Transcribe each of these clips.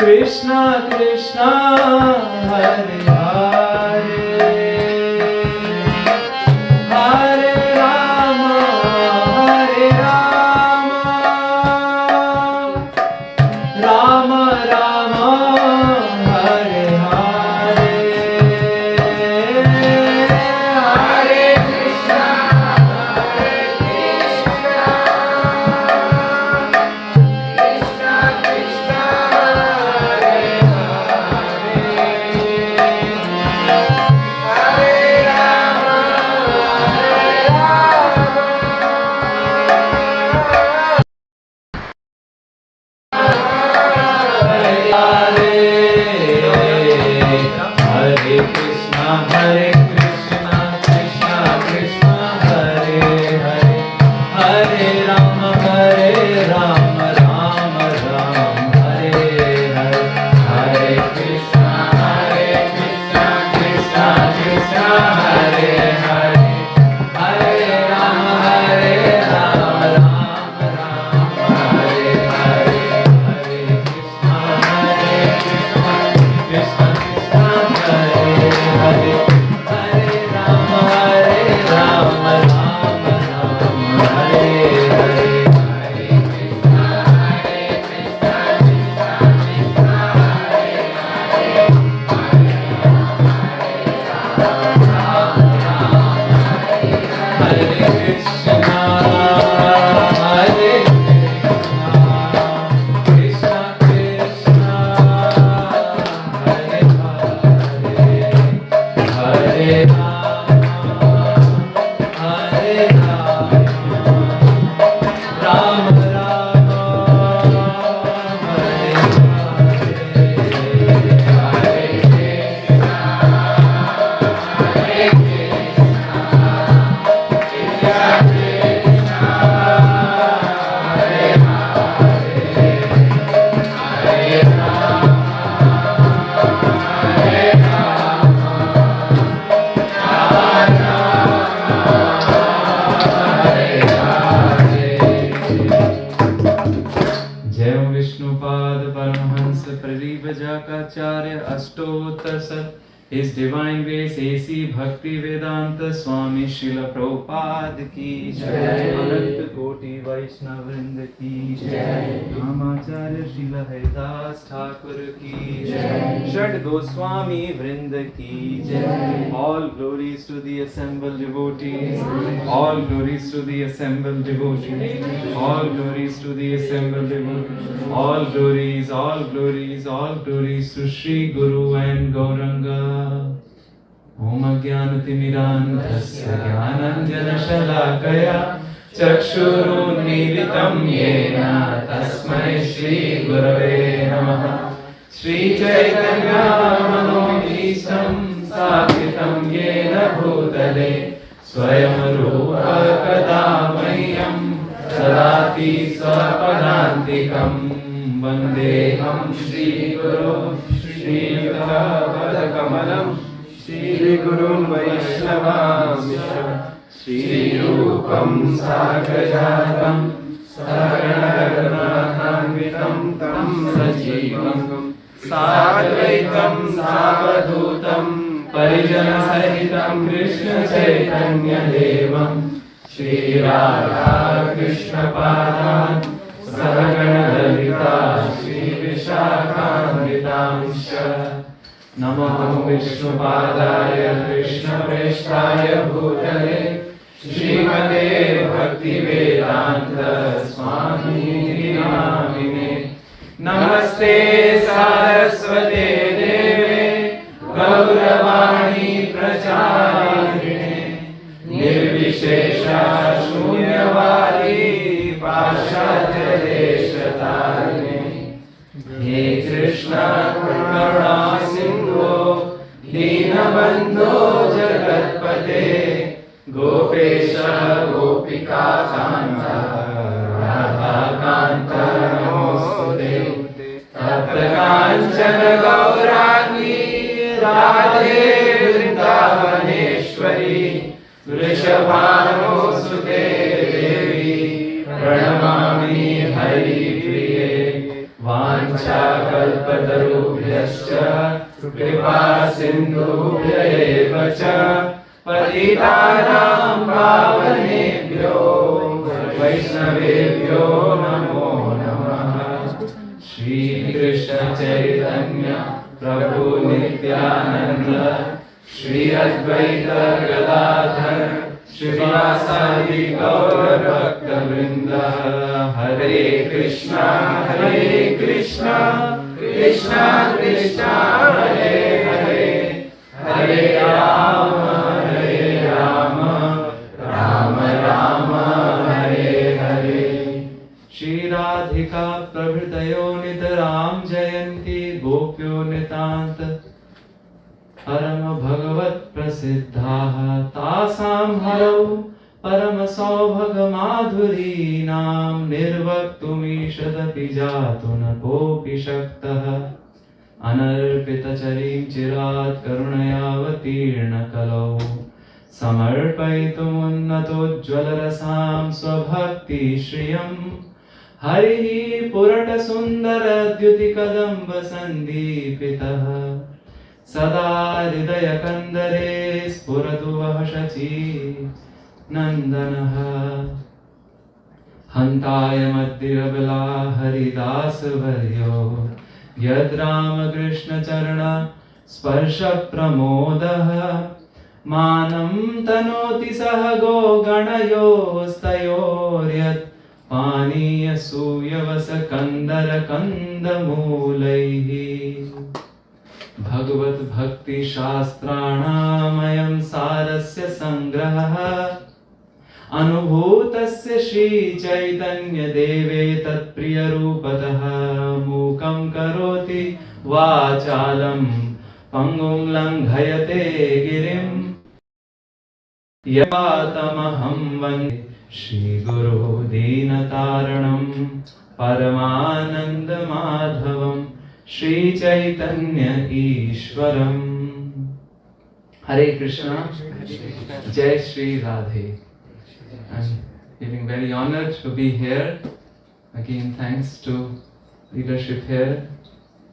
Krishna Krishna Hare Hare Hare Rama Hare Rama Rama Rama Hare Hare Hare Krishna Hare Krishna Krishna Krishna Hare His Divine Grace A.C. Bhakti Vedanta Swami Srila Prabhupada ki Jai. Anant Koti Vaishnava Vrinda ki Jai. Namacharya Srila Haridas Thakur ki Jai. Shad Goswami Vrinda ki Jai. All glories to the assembled devotees. All glories to the assembled devotees. All glories to the assembled devotees. All glories, all glories, all glories to Sri Guru and Gauranga. Om Ajnanatimirandhasya Jnananjanashalakaya Chakshurunmilitam Yena Tasmai Shri Gurave Namaha. Shri Chaitanya Manobhishtam Sthapitam Yena Bhutale Swayam Rupa Kadamayyam Sadati Swapadantikam Vandeham Shri Guru Shri Kamalam Shri Gurun Vaishnavamsha Shri Rupam Sagrajatam Saranaganatanvitam Tam Sajivam Sadvaitam Savadhutam Parijana Sahitam Krishna Chaitanya Devam Shri Radha Krishna Padan Saragana Lalita Shri Vishakhamritamsha. Namo Vishnu Padaya Krishna Preshtaya Bhutale Srimate Bhakti Vedanta Swami Namine. Namaste Saraswate Deve Gauravani Pracharine Nirvishesha Shunyavadi Pashatya Deshatarine. He Krishna Karuna Sindhu Deenabandhu Jagatpate Gopesha Gopika Kanta Radha Kanta Namostute Tapta Kanchana Gaurangi Radhe Vrindavaneshwari Vrishabhanusute Devi Pranamami Hari Priye Van Vanchakalpatarubhyascha Kripa Sindhubhya eva cha Patitanam Pavanebhyo Vaishnavebhyo Namo Namaha. Shri Krishna Chaitanya Prabhu Nityananda Shri Advaita Gadadhar Srivasadi Gaura Bhakta Vrinda. Hare Krishna Krishna Krishna Hare Hare Hare Rama Rama Rama Hare Hare. Shri Radhika Prabhitayo Nitaram Jayanti Gopyo Nitanta Param Bhagavat Prasiddhaha Tasam Harau Param Saubhag Madhuri Nam Nirvaktumishadapi Jatuna Kopi Shaktaha Anarpita Charim Chirat Karunayavatirna Kalau Samarpaitum Unnatujvalarasam Swabhakti Shriyam Harihi Purata Sundara Dyuti Kadamba Sandipitaha Sada Hridaya Kandare Spuratu Vahasachi Nandanaha Hantaya Madhirabala Haridasa Varyo Yad Ramakrishna Charana Sparsha Pramodaha Manam Tanoti Sahago Ganayo Stayoryat Paniya Suyavasa Kandara Kandamulaihi Bhagavat Bhakti Shastranam Sarasya Sangraha Anubhutasya Shri Chaitanya Deve Tat Priya Rupataha Mukam Karoti Vachalam Pangum Langhayate Girim Yatamaham Vande Shri Guru Dinataranam Paramananda Madhavam Shri Chaitanya Ishwaram. Hare Krishna, Jai Shri Radhe. I'm feeling very honored to be here. Again, thanks to leadership here,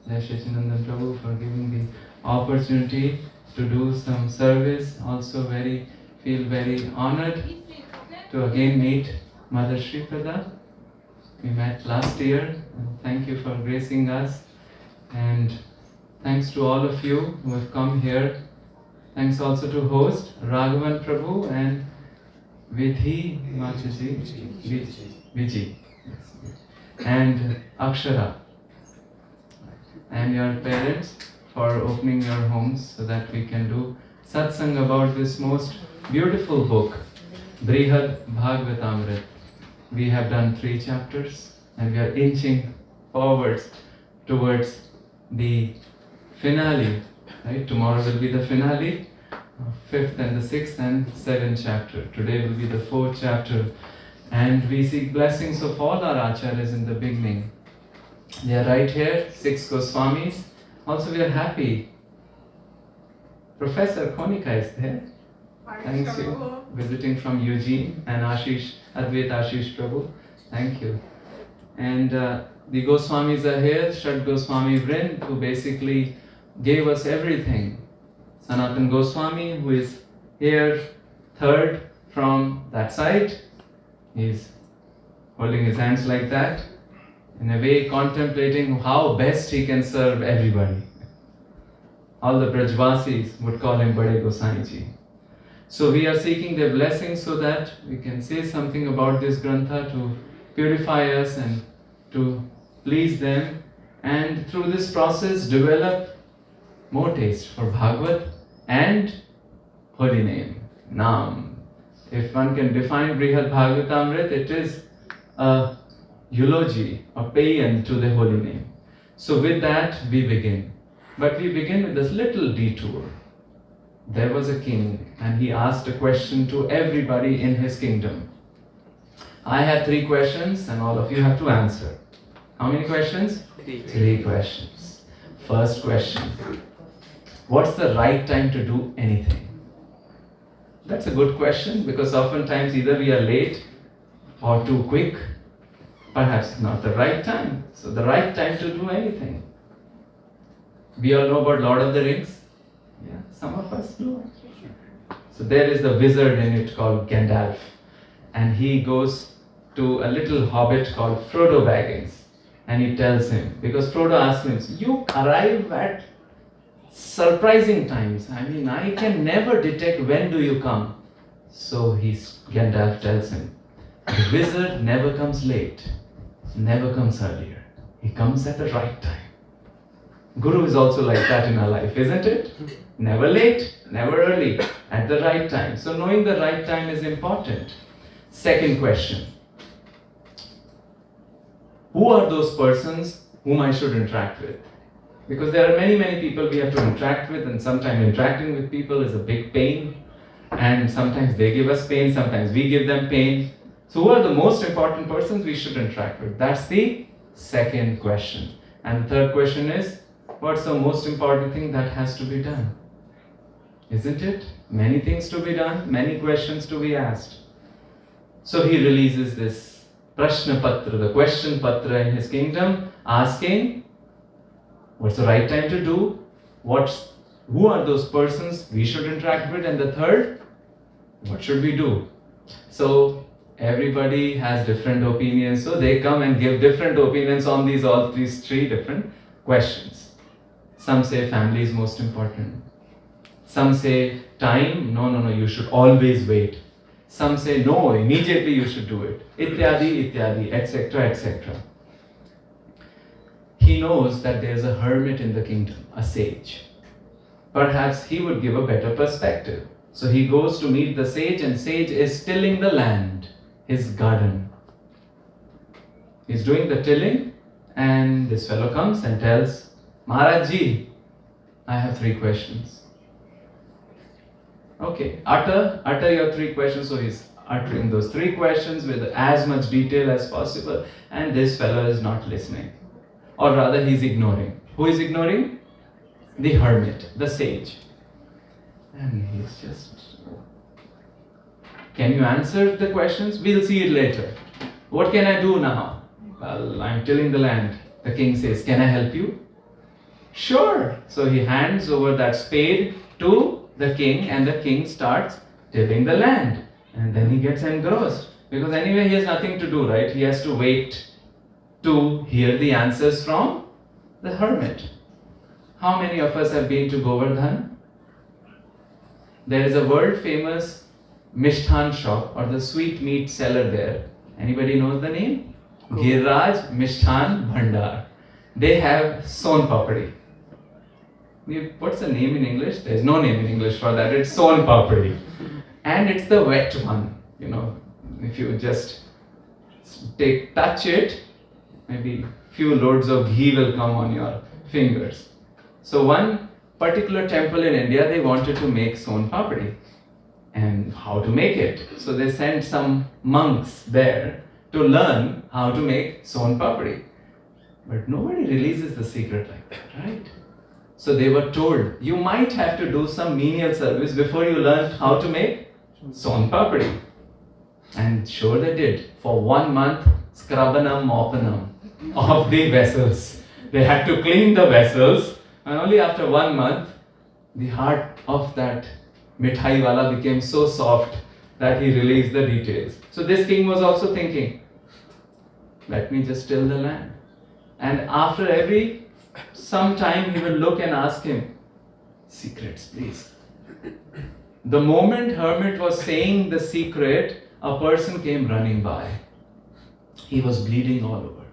Jai Shri Chinandan Prabhu, for giving the opportunity to do some service. Also feel very honored to again meet Mother Shri Prada. We met last year, and thank you for gracing us. And thanks to all of you who have come here. Thanks also to host Raghavan Prabhu and Vidhi Machaji, Viji, and Akshara, and your parents for opening your homes so that we can do satsang about this most beautiful book, Brihad Bhagavatamrit. We have done 3 chapters and we are inching forwards towards the finale, right? Tomorrow will be the finale, 5th and the 6th and 7th chapter. Today will be the 4th chapter, and we seek blessings of all our acharyas in the beginning. They are right here, 6 Goswamis. Also we are happy. Professor Konika is there. Thanks you. Visiting from Eugene, and Advait Ashish Prabhu. Thank you. And the Goswamis are here, Shad Goswami Vrind, who basically gave us everything. Sanatan Goswami, who is here, 3rd from that side. He's holding his hands like that, in a way contemplating how best he can serve everybody. All the Brajvasis would call him Bade Gosaiji. So we are seeking their blessings so that we can say something about this Grantha to purify us and to please them, and through this process develop more taste for Bhagavad and holy name, Naam. If one can define Brihad Bhagavatamrit, it is a eulogy, a paean to the holy name. So with that we begin. But we begin with this little detour. There was a king and he asked a question to everybody in his kingdom. I have 3 questions and all of you have to answer. How many questions? 3 questions. First question. What's the right time to do anything? That's a good question, because oftentimes either we are late or too quick. Perhaps not the right time. So the right time to do anything. We all know about Lord of the Rings. Yeah, some of us do. So there is the wizard in it called Gandalf. And he goes to a little hobbit called Frodo Baggins. And he tells him, because Frodo asks him, you arrive at surprising times. I mean, I can never detect when do you come. So Gandalf tells him, the wizard never comes late, never comes earlier. He comes at the right time. Guru is also like that in our life, isn't it? Never late, never early, at the right time. So knowing the right time is important. Second question. Who are those persons whom I should interact with? Because there are many, many people we have to interact with, and sometimes interacting with people is a big pain. And sometimes they give us pain, sometimes we give them pain. So who are the most important persons we should interact with? That's the second question. And the third question is, what's the most important thing that has to be done? Isn't it? Many things to be done, many questions to be asked. So he releases this Prashna Patra, the question Patra in his kingdom, asking, what's the right time to do? Who are those persons we should interact with? And the third, what should we do? So everybody has different opinions, so they come and give different opinions on all these three different questions. Some say family is most important. Some say time, no, you should always wait. Some say no, immediately you should do it. Ityadi, etc., etc. He knows that there is a hermit in the kingdom, a sage. Perhaps he would give a better perspective. So he goes to meet the sage, and sage is tilling the land, his garden. He's doing the tilling, and this fellow comes and tells, Maharaj Ji, I have 3 questions. Okay, utter your 3 questions. So he's uttering those 3 questions with as much detail as possible, and this fellow is not listening. Or rather, he's ignoring. Who is ignoring? The hermit, the sage. And he's just, can you answer the questions? We'll see it later. What can I do now? Well, I'm tilling the land. The king says, can I help you? Sure. So he hands over that spade to the king, and the king starts tilling the land. And then he gets engrossed. Because anyway, he has nothing to do, right? He has to wait to hear the answers from the hermit. How many of us have been to Govardhan? There is a world famous Mishthan shop, or the sweet meat seller there. Anybody knows the name? Giriraj Mishthan Bhandar. They have Son Papadi. What's the name in English? There's no name in English for that. It's Son Papadi. And it's the wet one. If you just touch it, maybe few loads of ghee will come on your fingers. So one particular temple in India, they wanted to make Son Papadi. And how to make it? So they sent some monks there to learn how to make Son Papadi. But nobody releases the secret like that, right? So they were told, you might have to do some menial service before you learn how to make Son Papadi. And sure they did. For 1 month, scrubbanum moppanum of the vessels. They had to clean the vessels, and only after 1 month, the heart of that mithai wala became so soft that he released the details. So this king was also thinking, let me just till the land. And after some time he would look and ask him, secrets please. The moment hermit was saying the secret, a person came running by. He was bleeding all over.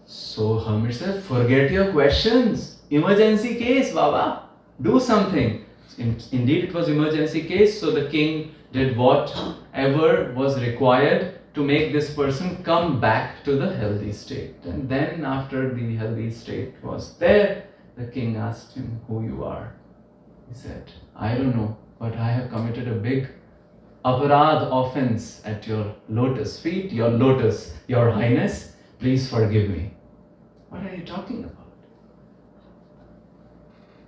So hermit said, forget your questions. Emergency case, Baba. Do something. Indeed, it was emergency case. So the king did whatever was required to make this person come back to the healthy state. And then after the healthy state was there, the king asked him who you are. He said, I don't know, but I have committed a big aparad offense at your lotus feet, your highness, please forgive me. What are you talking about?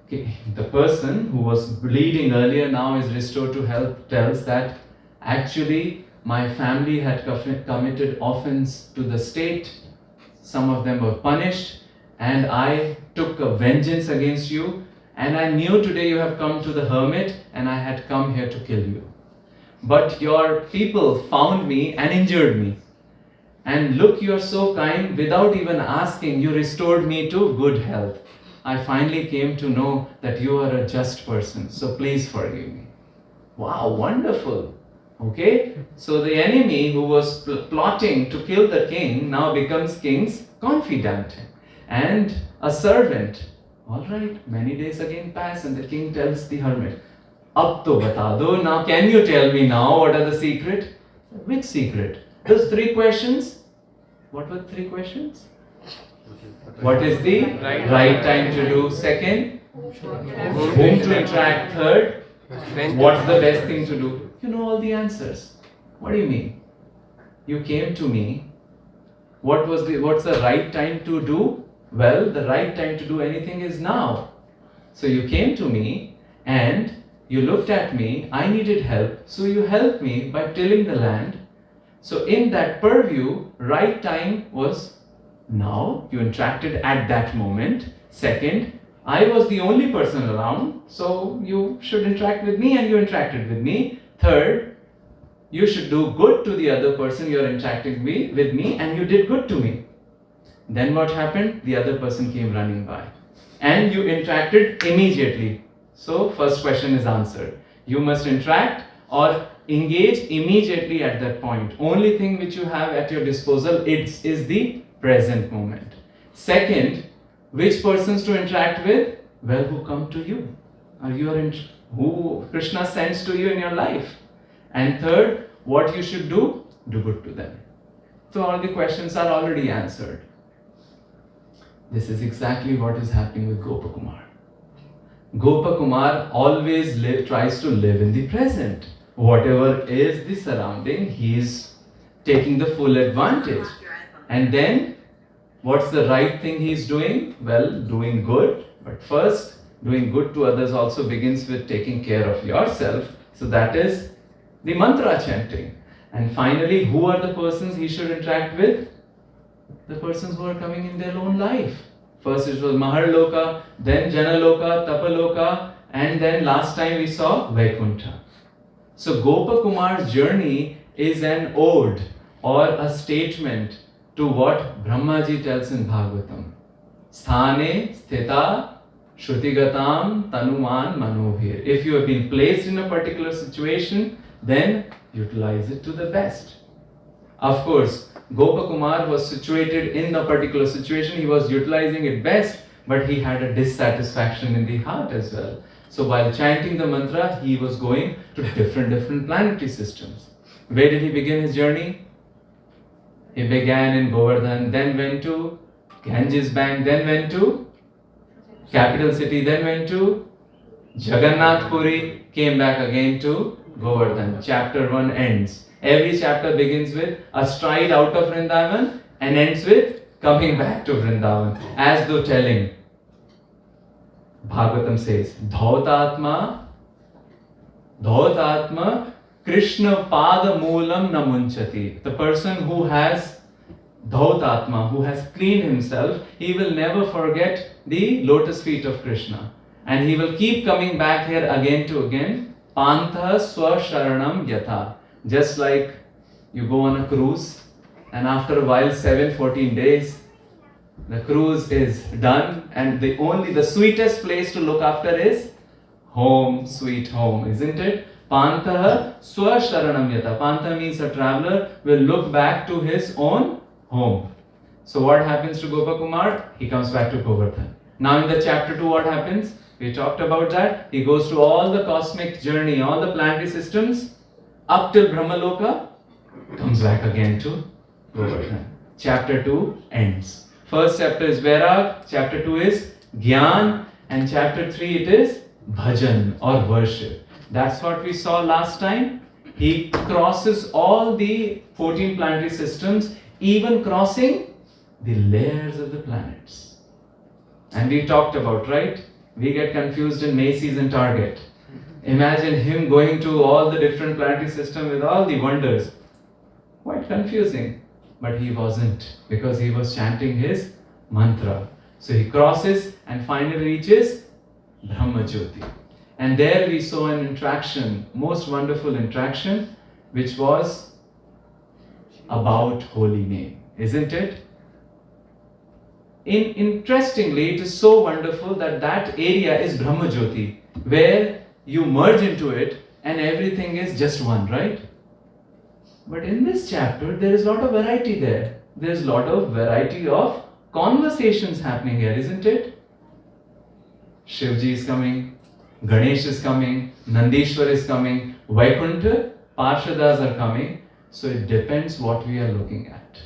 Okay, the person who was bleeding earlier now is restored to health tells that actually my family had committed offense to the state. Some of them were punished, and I took a vengeance against you. And I knew today you have come to the hermit, and I had come here to kill you. But your people found me and injured me. And look, you are so kind, without even asking, you restored me to good health. I finally came to know that you are a just person, so please forgive me. Wow, wonderful. Okay, so the enemy who was plotting to kill the king now becomes king's confidant and a servant. All right, many days again pass and the king tells the hermit, Ab to bata do, now can you tell me now what are the secret? Which secret? Those 3 questions. What were 3 questions? What is the right time to do? Second, whom to interact? Third, what's the best thing to do? You know all the answers. What do you mean? You came to me. What's the right time to do? Well, the right time to do anything is now. So you came to me and you looked at me. I needed help. So you helped me by tilling the land. So in that purview, right time was now. You interacted at that moment. Second, I was the only person around, so you should interact with me and you interacted with me. Third, you should do good to the other person you are interacting with me and you did good to me. Then what happened? The other person came running by and you interacted immediately. So first question is answered. You must interact or engage immediately at that point. Only thing which you have at your disposal is the present moment. Second, which persons to interact with? Well, who come to you? Who Krishna sends to you in your life. And third, what you should do? Do good to them. So all the questions are already answered. This is exactly what is happening with Gopakumar. Gopakumar always tries to live in the present. Whatever is the surrounding, he is taking the full advantage. And then, what's the right thing he is doing? Well, doing good. But first, doing good to others also begins with taking care of yourself. So that is the mantra chanting. And finally, who are the persons he should interact with? The persons who are coming in their own life. First it was Maharloka, then Janaloka, Tapaloka, and then last time we saw Vaikuntha. So Gopakumar's journey is an ode or a statement to what Brahmaji tells in Bhagavatam. Sthane sthita shrutigatam tanuman manobhir. If you have been placed in a particular situation, then utilize it to the best. Of course, Gopakumar was situated in a particular situation, he was utilizing it best, but he had a dissatisfaction in the heart as well. So while chanting the mantra, he was going to different planetary systems. Where did he begin his journey? He began in Govardhan, then went to Ganges Bank, then went to capital city, then went to Jagannath Puri, came back again to Govardhan. Chapter 1 ends. Every chapter begins with a stride out of Vrindavan and ends with coming back to Vrindavan. As though telling, Bhagavatam says, Dhautatma Krishna Pada Moolam na munchati. The person who has Dhautatma, who has cleaned himself, he will never forget the lotus feet of Krishna. And he will keep coming back here again to again. Pantha Swasharanam Yatha. Just like you go on a cruise and after a while, 7-14 days, the cruise is done and the sweetest place to look after is home, sweet home, isn't it? Pantaha swasharanam yata. Pantha means a traveler will look back to his own home. So what happens to Gopakumar? He comes back to Govardhan. Now in the chapter 2, what happens? We talked about that. He goes to all the cosmic journey, all the planetary systems, up till Brahmaloka, comes back again to Govardhan. Chapter 2 ends. First chapter is Vairag, chapter 2 is Gyan, and chapter 3 it is Bhajan or worship. That's what we saw last time. He crosses all the 14 planetary systems, even crossing the layers of the planets. And we talked about, right? We get confused in Macy's and Target. Imagine him going to all the different planetary systems with all the wonders. Quite confusing. But he wasn't, because he was chanting his mantra. So he crosses and finally reaches Brahma Jyoti. And there we saw an interaction, most wonderful interaction, which was about holy name, isn't it? Interestingly, it is so wonderful that that area is Brahma Jyoti, where you merge into it and everything is just one, right? But in this chapter, there is a lot of variety there. There is a lot of variety of conversations happening here, isn't it? Shivji is coming, Ganesh is coming, Nandishwar is coming, Vaikuntha, Parshadas are coming. So it depends what we are looking at.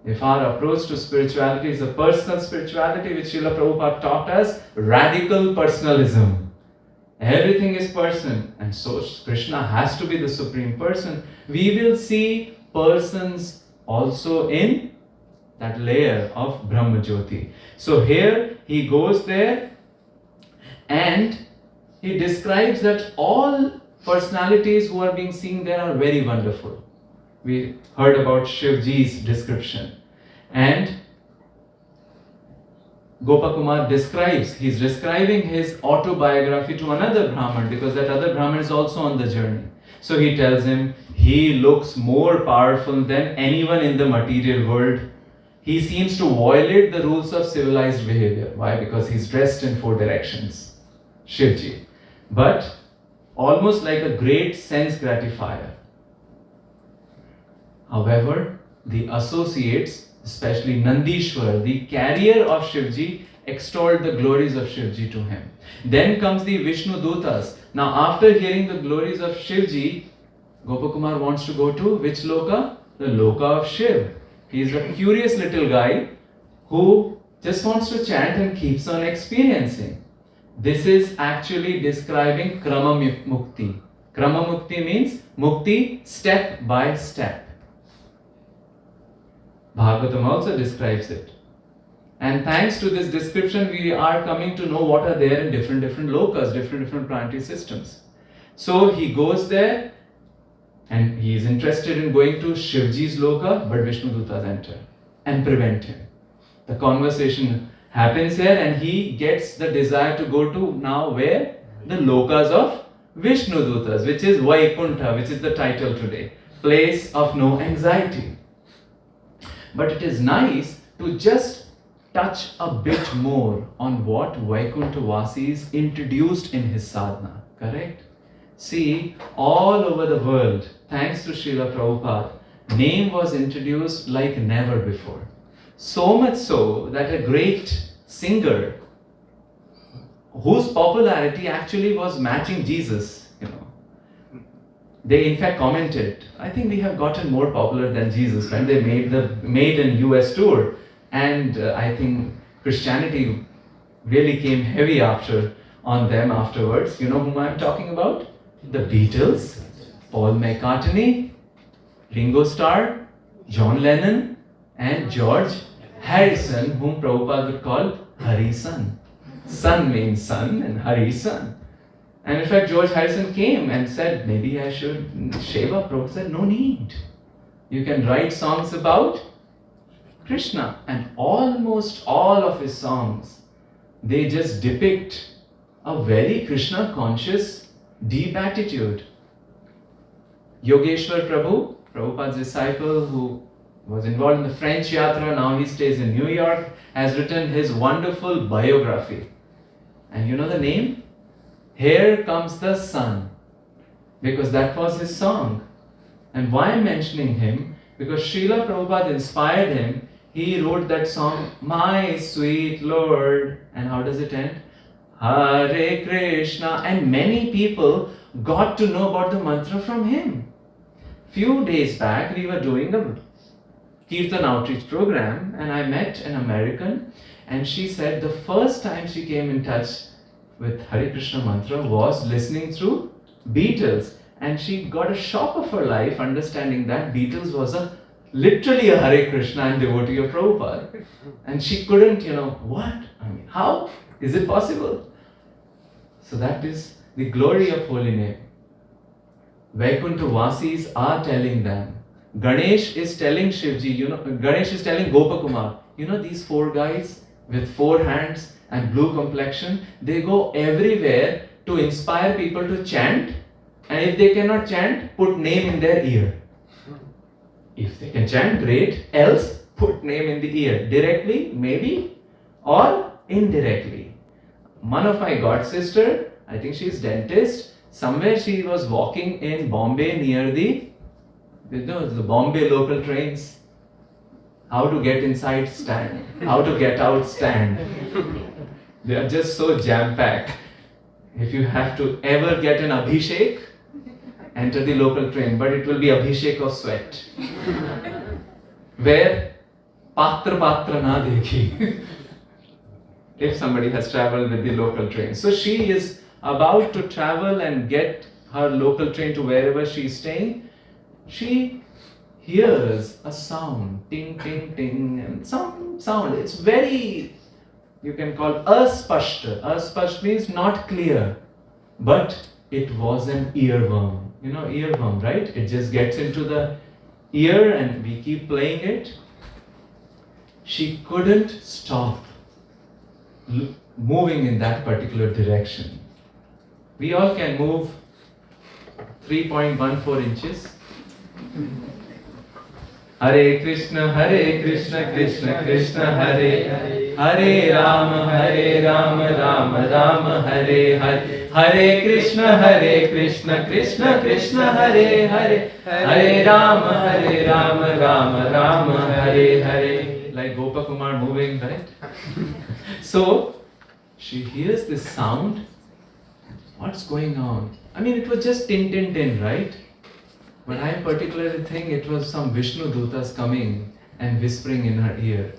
If our approach to spirituality is a personal spirituality, which Srila Prabhupada taught us, radical personalism. Everything is person, and so Krishna has to be the supreme person. We will see persons also in that layer of Brahma Jyoti. So here he goes there and he describes that all personalities who are being seen there are very wonderful. We heard about Shivji's description. And Gopakumar he's describing his autobiography to another Brahman, because that other Brahman is also on the journey. So he tells him, he looks more powerful than anyone in the material world. He seems to violate the rules of civilized behavior. Why? Because he's dressed in 4 directions. Shivji. But almost like a great sense gratifier. However, the associates, especially Nandishwar, the carrier of Shivji, extolled the glories of Shivji to him. Then comes the Vishnu Dutas. Now after hearing the glories of Shivji, Gopakumar wants to go to which loka? The loka of Shiv. He is a curious little guy who just wants to chant and keeps on experiencing. This is actually describing Krama Mukti. Krama Mukti means Mukti step by step. Bhagavatam also describes it. And thanks to this description, we are coming to know what are there in different lokas, different planetary systems. So he goes there and he is interested in going to Shivji's loka, but Vishnu Dutas enter and prevent him. The conversation happens here and he gets the desire to go to now where? The lokas of Vishnu Dutas, which is Vaikuntha, which is the title today. Place of no anxiety. But it is nice to just touch a bit more on what Vaikuntha Vasis introduced in his sadhana, correct? See, all over the world, thanks to Srila Prabhupada, name was introduced like never before. So much so that a great singer whose popularity actually was matching Jesus, they in fact commented, I think we have gotten more popular than Jesus when they made an US tour. And I think Christianity really came heavy on them afterwards. You know whom I'm talking about? The Beatles, Paul McCartney, Ringo Starr, John Lennon, and George Harrison, whom Prabhupada would call Hari-san. Sun means son and Hari-san. And in fact, George Harrison came and said, maybe I should shave up. Prabhupada said, no need. You can write songs about Krishna. And almost all of his songs, they just depict a very Krishna conscious, deep attitude. Yogeshwar Prabhu, Prabhupada's disciple who was involved in the French Yatra, now he stays in New York, has written his wonderful biography. And you know the name? Here Comes the Sun, because that was his song. And why I'm mentioning him? Because Srila Prabhupada inspired him. He wrote that song, My Sweet Lord. And how does it end? Hare Krishna. And many people got to know about the mantra from him. Few days back, we were doing a Kirtan outreach program and I met an American and she said the first time she came in touch with Hare Krishna mantra was listening through Beatles, and she got a shock of her life understanding that Beatles was literally a Hare Krishna and devotee of Prabhupada. And she couldn't, what? I mean, how is it possible? So that is the glory of holy name. Vaikuntha Vasis are telling them Ganesh is telling Shivji, Ganesh is telling Gopakumar, these 4 guys with 4 hands and blue complexion, they go everywhere to inspire people to chant, and if they cannot chant, put name in their ear. If they can chant, great, else put name in the ear, directly, maybe, or indirectly. One of my god sister, I think she's dentist, somewhere she was walking in Bombay near the Bombay local trains. How to get inside stand, how to get out stand. They are just so jam-packed. If you have to ever get an Abhishek, enter the local train, but it will be Abhishek of sweat. Where Patra na dekhi. If somebody has traveled with the local train. So she is about to travel and get her local train to wherever she is staying. She hears a sound, ting, ting, ting, and some sound. It's very, you can call aspashta. Aspashta means not clear, but it was an earworm. Earworm, right? It just gets into the ear and we keep playing it. She couldn't stop moving in that particular direction. We all can move 3.14 inches. Hare Krishna, Krishna Krishna, Hare Hare Rama, Rama Rama, Hare Hare. Hare Krishna, Krishna Krishna, Hare Hare. Hare Rama, Rama Rama, Hare Hare. Like Gopakumar moving, right? So, she hears this sound. What's going on? I mean, it was just tin, tin, tin, right? But I particularly think it was some Vishnu Dutas coming and whispering in her ear.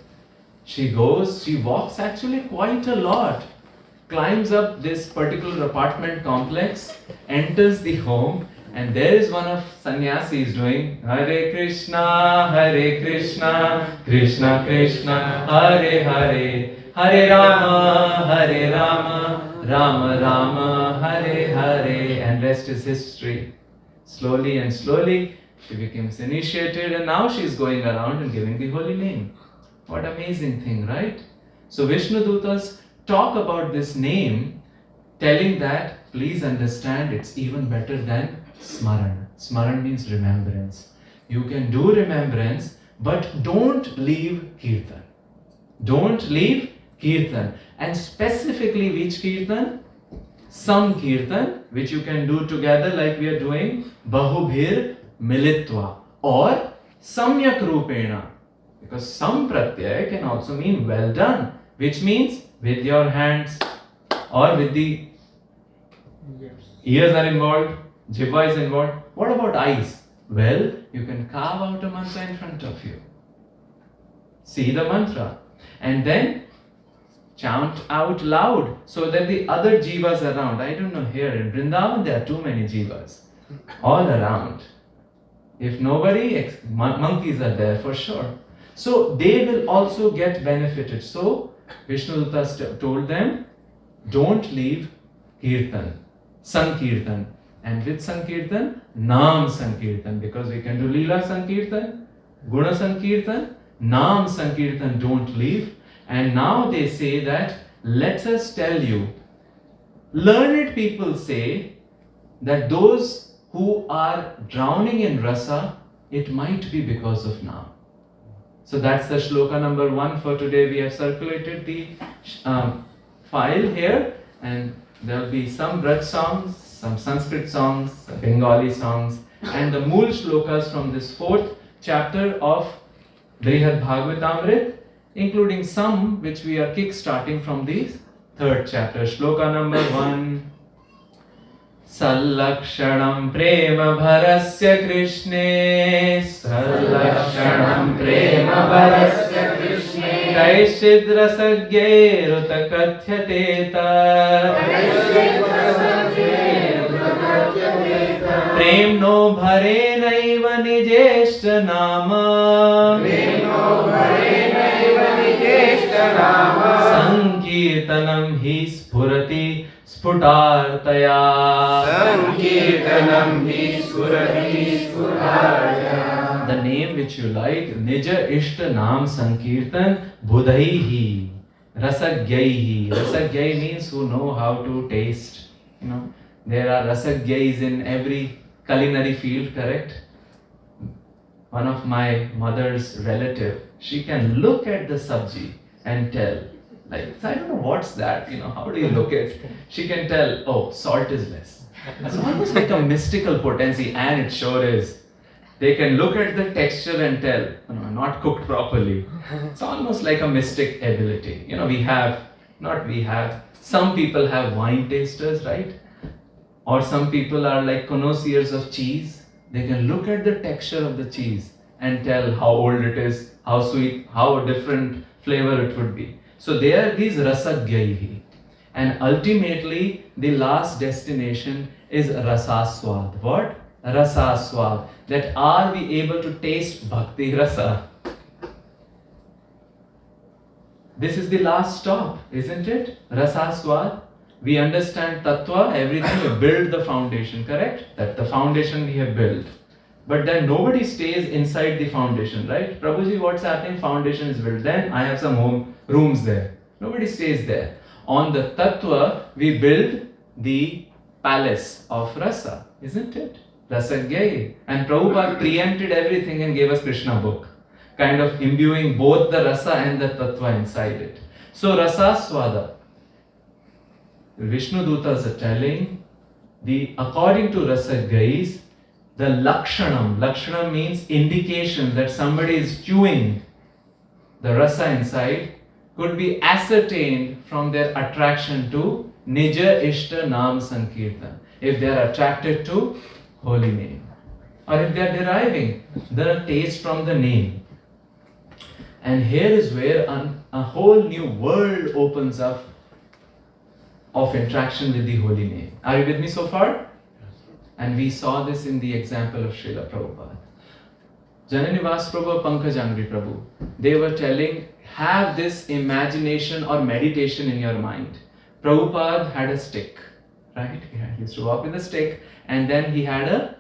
She walks actually quite a lot, climbs up this particular apartment complex, enters the home, and there is one of sannyasis doing Hare Krishna, Krishna Krishna, Hare Hare, Hare Rama, Rama Rama, Hare Hare, and rest is history. Slowly and slowly, she becomes initiated, and now she is going around and giving the holy name. What amazing thing, right? So Vishnu Dutas talk about this name, telling that, please understand, it's even better than Smaran. Smaran means remembrance. You can do remembrance, but don't leave Kirtan. Don't leave Kirtan. And specifically which Kirtan? Some Kirtan, which you can do together like we are doing, Bahubhir Militva, or Samyak Rupena. Because Sam Pratyaya can also mean well done, which means with your hands or with the ears are involved, Jibha is involved. What about eyes? Well, you can carve out a mantra in front of you. See the mantra. And then chant out loud so that the other jivas around, I don't know, here in Vrindavan there are too many jivas all around. If nobody, monkeys are there for sure. So they will also get benefited. So Vishnu Dutas told them, don't leave Kirtan, Sankirtan. And with Sankirtan, Naam Sankirtan, because we can do Leela Sankirtan, Guna Sankirtan, Naam Sankirtan, don't leave. And now they say that, let us tell you, learned people say that those who are drowning in rasa, it might be because of Naam. So that's the shloka number 1 for today. We have circulated the file here, and there will be some Braj songs, some Sanskrit songs, Bengali songs, and the Mool shlokas from this 4th chapter of Brihad Bhagavatamrit, including some which we are kick-starting from the 3rd chapter. Shloka number 1. Sallakshanam prema bharasya Krishne, Sallakshanam prema bharasya Krishne, Kaishidra Sagyeruta Kathyateta, Premno bhare naiva nijeshta nama, Sankirtanam hi spurati Sputartaya. Sankirtanam hi spurati Sputartaya. the name which you like, Nija Ishta Naam Sankirtan Budhaihi Rasagyaihi. Rasagyai means who know how to taste. You know, there are rasagyais in every culinary field, correct? One of my mother's relative, she can look at the sabji and tell, like, I don't know what's that, you know, how do you look at? She can tell, oh, salt is less. It's almost like a mystical potency, and it sure is. They can look at the texture and tell, you know, not cooked properly. It's almost like a mystic ability. You know, some people have wine tasters, right? Or some people are like connoisseurs of cheese. They can look at the texture of the cheese and tell how old it is, how sweet, how different flavor it would be. So they are these rasagyaihi. And ultimately, the last destination is rasaswad. What? Rasaswad. That are we able to taste bhakti rasa? This is the last stop, isn't it? Rasaswad. We understand tattva, everything, we build the foundation, correct? That the foundation we have built. But then nobody stays inside the foundation, right? Prabhuji, what's happening? Foundation is built. Then I have some rooms there. Nobody stays there. On the tattva, we build the palace of rasa, isn't it? Rasagyai. And Prabhupada preempted everything and gave us Krishna book, kind of imbuing both the rasa and the tattva inside it. So rasaswada. Vishnu Dutas are telling, according to rasagyais, the lakshanam means indication that somebody is chewing the rasa inside, could be ascertained from their attraction to Nija Ishta Naam Sankirtan. If they are attracted to holy name, or if they are deriving the taste from the name. And here is where a whole new world opens up of interaction with the holy name. Are you with me so far? And we saw this in the example of Srila Prabhupada. Jananivas Prabhu, Pankajangri Prabhu, they were telling, have this imagination or meditation in your mind. Prabhupada had a stick, right? He used to walk with a stick, and then he had a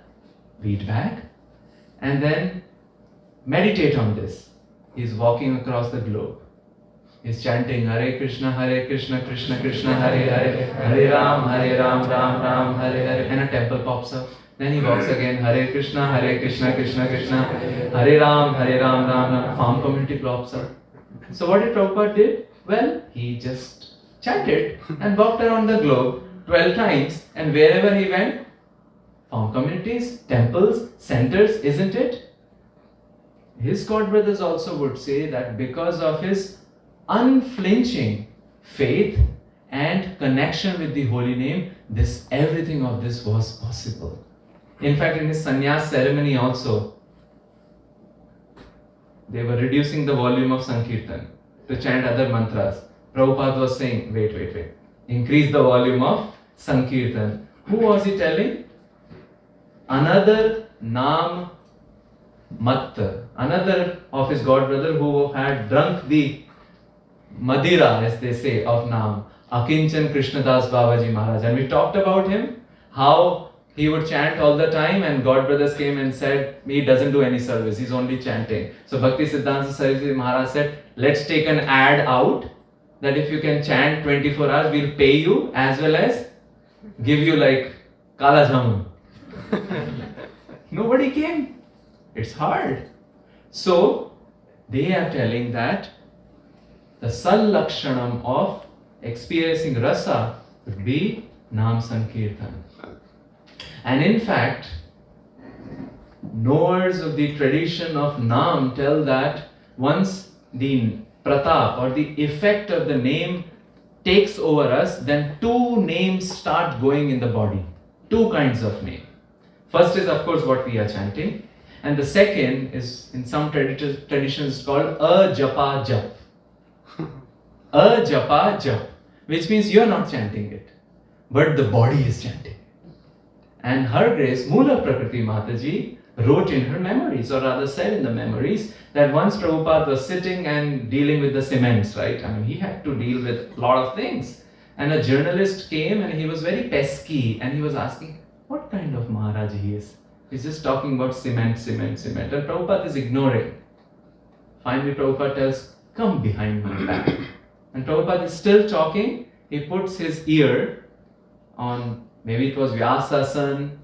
wheat bag, and then meditate on this. He's walking across the globe. He's chanting Hare Krishna, Krishna Krishna, Hare Hare, Hare Ram, Ram Ram, Hare Hare, and a temple pops up. Then he walks again, Hare Krishna, Krishna Krishna, Hare Ram, Ram Ram. Farm community pops up. So what did Prabhupada do? Well, he just chanted and walked around the globe 12 times, and wherever he went, farm communities, temples, centers, isn't it? His godbrothers also would say that because of his unflinching faith and connection with the holy name, everything of this was possible. In fact, in his sannyas ceremony also, they were reducing the volume of Sankirtan to chant other mantras. Prabhupada was saying, wait, increase the volume of Sankirtan. Who was he telling? Another Naam Matta, another of his godbrother who had drunk the Madira, as they say, of Naam, Akinchan Krishnadas Babaji Maharaj. And we talked about him, how he would chant all the time, and godbrothers came and said, he doesn't do any service, he's only chanting. So Bhakti Siddhanta Saraswati Maharaj said, let's take an ad out, that if you can chant 24 hours, we'll pay you, as well as give you like Kala Jamun. Nobody came. It's hard. So, they are telling that the Sallakshanam of experiencing rasa would be Naam Sankirtan. And in fact, knowers of the tradition of Naam tell that once the pratap or the effect of the name takes over us, then two names start going in the body. Two kinds of name. First is, of course, what we are chanting. And the second is, in some traditions, called a japa jap. A japa jap, which means you are not chanting it, but the body is chanting. And Her Grace Mula Prakriti Mataji wrote in her memories, or rather said in the memories, that once Prabhupada was sitting and dealing with the cements, right? I mean, he had to deal with a lot of things. And a journalist came and he was very pesky and he was asking, what kind of Maharaj he is? He's just talking about cement, cement, cement. And Prabhupada is ignoring. Finally, Prabhupada tells, come behind my back. And Prabhupada is still talking. He puts his ear on, maybe it was Vyasasan.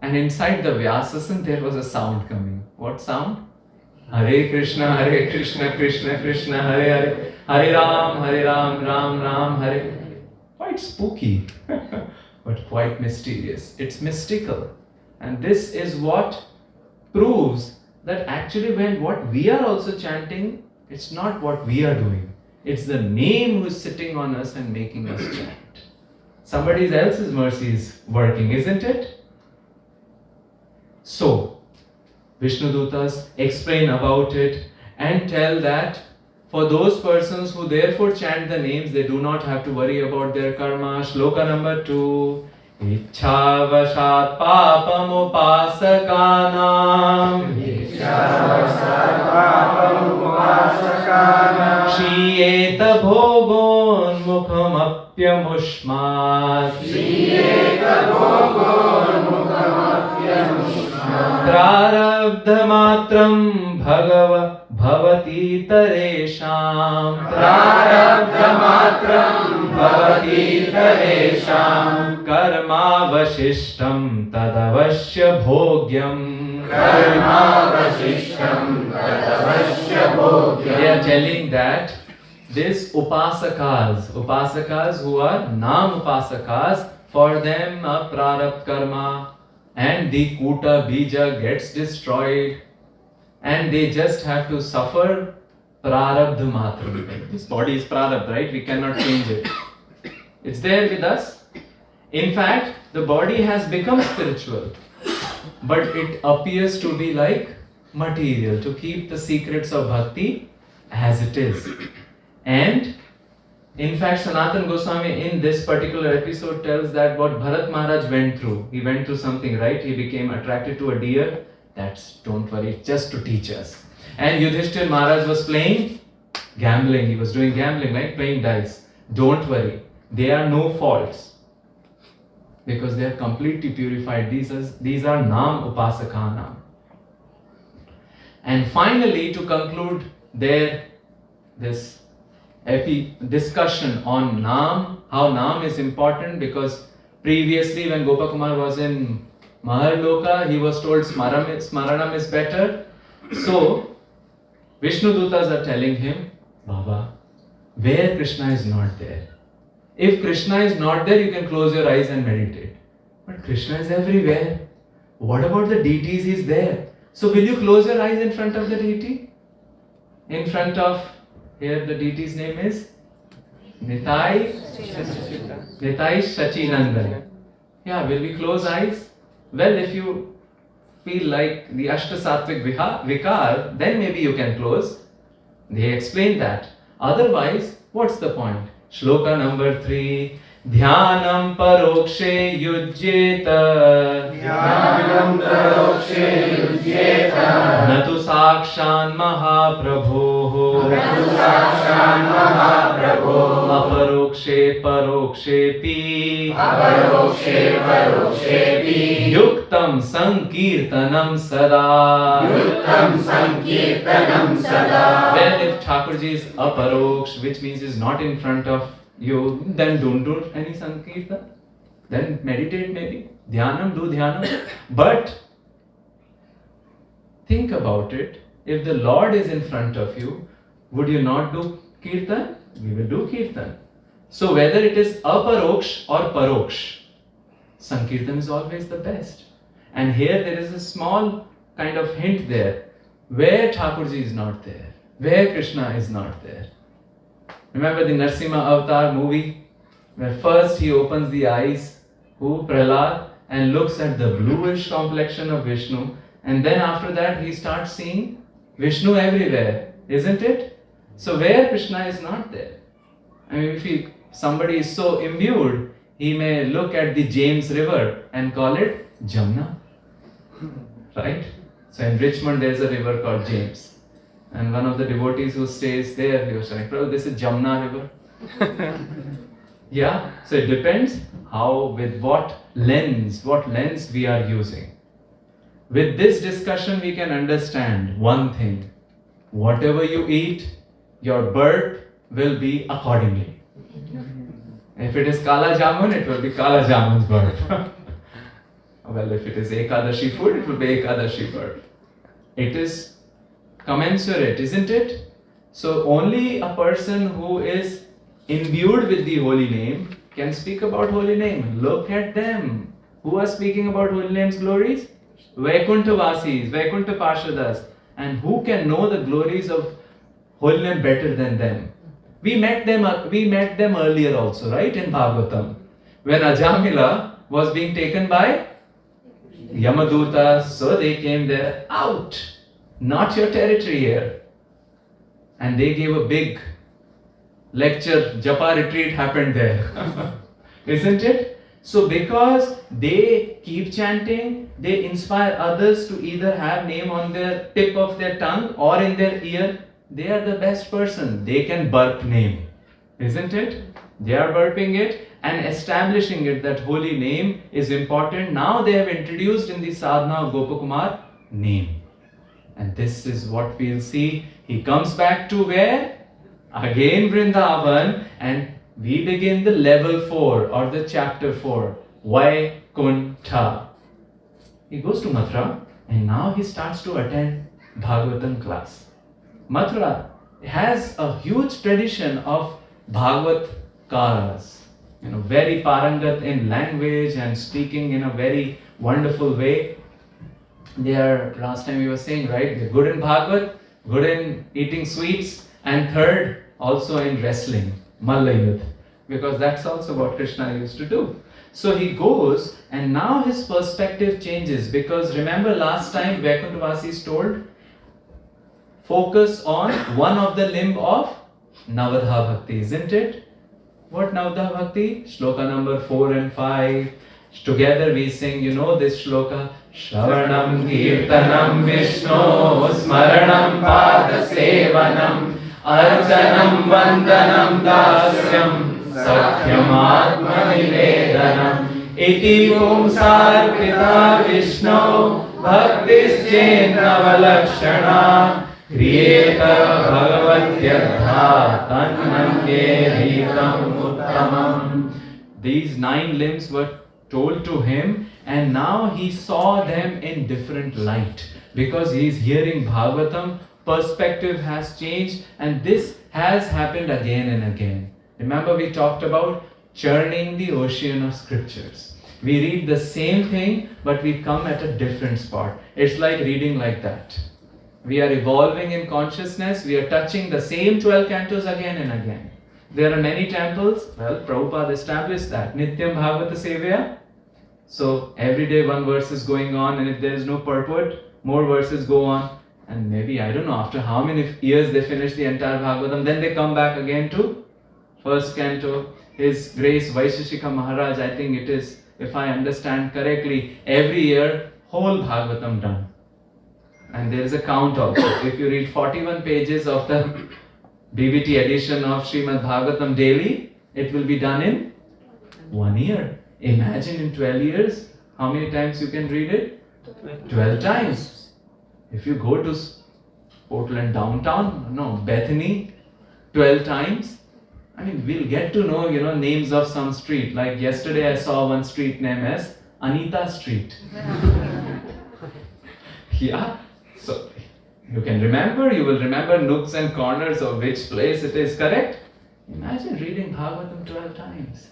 And inside the Vyasasan, there was a sound coming. What sound? Hare Krishna, Krishna Krishna, Hare Hare, Ram, Ram, Hare. Quite spooky, but quite mysterious. It's mystical. And this is what proves that actually when what we are also chanting, it's not what we are doing. It's the name who is sitting on us and making us chant. Somebody else's mercy is working, isn't it? So, Vishnu Dutas explain about it and tell that for those persons who therefore chant the names, they do not have to worry about their karma. Shloka number 2. Ichavashat papam upasakanam Shiyeta bhogon mukham apyamushmat Prarabdha matram bhavati taresham Karma vasishtam tadavashya bhogyam They are telling that this upasakas who are nam upasakas, for them a prarabdha karma and the kuta bija gets destroyed and they just have to suffer prarabdha matram. This body is prarabdha, right? We cannot change it. It's there with us. In fact, the body has become spiritual, but it appears to be like material, to keep the secrets of bhakti as it is. And in fact, Sanatana Goswami in this particular episode tells that what Bharat Maharaj went through. He went through something, right? He became attracted to a deer. Don't worry, just to teach us. And Yudhishthir Maharaj was playing gambling. He was doing gambling, right? Playing dice. Don't worry, they are no faults, because they are completely purified. These are Nam Upasakanam. And finally, to conclude this discussion on Nam, how Nam is important, because previously when Gopakumar was in Maharloka, he was told Smaranam is better. So, Vishnu Dutas are telling him, Baba, where Krishna is not there. If Krishna is not there, you can close your eyes and meditate. But Krishna is everywhere. What about the deities? He is there. So will you close your eyes in front of the deity? In front of, here the deity's name is Nitai Shachinandan. Yeah, will we close eyes? Well, if you feel like the Ashtasattvic Vikar, then maybe you can close. They explain that. Otherwise, what's the point? Shloka number 3. Dhyanam parokshe yujjeta Natu sakshan mahaprabho Aparokshe parokshepi Yuktam sankirtanam sada Well, if Thakurji is aparoksh, which means is not in front of you, then don't do any sankirtan. Then meditate maybe. Dhyanam, do dhyanam. But think about it. If the Lord is in front of you, would you not do kirtan? We will do kirtan. So whether it is aparoksh or paroksh, sankirtan is always the best. And here there is a small kind of hint there. Where Thakurji is not there. Where Krishna is not there. Remember the Narsimha Avatar movie, where first he opens the eyes, Prahlad, and looks at the bluish complexion of Vishnu, and then after that he starts seeing Vishnu everywhere, isn't it? So where Krishna is not there? I mean, if somebody is so imbued, he may look at the James River and call it Jamna, right? So in Richmond there is a river called James. And one of the devotees who stays there, he was saying, Prabhu, this is Jamna river. Yeah, so it depends with what lens we are using. With this discussion, we can understand one thing. Whatever you eat, your birth will be accordingly. If it is Kala Jamun, it will be Kala Jamun's birth. Well, if it is Ekadashi food, it will be Ekadashi birth. It is commensurate, isn't it? So only a person who is imbued with the holy name can speak about holy name. Look at them. Who are speaking about holy name's glories? Vaikuntha Vasis, Vaikuntha Parshadas. And who can know the glories of holy name better than them? We met them earlier also, right? In Bhagavatam. When Ajamila was being taken by Yamaduta, so they came there, out. Not your territory here. And they gave a big lecture, Japa retreat happened there. Isn't it? So because they keep chanting, they inspire others to either have name on their tip of their tongue or in their ear. They are the best person. They can burp name. Isn't it? They are burping it and establishing it that holy name is important. Now they have introduced in the sadhana of Gopakumar name. And this is what we'll see. He comes back to where? Again Vrindavan, and we begin the level 4 or the chapter 4. Vaikuntha. He goes to Mathura and now he starts to attend Bhagavatam class. Mathura has a huge tradition of Bhagavatkaras. Very parangat in language and speaking in a very wonderful way. They are, last time we were saying, right? They're good in Bhagavat, good in eating sweets, and third, also in wrestling, Mallayuddha. Because that's also what Krishna used to do. So he goes, and now his perspective changes. Because remember last time Vaikunthavasi told, focus on one of the limb of Navadha Bhakti, isn't it? What Navadha Bhakti? Shloka number 4 and 5. Together we sing, this shloka. Shravanam Kirtanam Vishnu Smaranam Padasevanam Arjanam Vandanam Dasyam Sakyam Atma Nivedanam Iti Pumsarpita Vishnu Bhaktis Navalakshana Kriyeta Bhagavatyartha Tannandye Ritam Uttamam. These 9 limbs were told to him, and now he saw them in different light. Because he is hearing Bhagavatam, perspective has changed, and this has happened again and again. Remember we talked about churning the ocean of scriptures. We read the same thing, but we come at a different spot. It's like reading like that. We are evolving in consciousness, we are touching the same 12 cantos again and again. There are many temples. Well, Prabhupada established that. Nityam Bhagavata Sevya. So every day one verse is going on, and if there is no purport, more verses go on. And maybe, I don't know, after how many years they finish the entire Bhagavatam, then they come back again to first canto. His Grace Vaisheshika Maharaj, I think it is, if I understand correctly, every year, whole Bhagavatam done. And there is a count also. If you read 41 pages of the BBT edition of Srimad Bhagavatam daily, it will be done in 1 year. Imagine in 12 years, how many times you can read it? 12 times. If you go to Portland downtown, Bethany, 12 times. I mean, we'll get to know, names of some street. Like yesterday I saw one street name as Anita Street. Yeah. So, you will remember nooks and corners of which place it is, correct? Imagine reading Bhagavatam 12 times,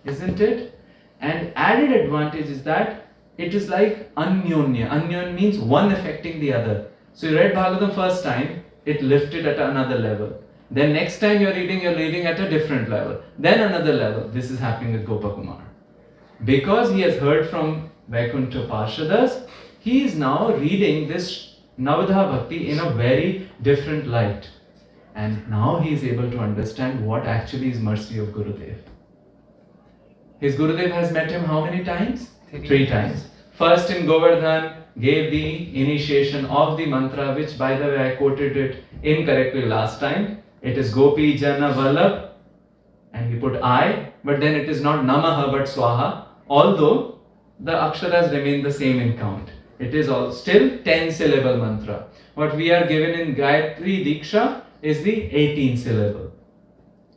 isn't it? And added advantage is that it is like anyonya. Anyonya means one affecting the other. So you read Bhagavatam first time, it lifted at another level. Then next time you're reading at a different level. Then another level. This is happening with Gopakumar. Because he has heard from Vaikuntha Parshadas, he is now reading this Navadha Bhakti in a very different light. And now he is able to understand what actually is mercy of Gurudev. His Gurudev has met him how many times? 3 times. First in Govardhan, gave the initiation of the mantra, which by the way I quoted it incorrectly last time. It is Gopi Jana Vallabh, and he put I, but then it is not Namaha but Swaha, although the aksharas remain the same in count. it is all still 10 syllable mantra. What we are given in Gayatri Diksha is the 18 syllable.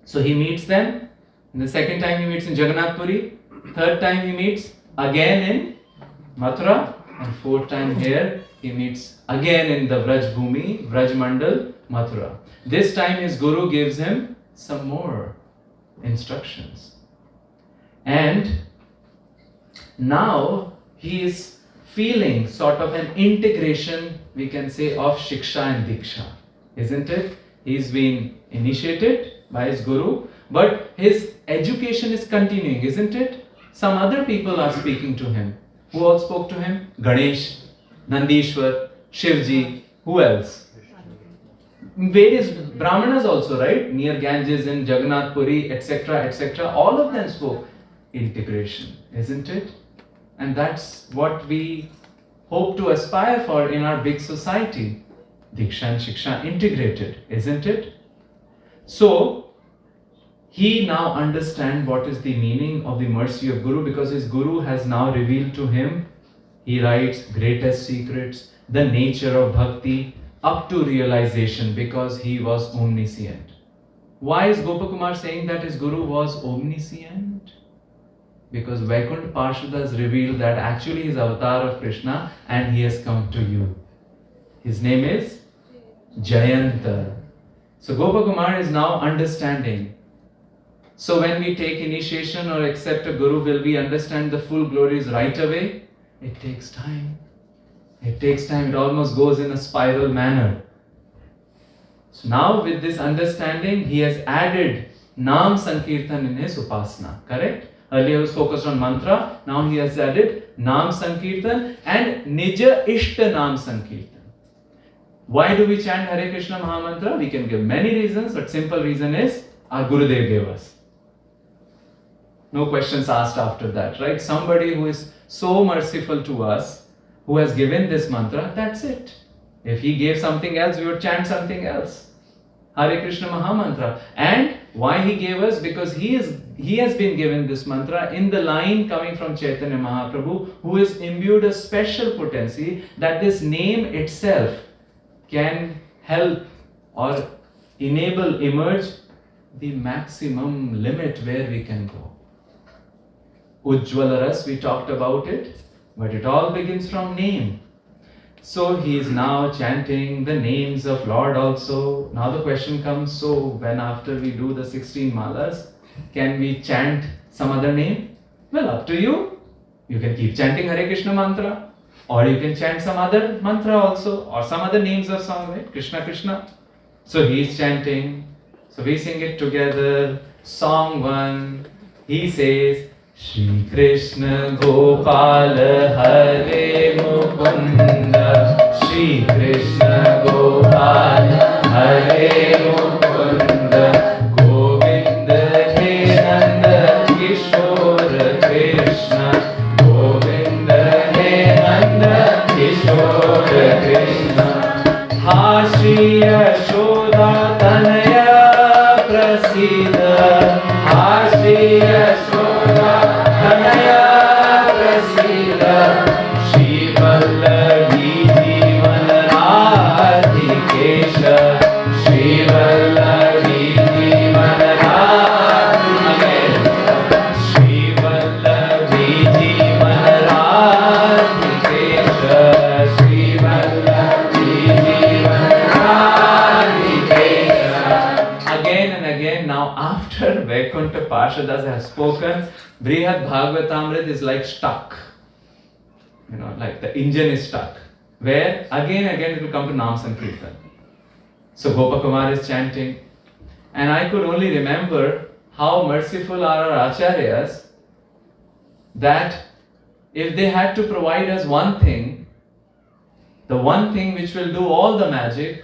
So he meets them, and the second time he meets in Jagannath Puri, third time he meets again in Mathura, and fourth time here he meets again in the Vraj Bhumi, Vraj Mandal, Mathura. This time his guru gives him some more instructions. And now he is feeling sort of an integration, we can say, of Shiksha and Diksha. Isn't it? He's been initiated by his guru, but his education is continuing, isn't it? Some other people are speaking to him. Who all spoke to him? Ganesh, Nandishwar, Shivji, who else? Various Brahmanas also, right? Near Ganges in Jagannath Puri, etc., etc. All of them spoke. Integration, isn't it? And that's what we hope to aspire for in our big society. Diksha and Shiksha integrated, isn't it? So, he now understands what is the meaning of the mercy of Guru, because his Guru has now revealed to him, he writes, greatest secrets, the nature of bhakti, up to realization, because he was omniscient. Why is Gopakumar saying that his Guru was omniscient? Because Vaikuntha Parshadas revealed that actually he is avatar of Krishna and he has come to you. His name is Jayanta. So Gopakumar is now understanding. So when we take initiation or accept a Guru, will we understand the full glories right away? It takes time. It takes time. It almost goes in a spiral manner. So now with this understanding, he has added Nam Sankirtan in his Upasana. Correct? Earlier he was focused on mantra. Now he has added Nam Sankirtan and Nija Ishta Nam Sankirtan. Why do we chant Hare Krishna Mahamantra? We can give many reasons, but simple reason is our Gurudev gave us. No questions asked after that, right? Somebody who is so merciful to us, who has given this mantra, that's it. If he gave something else, we would chant something else. Hare Krishna Mahamantra. And why he gave us? Because he has been given this mantra in the line coming from Chaitanya Mahaprabhu, who is imbued a special potency that this name itself can help or enable emerge the maximum limit where we can go. Ujjwala Ras, we talked about it, but it all begins from name. So he is now chanting the names of Lord also. Now the question comes, so when after we do the 16 malas, can we chant some other name? Well, up to you. You can keep chanting Hare Krishna mantra, or you can chant some other mantra also, or some other names of song, right? Krishna Krishna. So he is chanting. So we sing it together. Song 1. He says, Shri Krishna Gopal Hare Mukunda, Shri Krishna Gopal Hare Mukunda, Govinda He Nanda Kishore Krishna, Govinda He Nanda Kishore Krishna, Ha Shri Yashoda Tanaya Prasida, Ha Shri Yashoda Tanaya Prasida, Shri Vallavi Jivan Radhikesha, Shri Vallavi Jivan Radhikesha, Shri Vallavi Jivan Radhikesha, Shri Vallavi Jivan Radhikesha. Again and again, now after Vaikuntha Parshadas have spoken, Brihad Bhagavatamrit is like stuck. You know, like the engine is stuck. Where again it will come to Nam Sankirtan. So Gopakumar is chanting. And I could only remember how merciful are our acharyas, that if they had to provide us one thing, the one thing which will do all the magic,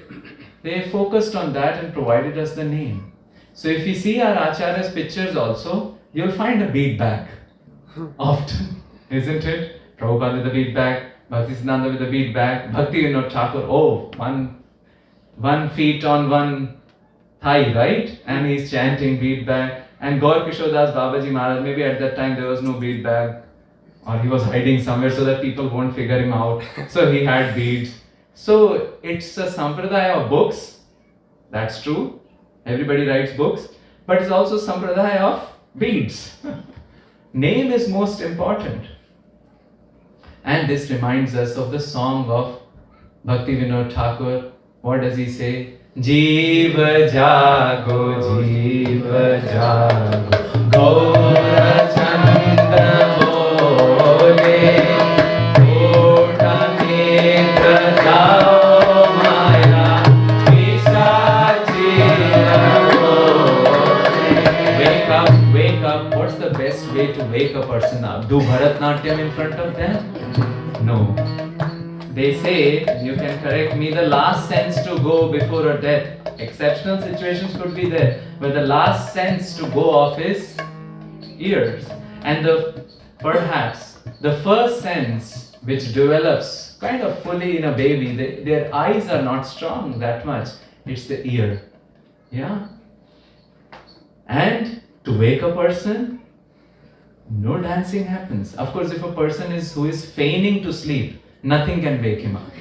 they focused on that and provided us the name. So if you see our acharyas' pictures also, you'll find a bead bag often, isn't it? Prabhupada with a bead bag, Bhaktisiddhanta with a bead bag, Bhakti Vinod Thakur, one feet on one thigh, right? And he's chanting bead bag. And Gaur Kishore Das Babaji Maharaj, maybe at that time there was no bead bag, or he was hiding somewhere so that people won't figure him out. So he had beads. So it's a sampradaya of books. That's true. Everybody writes books. But it's also sampradaya of beads. Name is most important. And this reminds us of the song of Bhakti Vinod Thakur. What does he say? Jeeva jago, jeeva jago, Gaura Chanda bole, Kota Netra jao maya, Pisachira bole. Wake up. What's the best way to wake a person up? Do Bharatnatyam in front of them? No. They say, you can correct me, the last sense to go before a death. Exceptional situations could be there, but the last sense to go off is ears. And perhaps the first sense which develops kind of fully in a baby, their eyes are not strong that much. It's the ear. Yeah? And to wake a person, no dancing happens. Of course, if a person who is feigning to sleep, nothing can wake him up.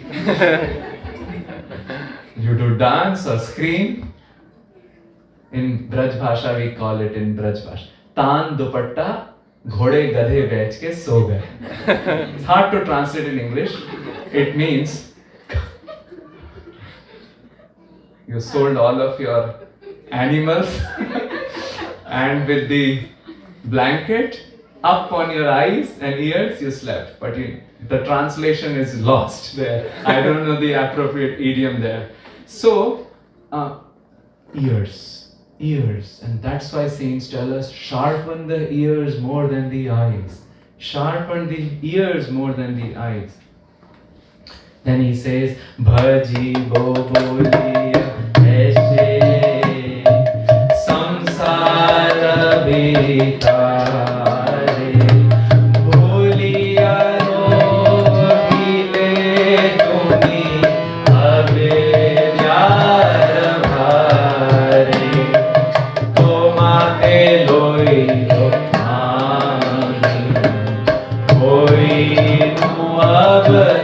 You do dance or scream. In Braj Bhasha, we call it in Braj Bhasha, Taan dupatta, ghode gadhe bech ke so gaye. It's hard to translate in English. It means you sold all of your animals and with the blanket up on your eyes and ears, you slept. But the translation is lost there. I don't know the appropriate idiom there. So, ears, and that's why saints tell us, sharpen the ears more than the eyes. Sharpen the ears more than the eyes. Then he says, Bhaji bo boliya aise samsara betare boliya rohile tumi abe pyar bhare tomate loi lokani koi nu avatara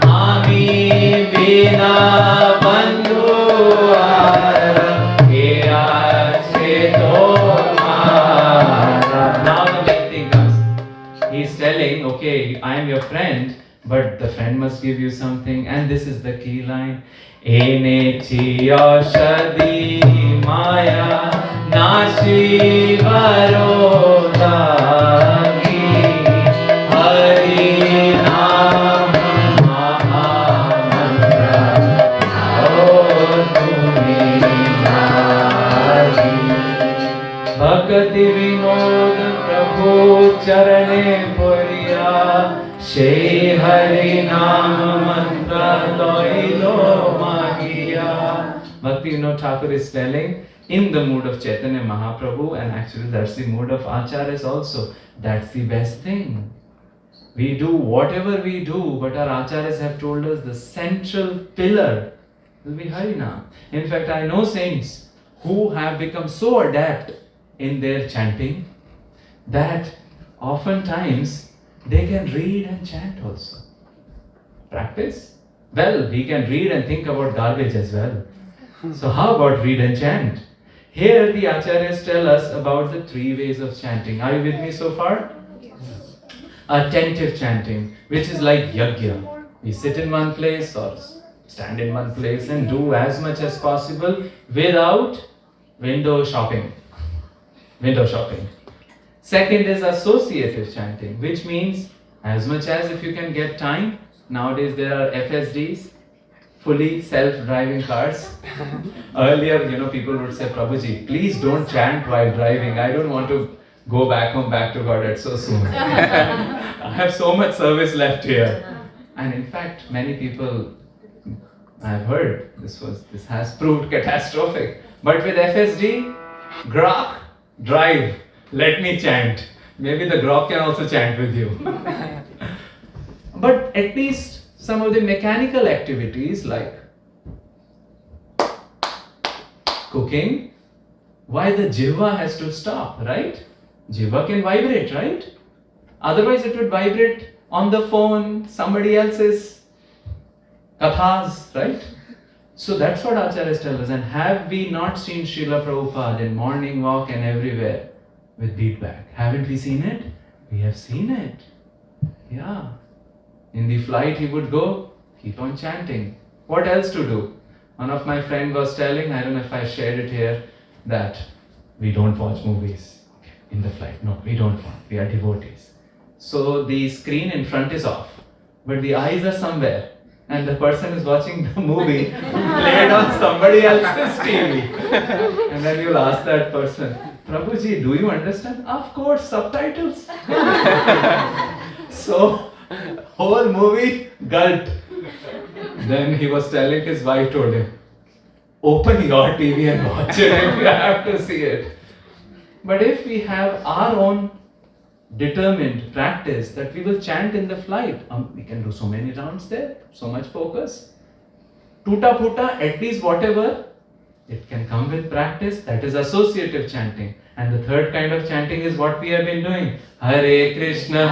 ami bina bandhu ara ke aache tomara. Now the big thing comes. He's telling, okay, I am your friend, but the friend must give you something, and this is the key line. Ene chiyashadi maya nashi varodagi hari naam mahamantra nao tumi nagi bhakti vinod prabhu charane puriya she hari naam mantra loilo magiya. Bhakti Vinod Thakur is telling, in the mood of Chaitanya Mahaprabhu, and actually that's the mood of Acharyas also, that's the best thing. We do whatever we do, but our Acharyas have told us the central pillar will be Harinam. In fact, I know saints who have become so adept in their chanting that oftentimes they can read and chant also. Practice? Well, we can read and think about garbage as well. So how about read and chant? Here the Acharyas tell us about the three ways of chanting. Are you with me so far? Yes. Attentive chanting, which is like yajna. We sit in one place or stand in one place and do as much as possible without window shopping. Second is associative chanting, which means as much as if you can get time. Nowadays there are FSDs, fully self-driving cars. Earlier, people would say, Prabhuji, please don't chant while driving. I don't want to go back home, back to Godhead so soon. I have so much service left here. And in fact, many people, I've heard, this has proved catastrophic. But with FSD, Grok, drive, let me chant. Maybe the Grok can also chant with you. But at least some of the mechanical activities like cooking, why the jihva has to stop, right? Jiva can vibrate, right? Otherwise it would vibrate on the phone, somebody else's kathas, right? So that's what Acharyas tell us. And have we not seen Srila Prabhupada in morning walk and everywhere with beat bag? Haven't we seen it? We have seen it. Yeah. In the flight he would go, keep on chanting. What else to do? One of my friend was telling, I don't know if I shared it here, that we don't watch movies in the flight. No, we don't want. We are devotees. So the screen in front is off, but the eyes are somewhere. And the person is watching the movie played on somebody else's TV. And then you'll ask that person, Prabhuji, do you understand? Of course, subtitles. So, whole movie, gulped. Then he was telling his wife, told him, open your TV and watch it if you have to see it. But if we have our own determined practice that we will chant in the flight, we can do so many rounds there, so much focus. Tuta puta, at least whatever, it can come with practice. That is associative chanting. And the third kind of chanting is what we have been doing. Hare Krishna,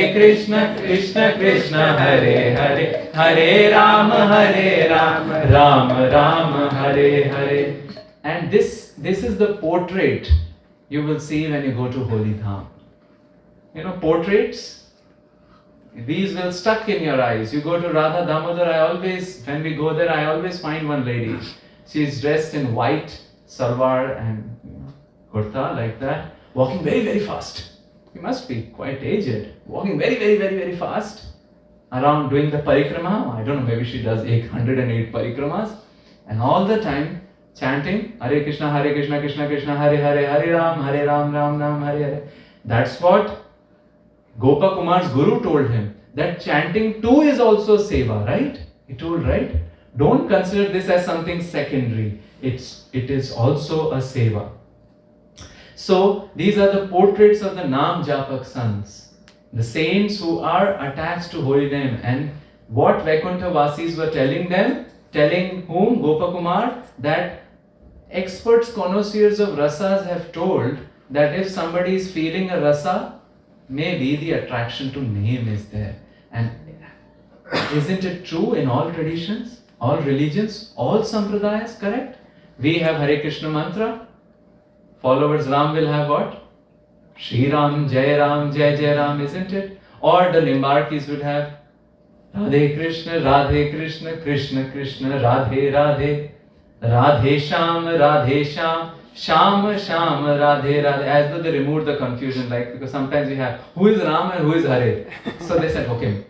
Krishna Krishna, Hare Hare, Hare Rama, Rama Rama, Hare Hare. And this is the portrait you will see when you go to Holy Dham. You know, portraits, these will stuck in your eyes. You go to Radha Damodar, when we go there, I always find one lady. She is dressed in white salwar and kurta like that, walking very, very fast. She must be quite aged, walking very, very, very, very fast around doing the parikrama. I don't know, maybe she does 808 parikramas, and all the time chanting Hare Krishna, Krishna Krishna, Hare Hare, Hare Ram, Ram Ram, Hare Hare. That's what Gopa Kumar's guru told him, that chanting too is also seva, right? He told, right? Don't consider this as something secondary. It is also a seva. So these are the portraits of the Nam Japak sons, the saints who are attached to holy name. And what Vaikuntha Vasis were telling them, telling whom? Gopa Kumar, that experts, connoisseurs of rasas have told that if somebody is feeling a rasa, maybe the attraction to name is there. And isn't it true in all traditions, all religions, all sampradayas, correct? We have Hare Krishna mantra. Followers Ram will have what? Shri Ram, Jai Ram, isn't it? Or the Nimbarkis would have Radhe Krishna, Krishna Krishna, Radhe Radhe, Radhe Sham, Sham, Sham, Radhe, Radhe, as though they removed the confusion, like, because sometimes we have, who is Ram and who is Hare? So they said, okay,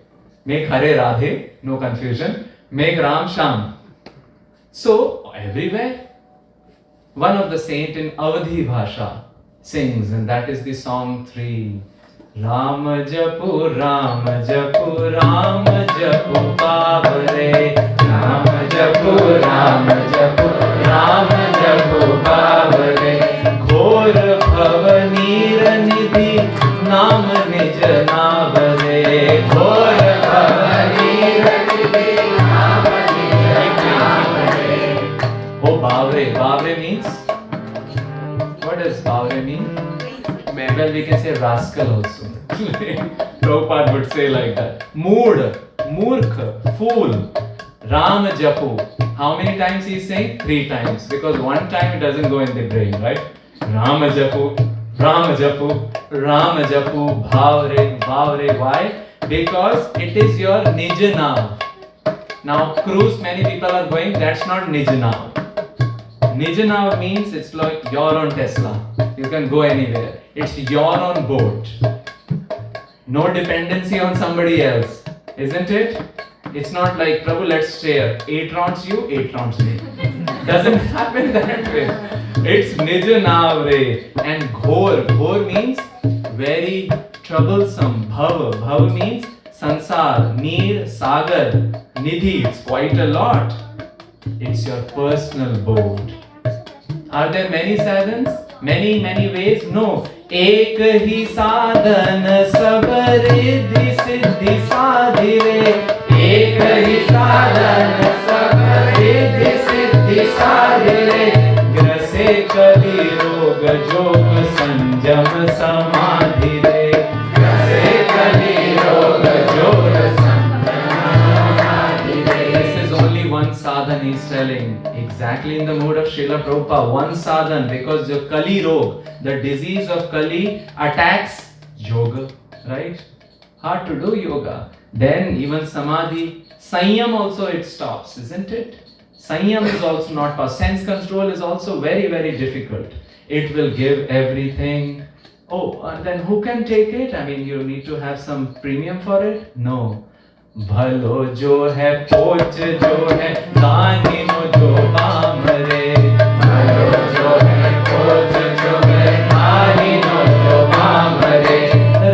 make Hare Radhe, no confusion, make Ram Sham. So, everywhere, one of the saint in Avadhi Bhasha sings, and that is the song 3. Ram Japu, Ram Japu, Ram Japu, Babare, Ram Japu, Ram Japu, Ram Japu, Babare, Ghor Bhavanir Nidhi, Nam Nij Navare, Ghor Bhavanir Nidhi, Nam Nij Navare. Oh, Bavre. Bavre means? What does Bavre mean? Well, we can say rascal also. Prabhupada would say like that. Mood, Murkha, fool. Ram Japu. How many times he is saying? 3 times. Because one time it doesn't go in the brain, right? Ram Japu, Ram Japu, Ram Japu, Bhavre, Bhavre. Why? Because it is your Nij Nav. Now, cruise, many people are going, that's not Nij Nav. Nij Nav means it's like your own Tesla. You can go anywhere. It's your own boat. No dependency on somebody else. Isn't it? It's not like, Prabhu, let's share. 8 rounds you, 8 rounds me. Doesn't happen that way. It's Nij Navre. And Ghor. Ghor means very troublesome. Bhav. Bhav means Sansar, Neer, Sagar, Nidhi. It's quite a lot. It's your personal boat. Are there many sadhans? Many ways? No. Ek hi sadhan sab riddhi siddhi sadhire. Ek hi sadhan sab riddhi siddhi sadhire. Grase kabhi rog jog sanj संयम समाधि रे, जैसे कली रोग जोर समाधि रे. This is only one sadhan he is telling. Exactly in the mood of Srila Prabhupada. One sadhan, because the Kali Rog, the disease of Kali attacks yoga, right? Hard to do yoga. Then even samadhi, sanyam also it stops, isn't it? Sanyam is also not possible. Sense control is also very, very difficult. It will give everything. Oh, and then who can take it? I mean, you need to have some premium for it? No. भलो जो है पोच जो है दाहिनो जो balm रे, भलो जो है पोच जो है दाहिनो जो बाम रे,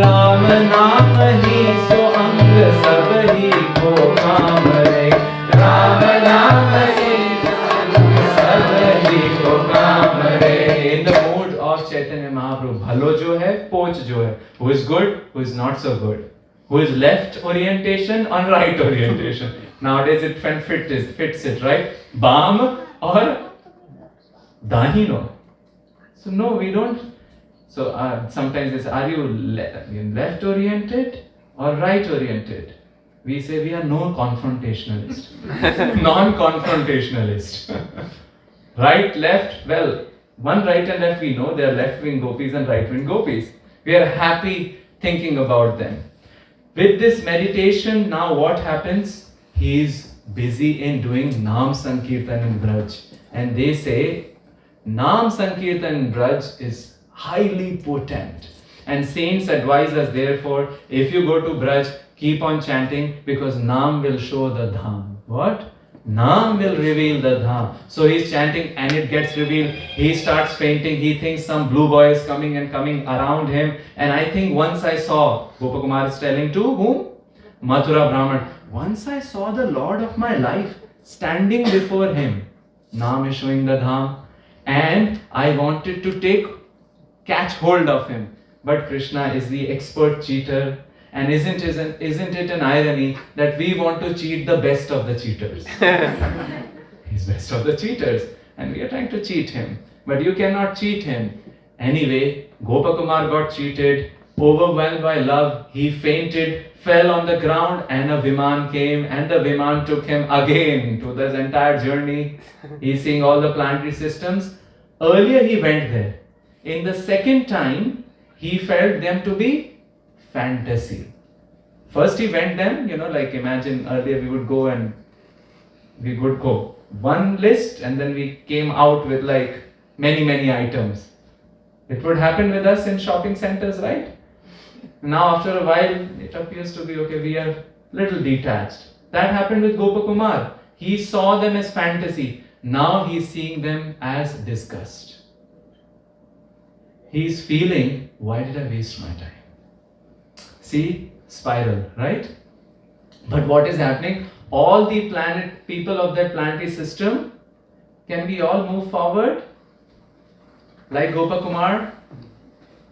राम नाम ही सो अंग सब ही को काम रे, राम नाम ही सब ही को काम रे. In the mood of Chaitanya Mahaprabhu, भलो जो है पोच जो है, who is good, who is not so good, who is left orientation or right orientation. Nowadays it fits it, right? Bam or dahino. So no, we don't. So sometimes they say, are you left oriented or right oriented? We say we are no confrontationalist, non-confrontationalist. Right, left, well, one right and left we know, they are left wing gopis and right wing gopis. We are happy thinking about them. With this meditation, now what happens? He is busy in doing Naam Sankirtan in Braj. And they say, Naam Sankirtan in Braj is highly potent. And saints advise us, therefore, if you go to Braj, keep on chanting, because Naam will show the Dham. What? Naam will reveal the Dham. So he's chanting and it gets revealed. He starts fainting. He thinks some blue boy is coming around him. And I think once I saw, Gopakumar is telling to whom? Mathura Brahman. Once I saw the Lord of my life standing before him. Naam is showing the Dham. And I wanted to catch hold of him. But Krishna is the expert cheater. And isn't it an irony that we want to cheat the best of the cheaters? He's best of the cheaters and we are trying to cheat him. But you cannot cheat him. Anyway, Gopakumar got cheated, overwhelmed by love. He fainted, fell on the ground and a Viman came and the Viman took him again to this entire journey. He's seeing all the planetary systems. Earlier he went there. In the second time, he felt them to be fantasy. First he went them, like imagine earlier we would go one list and then we came out with like many items. It would happen with us in shopping centers, right? Now after a while it appears to be okay, we are little detached. That happened with Gopakumar. He saw them as fantasy. Now he's seeing them as disgust. He's feeling, why did I waste my time? See, spiral, right? But what is happening? All the people of that planetary system, can we all move forward? Like Gopakumar,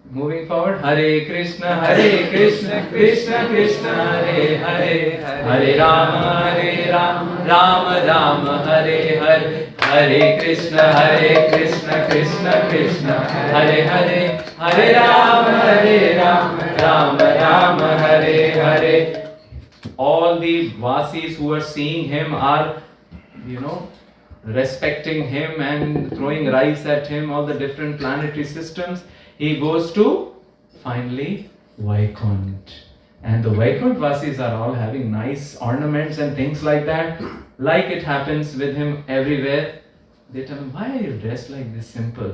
moving forward. Hare Krishna, Krishna Krishna, Hare Hare, Hare Rama, Rama Rama, Hare Hare, Hare Krishna, Krishna Krishna, Hare Hare, Hare Rama, Rama Rama, Hare Hare. All the Vasis who are seeing him are, respecting him and throwing rice at him, all the different planetary systems. He goes to, finally, Vaikunt. And the Vaikunt Vasis are all having nice ornaments and things like that. Like it happens with him everywhere. They tell him, why are you dressed like this simple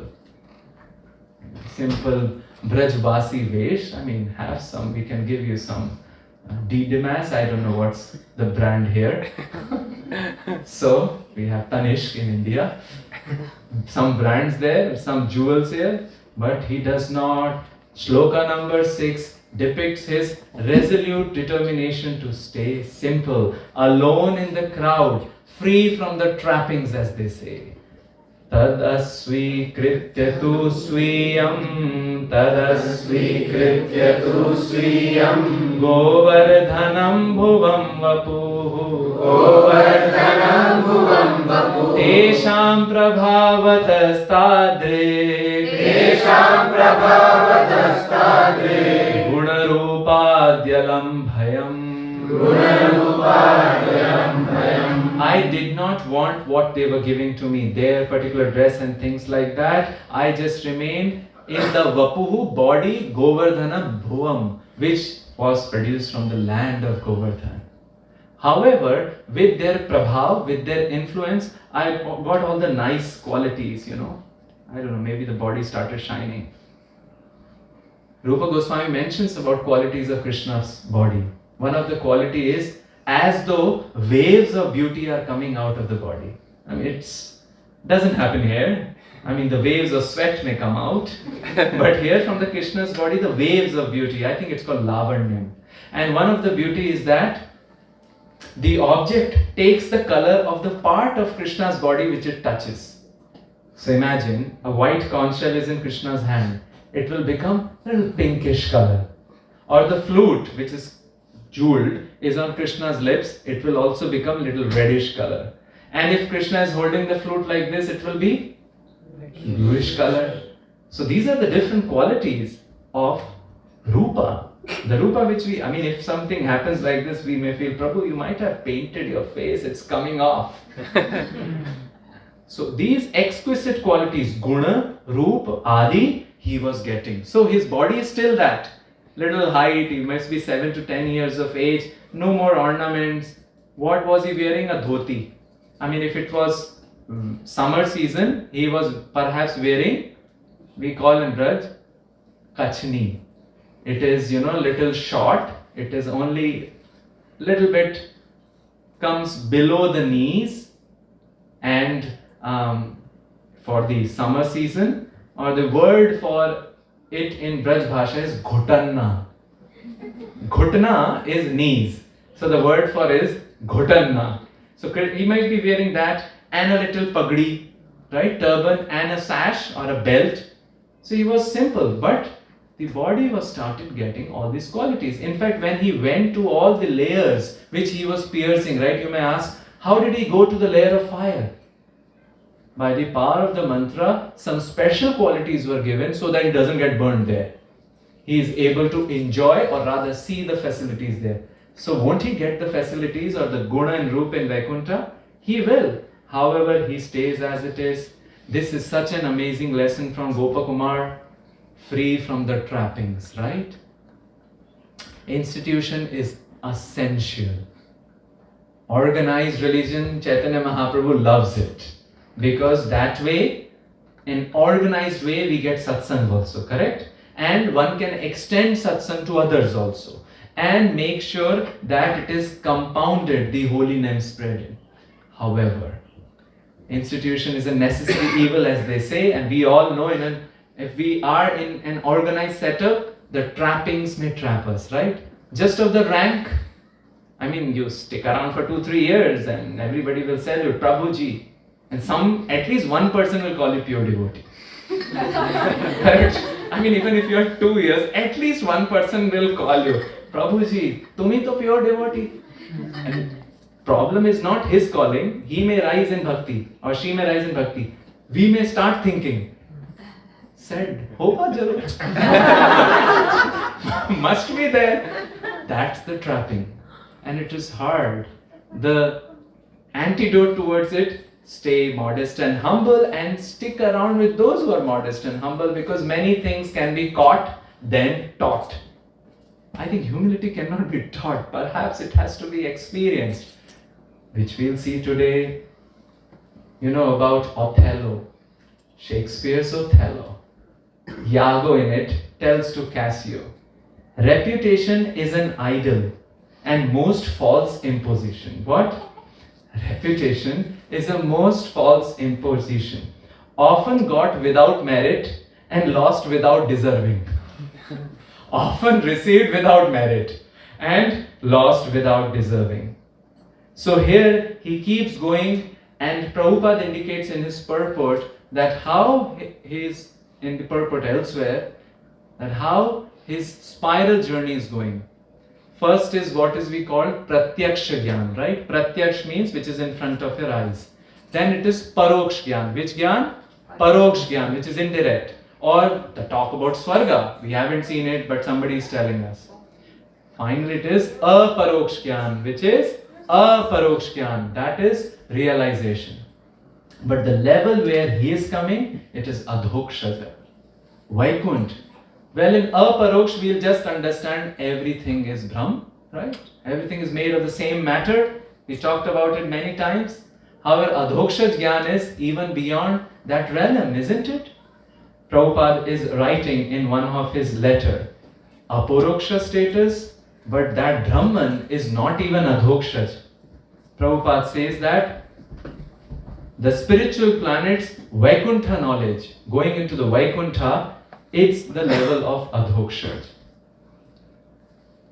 Brajbasi Vesh? I mean, have some, we can give you some D-Demas, I don't know what's the brand here. So, we have Tanishq in India. Some brands there, some jewels here. But he does not. Shloka number 6 depicts his resolute determination to stay simple, alone in the crowd, free from the trappings, as they say. Tadasvikritya tu swiyam govardhanam bhuvam vapuhu tesham prabhavatastadre bhayam. Gunarupadayam bhayam. I did not want what they were giving to me, their particular dress and things like that. I just remained in the Vapuhu body Govardhana Bhuvam, which was produced from the land of Govardhan. However, with their prabhav, with their influence, I got all the nice qualities, I don't know, maybe the body started shining. Rupa Goswami mentions about qualities of Krishna's body. One of the quality is as though waves of beauty are coming out of the body. I mean, it doesn't happen here. I mean, the waves of sweat may come out, but here from the Krishna's body, the waves of beauty, I think it's called Lavanyam. And one of the beauty is that the object takes the color of the part of Krishna's body which it touches. So imagine a white conch shell is in Krishna's hand. It will become a little pinkish color. Or the flute, which is jeweled, is on Krishna's lips. It will also become a little reddish color. And if Krishna is holding the flute like this, it will be bluish color. So these are the different qualities of Rupa. The Rupa which if something happens like this, we may feel, Prabhu, you might have painted your face, it's coming off. So these exquisite qualities, Guna, Rupa, Adi, he was getting. So his body is still that. Little height, he must be 7 to 10 years of age, no more ornaments. What was he wearing? A dhoti. If it was summer season, he was perhaps wearing, we call in Braj, kachni. It is, little short. It is only little bit comes below the knees, and for the summer season, or the word for it in Braj Bhasha is ghutanna. Ghutna is knees. So the word for is ghutanna. So he might be wearing that and a little pagdi, right? Turban and a sash or a belt. So he was simple, but the body was started getting all these qualities. In fact, when he went to all the layers which he was piercing, right? You may ask, how did he go to the layer of fire? By the power of the mantra, some special qualities were given so that he doesn't get burned there. He is able to enjoy or rather see the facilities there. So won't he get the facilities or the guna and rupa in Vaikuntha? He will. However, he stays as it is. This is such an amazing lesson from Gopakumar. Free from the trappings, right? Institution is essential. Organized religion, Chaitanya Mahaprabhu loves it. Because that way, in organized way, we get satsang also, correct? And one can extend satsang to others also. And make sure that it is compounded, the holy name spreading. However, institution is a necessary evil, as they say, and we all know if we are in an organized setup, the trappings may trap us, right? Just of the rank, you stick around for 2-3 years and everybody will salute Prabhuji. And at least one person will call you pure devotee. Correct? Even if you are 2 years, at least one person will call you, Prabhuji, tumi to pure devotee. And problem is not his calling. He may rise in bhakti or she may rise in bhakti. We may start thinking, said, hoga jarur. Must be there. That's the trapping. And it is hard. The antidote towards it, stay modest and humble and stick around with those who are modest and humble, because many things can be caught, then taught. I think humility cannot be taught. Perhaps it has to be experienced, which we'll see today. About Othello, Shakespeare's Othello. Iago in it tells to Cassio, reputation is an idol and most false imposition. What? Reputation is a most false imposition, often got without merit and lost without deserving. Often received without merit and lost without deserving. So here he keeps going, and Prabhupada indicates in his purport that how his, in the purport elsewhere, that how his spiral journey is going. First is what is we call pratyaksha gyan, right? Pratyaksh means which is in front of your eyes. Then it is paroksh gyan. Which gyan? Paroksh gyan, which is indirect. Or the talk about Swarga. We haven't seen it, but somebody is telling us. Finally it is aparoksh jnana, which is aparoksh jnana, that is realization. But the level where he is coming, it is adhokshaja, Vaikunt. Well, in aparoksh we'll just understand everything is Brahm, right? Everything is made of the same matter. We talked about it many times. However, adhoksha jnana is even beyond that realm, isn't it? Prabhupada is writing in one of his letters, aporoksha status, but that Brahman is not even adhoksha. Prabhupada says that the spiritual planets, Vaikuntha knowledge, going into the Vaikuntha, it's the level of adhoksha.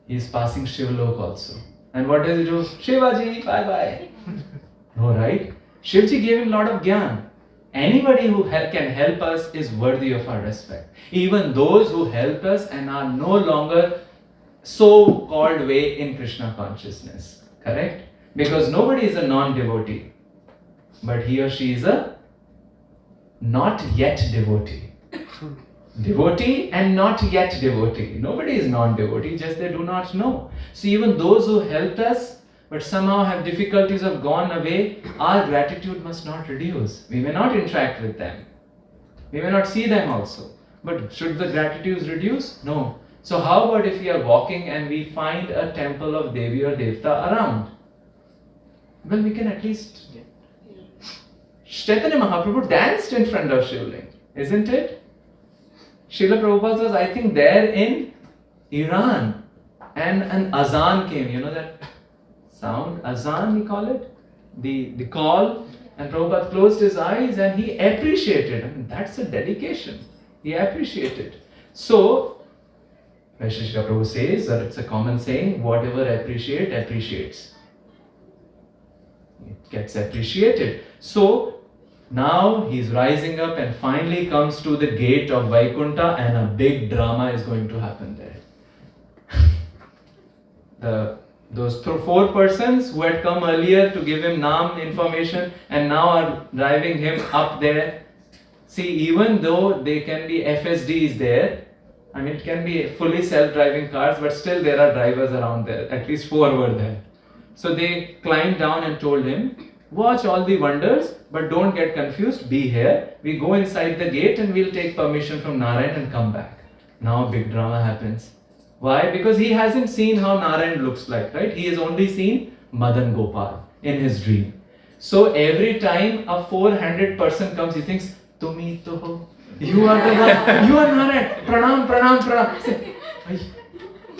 He is passing Shivlok also. And what does he do? Shivaji, bye bye. No, right? Shivji gave him a lot of gyan. Anybody who can help us is worthy of our respect. Even those who help us and are no longer so-called way in Krishna consciousness. Correct? Because nobody is a non-devotee. But he or she is a not yet devotee. Devotee and not yet devotee. Nobody is non-devotee, just they do not know. So even those who helped us but somehow have difficulties have gone away, our gratitude must not reduce. We may not interact with them. We may not see them also. But should the gratitude reduce? No. So how about if we are walking and we find a temple of Devi or Devta around? Well, we can at least... Chaitanya Mahaprabhu danced in front of Shivling, isn't it? Srila Prabhupada was, I think, there in Iran, and an azan came, you know that sound, azan we call it, the call, and Prabhupada closed his eyes and he appreciated. I mean, that's a dedication. He appreciated. So, Vaisheshika Prabhu says, that it's a common saying, whatever appreciates. It gets appreciated. So, now he's rising up and finally comes to the gate of Vaikuntha and a big drama is going to happen there. Those four persons who had come earlier to give him Naam information and now are driving him up there. See, even though they can be FSDs there, I mean it can be fully self-driving cars, but still there are drivers around there. At least 4 were there. So they climbed down and told him, watch all the wonders, but don't get confused, be here. We go inside the gate and we'll take permission from Narayan and come back. Now a big drama happens. Why? Because he hasn't seen how Narayan looks like, right? He has only seen Madan Gopal in his dream. So every time a 400 person comes, he thinks, Tumi to ho. You are the one, you are Narayan. Pranam, pranam, pranam. Say,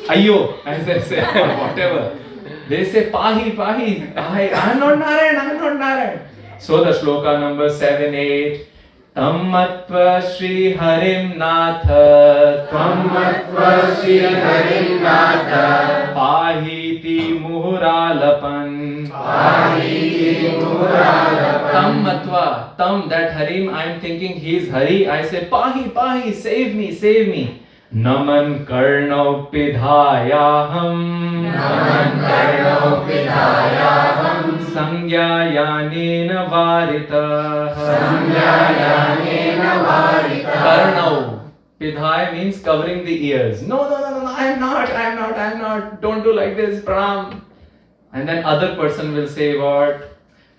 Ayyo, as they say, or whatever. They say, Pahi, Pahi. I am not Narayan, I am not Narayan. So the shloka number 7, 8. Tammatva Shri Harim Natha Tammatva Shri Harim Natha Pahiti Muhuralapan Pahiti Muhuralapan Tammatva, Tam, that Harim, I am thinking he is Hari. I say, Pahi, Pahi, save me, save me. Naman Karnau Pidhayaham Naman Karnau Pidhayaham Sangyayanena Varita Sangyayanena Varita Karnau Pidhaya means covering the ears. No, I am not. Don't do like this, Pranam. And then other person will say what?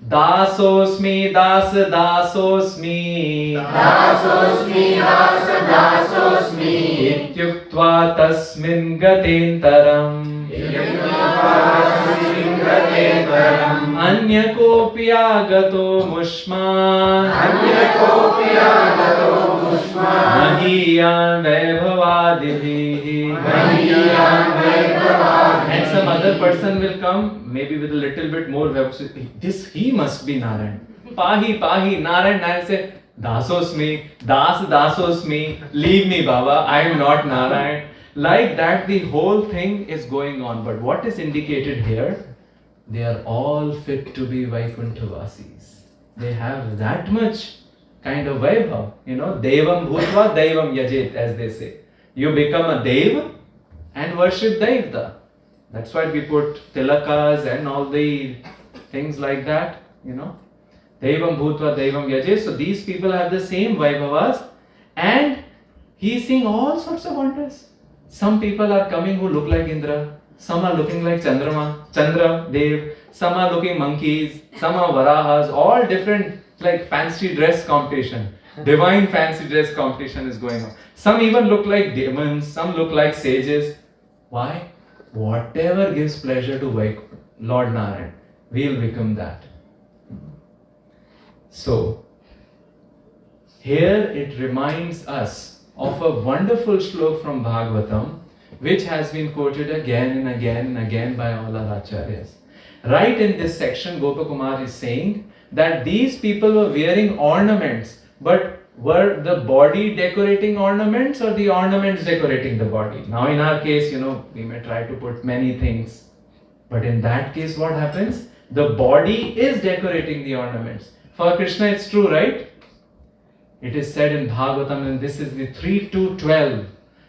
Dasosmi, Dasa, Dasosmi. Dasosmi, Dasa, Dasosmi. Ityuktva tasmin gatentaram. Ityuktva tasmin gatentaram. Anya kopi agato mushma. Anya kopi agato mushma. Mahiyan vaibhavadihi. Mahiyan vaibhavadihi. And some other person will come, maybe with a little bit more vibration. This he must be Narayan. Pahi, Pahi, Narayan. Narayan say, Dasosmi, Dasosmi, leave me Baba, I am not Narayan. Like that the whole thing is going on. But what is indicated here? They are all fit to be Vaikuntha-vasis. They have that much kind of vaibhav. You know, Devam Bhutva, Devam Yajet, as they say. You become a Dev and worship Devta. That's why we put tilakas and all the things like that, you know. Devam Bhutva, Devam Yaje. So these people have the same vaibhavas and he is seeing all sorts of wonders. Some people are coming who look like Indra. Some are looking like Chandra, Dev. Some are looking monkeys. Some are Varahas. All different, like fancy dress competition. Divine fancy dress competition is going on. Some even look like demons. Some look like sages. Why? Whatever gives pleasure to Lord Narayan, we'll become that. So, here it reminds us of a wonderful shlok from Bhagavatam, which has been quoted again and again and again by all our acharyas. Right in this section, Gopakumar is saying that these people were wearing ornaments, but were the body decorating ornaments or the ornaments decorating the body? Now in our case, we may try to put many things, but in that case what happens? The body is decorating the ornaments. For Krishna it's true, right? It is said in Bhagavatam, and this is the 3-12.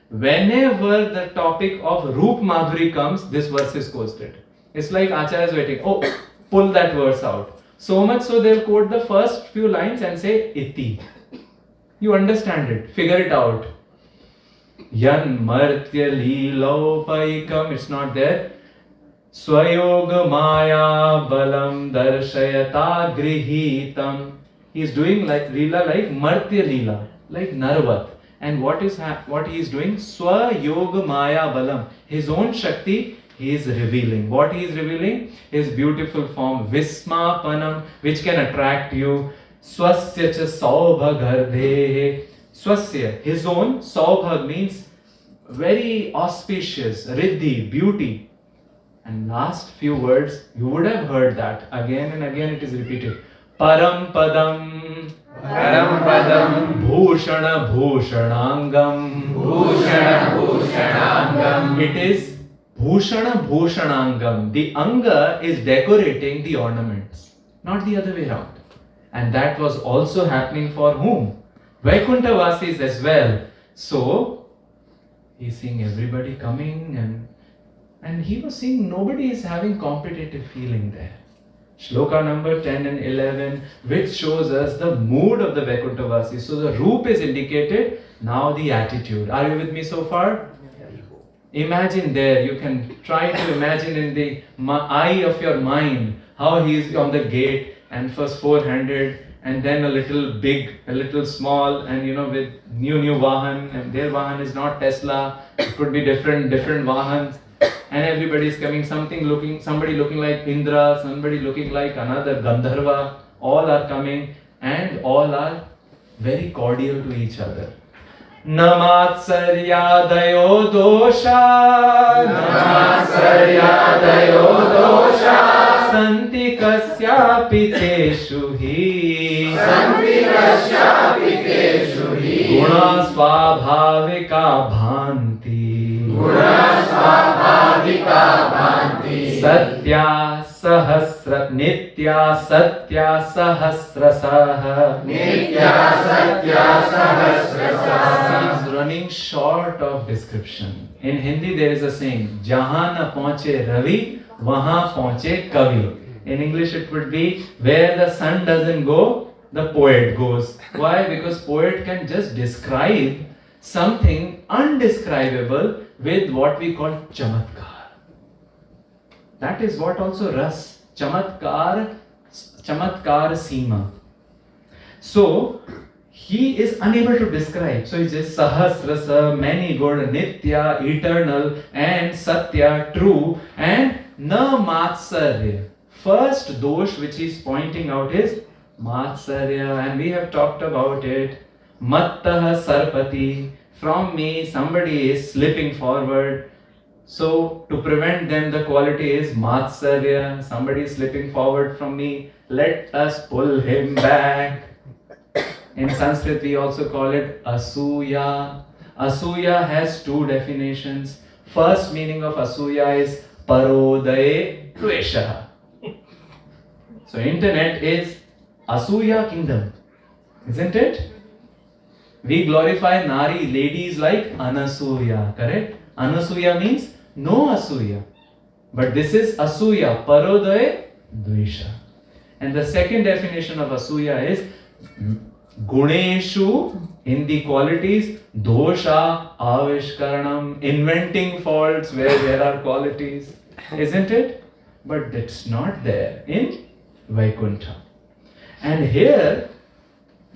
Whenever the topic of Roop Madhuri comes, this verse is quoted. It's like Acharya is waiting. Oh, pull that verse out. So much so they'll quote the first few lines and say iti. You understand it. Figure it out. Yan martya leelopaikam. It's not there. Swayoga maya balam darshayata grihitam. He is doing like Leela, like Martya Leela, like Narvat. And what he is doing? Swa Yoga Maya Balam. His own Shakti he is revealing. What he is revealing? His beautiful form, Visma Panam, which can attract you. Swasya cha saubhagardhe. Swasya, his own. Saubhag means very auspicious, riddhi, beauty. And last few words, you would have heard that. Again and again it is repeated. Param Padam. Param Padam. Bhushana Bhushanangam. Bhushana Bhushanangam. It is Bhushana Bhushanangam. The Anga is decorating the ornaments, not the other way around. And that was also happening for whom? Vaikuntha-vasis as well. So, he's seeing everybody coming and he was seeing nobody is having competitive feeling there. Shloka number 10 and 11, which shows us the mood of the Vaikuntha-vasis. So the Roop is indicated, now the attitude. Are you with me so far? Imagine there, you can try to imagine in the eye of your mind how he is on the gate and first four-handed and then a little big, a little small, and with new Vahan, and their Vahan is not Tesla, it could be different Vahans. And everybody is coming, somebody looking like Indra, somebody looking like another Gandharva. All are coming and all are very cordial to each other. Namatsarya-dayo dosha. Namatsarya-dayo dosha. Santi kasyapi teshu hi. Santi kasyapi teshu hi. Guna swabhavika bhanti. Guna swabhavika bhanti. Satya sahasra nitya satya sahasrasah. Nitya satya sahasrasah. He is running short of description. In Hindi there is a saying, Jahan na pahunche Ravi, wahan pahunche Kavi. In English it would be, where the sun doesn't go, the poet goes. Why? Because poet can just describe something undescribable with what we call chamatkar. That is what also ras, chamatkar seema. So, he is unable to describe. So, he says sahasrasa, many good, nitya, eternal, and satya, true, and na matsarya. First dosh which he is pointing out is matsarya, and we have talked about it. Mattaha sarpati, from me somebody is slipping forward. So to prevent them, the quality is matsarya, somebody is slipping forward from me, let us pull him back. In Sanskrit we also call it asuya. Asuya has two definitions. First meaning of asuya is parodaye dvesha. So internet is asuya kingdom, isn't it? We glorify Nari, ladies like Anasuya, correct? Anasuya means no Asuya. But this is Asuya, Parodaye Dvesha. And the second definition of Asuya is Guneshu in the qualities, dosha avishkaranam, inventing faults where there are qualities, isn't it? But it's not there in Vaikuntha. And here,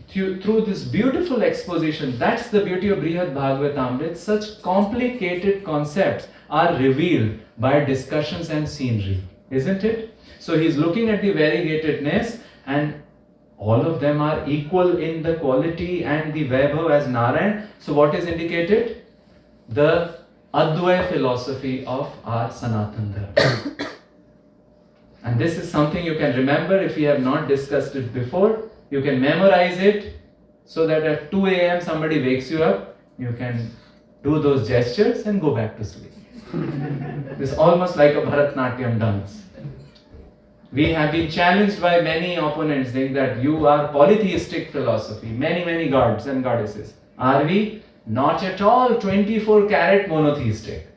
through this beautiful exposition, that's the beauty of Brihad Bhagavatamrita, such complicated concepts are revealed by discussions and scenery, isn't it? So he's looking at the variegatedness, and all of them are equal in the quality and the Vaibhav as Narayan. So what is indicated? The Advaya philosophy of our Sanatana Dharma. And this is something you can remember if you have not discussed it before. You can memorize it so that at 2 a.m. somebody wakes you up, you can do those gestures and go back to sleep. It's almost like a Bharatnatyam dance. We have been challenged by many opponents saying that you are polytheistic philosophy, many gods and goddesses. Are we? Not at all 24 karat monotheistic,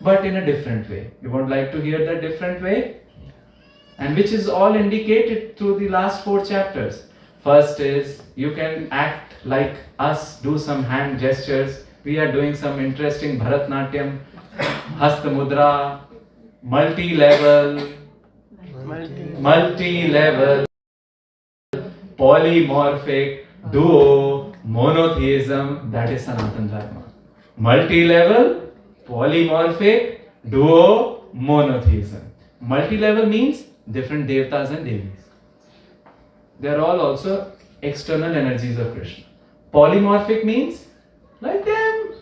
but in a different way. You would like to hear the different way? And which is all indicated through the last 4 chapters. First is, you can act like us, do some hand gestures. We are doing some interesting Bharatnatyam, Hasta Mudra, multi-level, polymorphic, duo, monotheism, that is Sanatana Dharma. Multi-level, polymorphic, duo, monotheism. Multi-level means different devatas and devis. They are all also external energies of Krishna. Polymorphic means like them.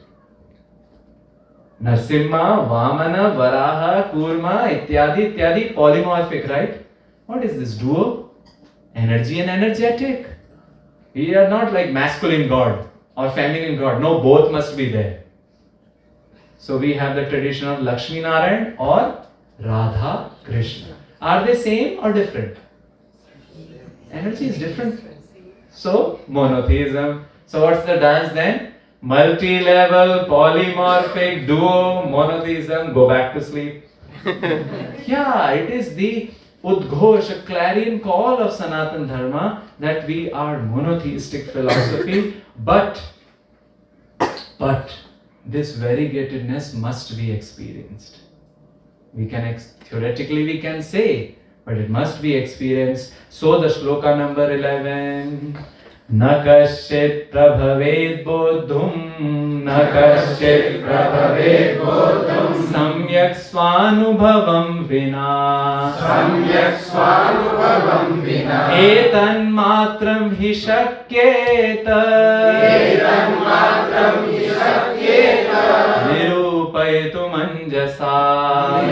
Narsimha, Vamana, Varaha, Kurma, ityadi, polymorphic, right? What is this duo? Energy and energetic. We are not like masculine God or feminine God. No, both must be there. So we have the tradition of Lakshmi Narayan or Radha Krishna. Are they same or different? Energy is different. So, monotheism. So what's the dance then? Multi-level, polymorphic, duo, monotheism, go back to sleep. Yeah, it is the Udghosh, clarion call of Sanatana Dharma that we are monotheistic philosophy, but this variegatedness must be experienced. We can theoretically we can say, but it must be experienced. So the shloka number 11. Na kaschit prabhaved bodhum, na kaschit prabhaved bodhum, samyak svanubhavam vina, samyak svanubhavam vina, etan matram hi shakyeta, etan matram hi shakyeta, nirupayatu manjasa,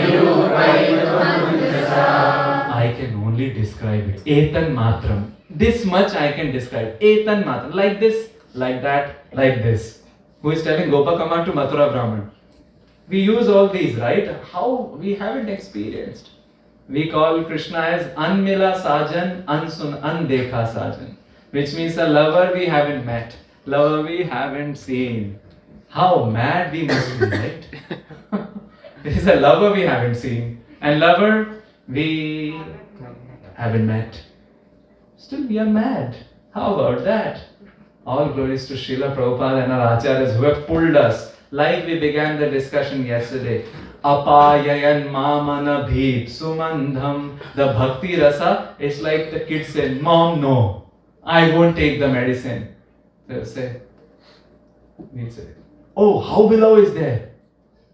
nirupayatu manjasa. I can only describe it. Etan matram. This much I can describe. Etan matram. Like this, like that, like this. Who is telling Gopakama to Mathura Brahman? We use all these, right? How? We haven't experienced. We call Krishna as Anmila Sajan, Andekha Sajan. Which means a lover we haven't met. Lover we haven't seen. How mad we must be, right? This is a lover we haven't seen. And lover we haven't met. Still we are mad. How about that? All glories to Srila Prabhupada and our acharyas who have pulled us. Like we began the discussion yesterday. Apayayan mamana bheep sumandham. The bhakti rasa is like the kids say, Mom, no, I won't take the medicine. They'll say, we'll say, oh, how below is there?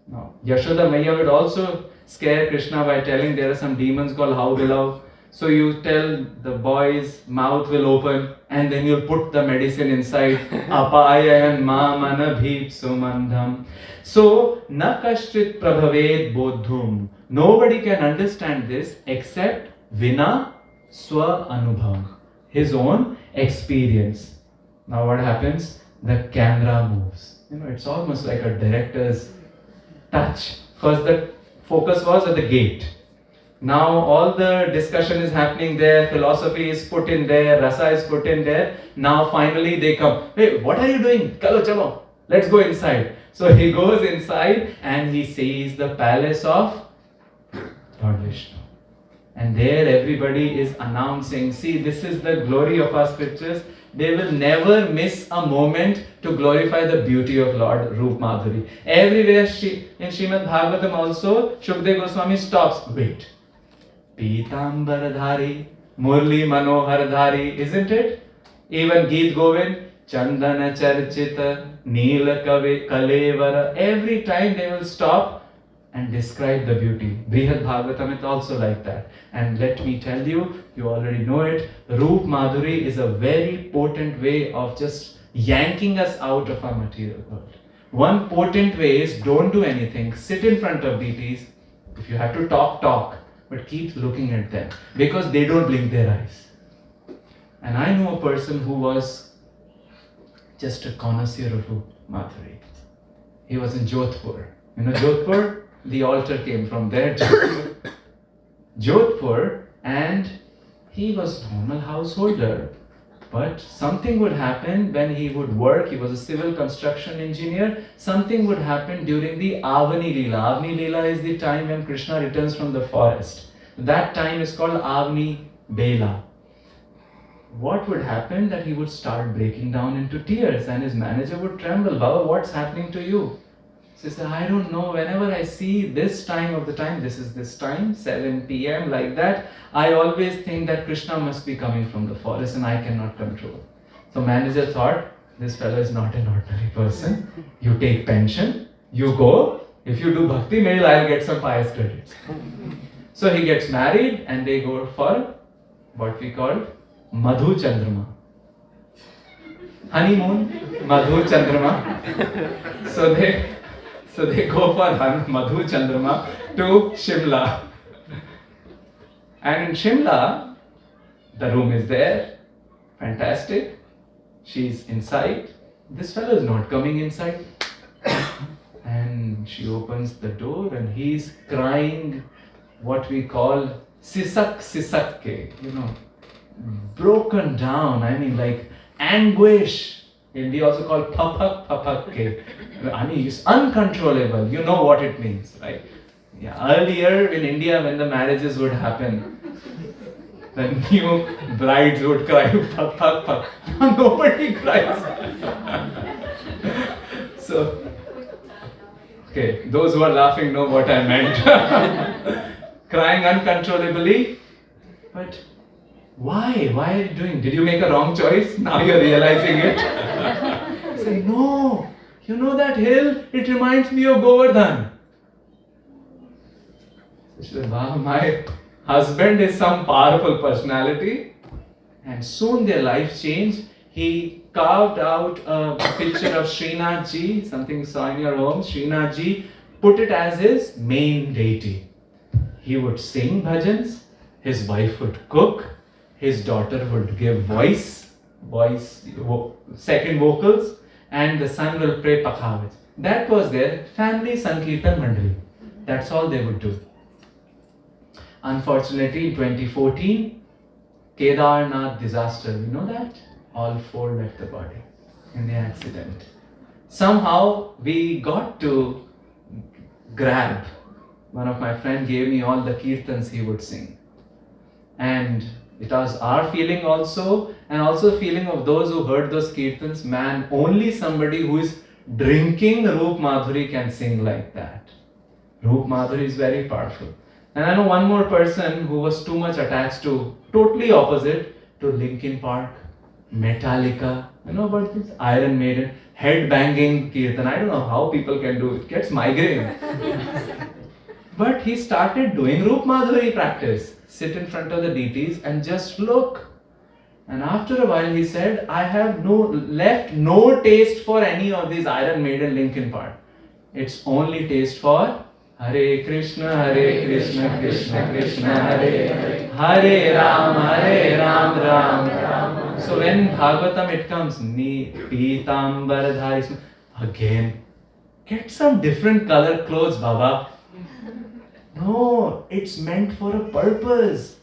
No. Yashoda Maya would also scare Krishna by telling there are some demons called how below. So you tell the boy's mouth will open and then you'll put the medicine inside. Apayayan mamana bheep sumandham. So, na kashchit prabhaved bodhum. Nobody can understand this except vina swa anubhav. His own experience. Now what happens? The camera moves. It's almost like a director's touch. First the focus was at the gate. Now all the discussion is happening there, philosophy is put in there, rasa is put in there. Now finally they come. Hey, what are you doing? Chalo, let's go inside. So he goes inside and he sees the palace of Lord Vishnu. And there everybody is announcing, see, this is the glory of our scriptures. they will never miss a moment to glorify the beauty of Lord Rup Madhuri. Everywhere in Srimad Bhagavatam also, Shukdev Goswami stops. Wait. Pitambaradhari, Murli Manohardhari, isn't it? Even Geet Govind, Chandana Charchita, Neela Kalevara, every time they will stop and describe the beauty. Brihad Bhagavatam is also like that. And let me tell you, you already know it, Rup Madhuri is a very potent way of just yanking us out of our material world. One potent way is don't do anything, sit in front of deities. If you have to talk, talk, but keep looking at them because they don't blink their eyes. And I know a person who was just a connoisseur of Rup Madhuri. He was in Jodhpur. You know Jodhpur? The altar came from there, Jodhpur, and he was a normal householder. But something would happen when he would work. He was a civil construction engineer. Something would happen during the Avani Leela. Avani Leela is the time when Krishna returns from the forest. That time is called Avani Bela. What would happen that he would start breaking down into tears and his manager would tremble. Baba, what's happening to you? So he said, I don't know, whenever I see this time of the time, this is this time, 7 p.m. like that, I always think that Krishna must be coming from the forest and I cannot control. So manager thought, this fellow is not an ordinary person. You take pension, you go, if you do bhakti, maybe I'll get some pious credits. So he gets married and they go for what we call Madhu Chandrama. Honeymoon, Madhu Chandrama. So they go for Madhu Chandrama to Shimla. And in Shimla, the room is there, fantastic. She's inside. This fellow is not coming inside. And she opens the door and he's crying what we call sisak ke, broken down. I mean, like anguish. We also call papak ke. I mean, it's uncontrollable. You know what it means, right? Yeah. Earlier in India, when the marriages would happen, the new brides would cry pak. Nobody cries. So, okay, those who are laughing know what I meant. Crying uncontrollably, but why? Why are you doing? Did you make a wrong choice? Now you're realizing it. Say, no, you know that hill? It reminds me of Govardhan. She said, wow, my husband is some powerful personality. And soon their life changed. He carved out a picture of Srinath Ji, something you saw in your home, Srinath Ji, put it as his main deity. He would sing bhajans, his wife would cook, his daughter would give voice, second vocals, and the son will pray pakhavat. That was their family Sankirtan Mandali. That's all they would do. Unfortunately, in 2014, Kedarnath disaster, you know that? All four left the body in the accident. Somehow we got to grab. One of my friends gave me all the kirtans he would sing. And it was our feeling also, and also feeling of those who heard those kirtans, man, only somebody who is drinking Rup Madhuri can sing like that. Rup Madhuri is very powerful. And I know one more person who was too much attached to, totally opposite, to Linkin Park, Metallica, you know about this? Iron Maiden, head-banging kirtan. I don't know how people can do it. Gets migraine. But he started doing Rup Madhuri practice. Sit in front of the deities and just look. And after a while he said, I have left no taste for any of these Iron Maiden, Linkin Park. It's only taste for Hare Krishna, Krishna Krishna, Hare Hare, Ram, Ram Ram. So when Bhagavatam it comes, Ni Pitambar Dhari, again, get some different color clothes, Baba. No, it's meant for a purpose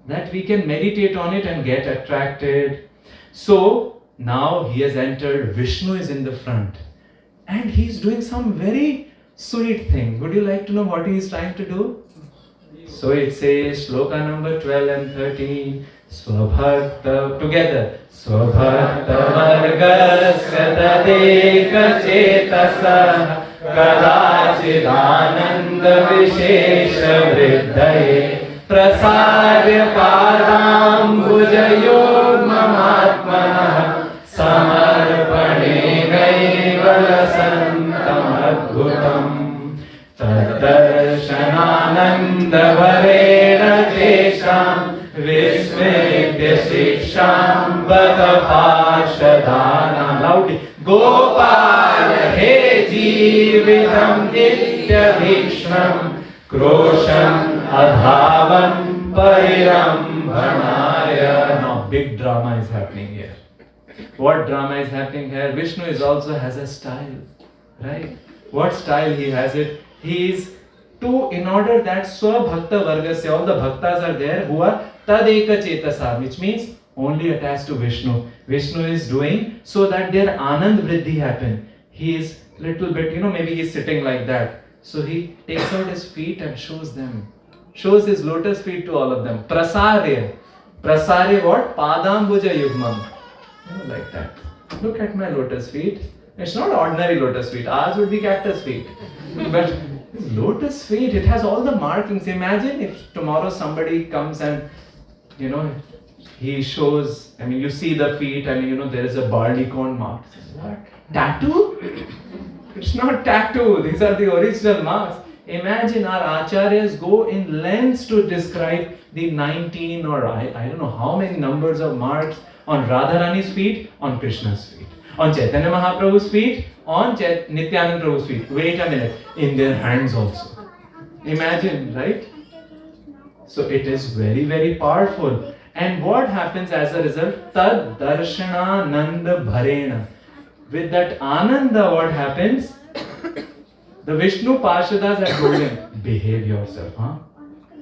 that we can meditate on it and get attracted. So now he has entered, Vishnu is in the front and he's doing some very sweet thing. Would you like to know what he is trying to do? So it says, Shloka number 12 and 13, Swabhakta, together. Swabhakta vargasya tadeka chetasa kadachidananda vishesha vriddhaye prasarya padambujayogmamatmanah samarpanenaiva lasantamadbhutam taddarshanananda varena tesham Vismritya Shiksham Bata Parshadana. Loudly. Gopal He Jeevitam Nitya Bhikshnam Krosham Adhavan Parirambhanaya. Now big drama is happening here. What drama is happening here? Vishnu is also has a style. Right? What style he has it? He is in order that Swabhakta Vargasya, all the bhaktas are there who are Tadeka Chetasa, which means only attached to Vishnu. Vishnu is doing so that their Anand Vriddhi happen. He is little bit, maybe he is sitting like that. So he takes out his feet and shows them. Shows his lotus feet to all of them. Prasarya. Prasarya what? Padambuja Yugmam. Like that. Look at my lotus feet. It's not ordinary lotus feet. Ours would be cactus feet. But lotus feet, it has all the markings. Imagine if tomorrow somebody comes and he shows, you see the feet and there is a barley corn mark. What? Tattoo? It's not tattoo. These are the original marks. Imagine our acharyas go in lengths to describe the 19 or I don't know how many numbers of marks on Radharani's feet, on Krishna's feet, on Chaitanya Mahaprabhu's feet, on Nityananda Prabhu's feet. Wait a minute. In their hands also. Imagine, right? So it is very, very powerful. And what happens as a result? Tad darshana nanda bharena. With that ananda, what happens? The Vishnu Parshadas have told him, behave yourself. Huh?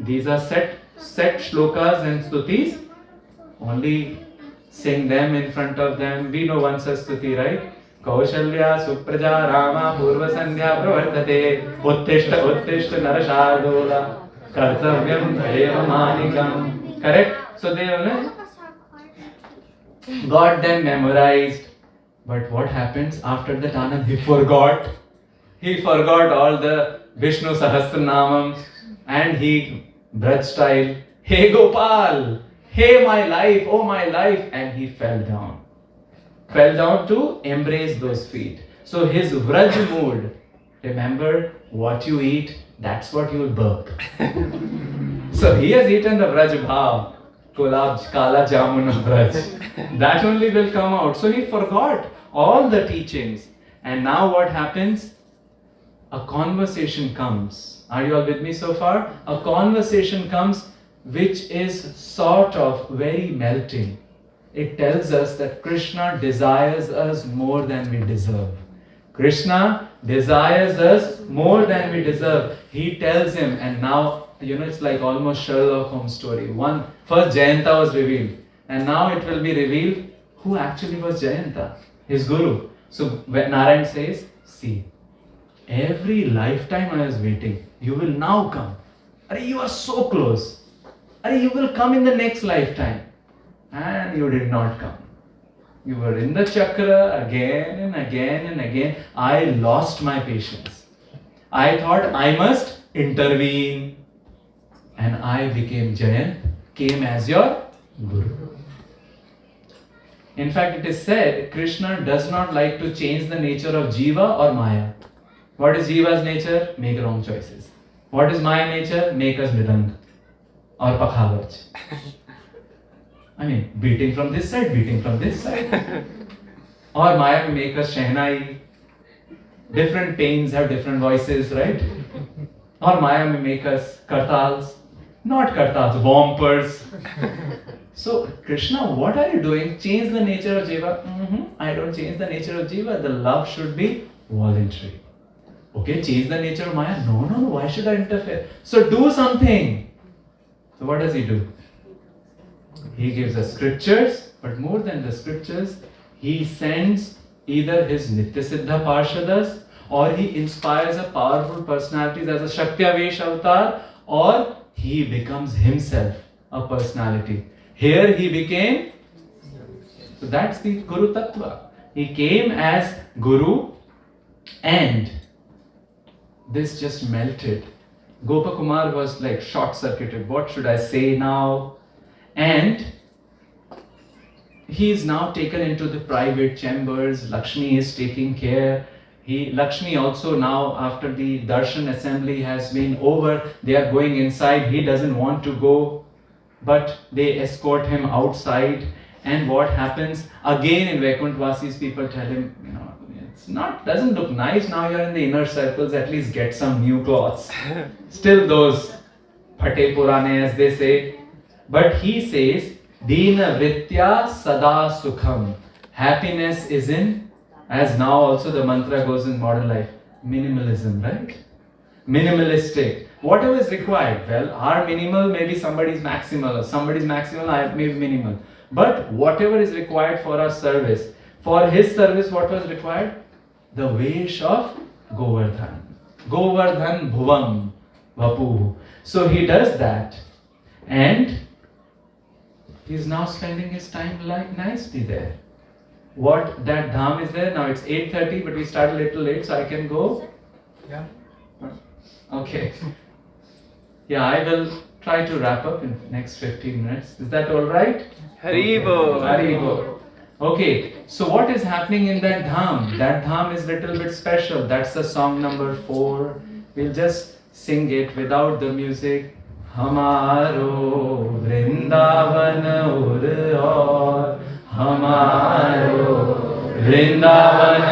These are set shlokas and stutis. Only sing them in front of them. We know one such stuti, right? Kaushalya Supraja Rama Purva Sandhya Pravartate Uttishta Uttishta Narashadola Kartavyam Eva Manikam. Correct? So they got them memorized. But what happens after that Anand? He forgot. He forgot all the Vishnu Sahasranamams and he Braj style. Hey Gopal! Hey my life! Oh my life! And he fell down. Fell down to embrace those feet. So his Vraj mood, remember what you eat, that's what you will burp. So he has eaten the Vraj bhav, kala jamun of Vraj. That only will come out. So he forgot all the teachings. And now what happens? A conversation comes. Are you all with me so far? A conversation comes which is sort of very melting. It tells us that Krishna desires us more than we deserve. Krishna desires us more than we deserve. He tells him, and now, it's like almost Sherlock Holmes story. First Jayanta was revealed, and now it will be revealed who actually was Jayanta, his guru. So when Narayan says, see, every lifetime I was waiting, you will now come. You are so close. You will come in the next lifetime. And you did not come. You were in the chakra again and again and again. I lost my patience. I thought I must intervene. And I became Jayant, came as your Guru. In fact, it is said, Krishna does not like to change the nature of Jiva or Maya. What is Jiva's nature? Make wrong choices. What is Maya nature? Make us Mridang or Pakhavaj. Beating from this side, beating from this side. Or Maya will make us Shehnai. Different pains have different voices, right? Or Maya may make us Kartals. Not Kartals, Wampers. So, Krishna, what are you doing? Change the nature of Jiva. I don't change the nature of Jiva. The love should be voluntary. Okay, change the nature of Maya. No, why should I interfere? So, do something. So, what does he do? He gives us scriptures, but more than the scriptures, he sends either his Nityasiddha Parshadas or he inspires a powerful personalities as a Shaktyavesh avatar, or he becomes himself a personality. Here he became, so that's the Guru Tattva. He came as Guru and this just melted. Gopakumar was like short-circuited. What should I say now? And he is now taken into the private chambers. Lakshmi is taking care. Lakshmi also now, after the darshan assembly has been over, they are going inside. He doesn't want to go, but they escort him outside. And what happens? Again in Vaikuntvasis, people tell him, doesn't look nice. Now you're in the inner circles, at least get some new clothes. Still those phate purane, as they say. But he says, Dina Vritya Sada Sukham. Happiness is in, as now also the mantra goes in modern life, minimalism, right? Minimalistic. Whatever is required. Well, our minimal may be somebody's maximal, or somebody's maximal may be minimal. But whatever is required for our service, for his service, what was required? The Vesh of Govardhan. Govardhan Bhuvam Vapuhu. So he does that, and he's now spending his time like nicely there. What that dham is there? Now it's 8:30, but we start a little late, so I can go? Yeah. Okay. Yeah, I will try to wrap up in next 15 minutes. Is that all right? Haribo. Haribo. Okay, so what is happening in that dham? That dham is little bit special. That's the song number 4. We'll just sing it without the music. Hamaro Vrindavan aur Hamaro Vrindavan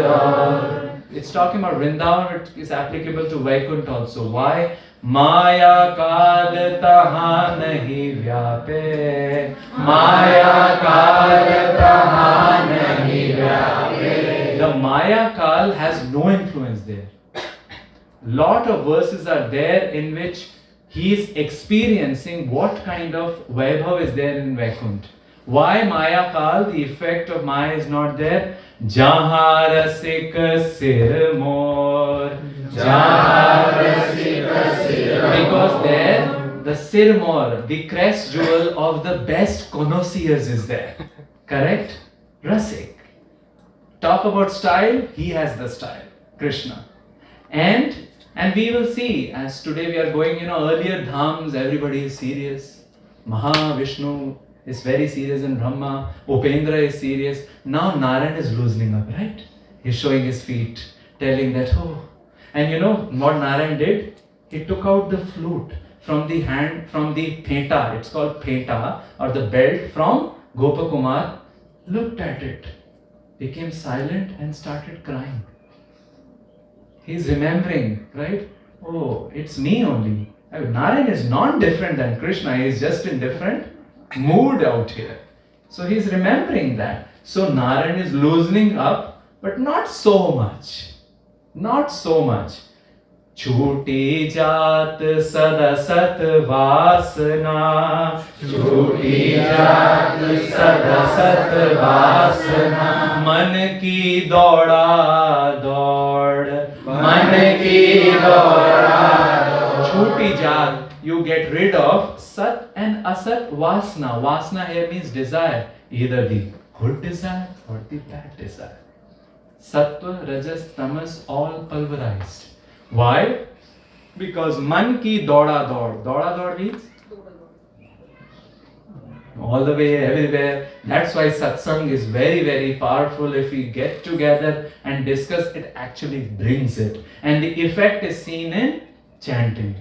aur. It's talking about Vrindavan. It is applicable to Vaikuntha also. Why? Maya kal taha nahi vyape. Maya kal taha nahi vyape. The Maya kal has no influence there. Lot of verses are there in which he is experiencing what kind of Vaibhav is there in Vaikuntha. Why Maya kal? The effect of Maya is not there. Jaha rasik sir mor. Because there, the sirmor, the crest jewel of the best connoisseurs is there. Correct? Rasik. Talk about style, he has the style. Krishna. And we will see, as today we are going, earlier dhams, everybody is serious. Mahavishnu is very serious in Brahma. Upendra is serious. Now Narayan is loosening up, right? He's showing his feet, telling that, oh. And what Narayan did? He took out the flute from the hand, from the pheta, it's called pheta, or the belt from Gopakumar, looked at it, became silent and started crying. He's remembering, right? Oh, it's me only. Narayan is not different than Krishna, he is just in different mood out here. So he's remembering that. So Narayan is loosening up, but not so much. Not so much. Choti jaat sadasat vasana. Choti jaat sadasat vasana. Man ki dauda daud. Man ki dauda daud. Choti jaat. You get rid of sat and asat vasana. Vasana here means desire. Either the good desire or the bad desire. Sattva, Rajas, Tamas, all pulverized. Why? Because man ki dauda daud. Dauda daud means? All the way, everywhere. That's why satsang is very, very powerful. If we get together and discuss, it actually brings it. And the effect is seen in chanting.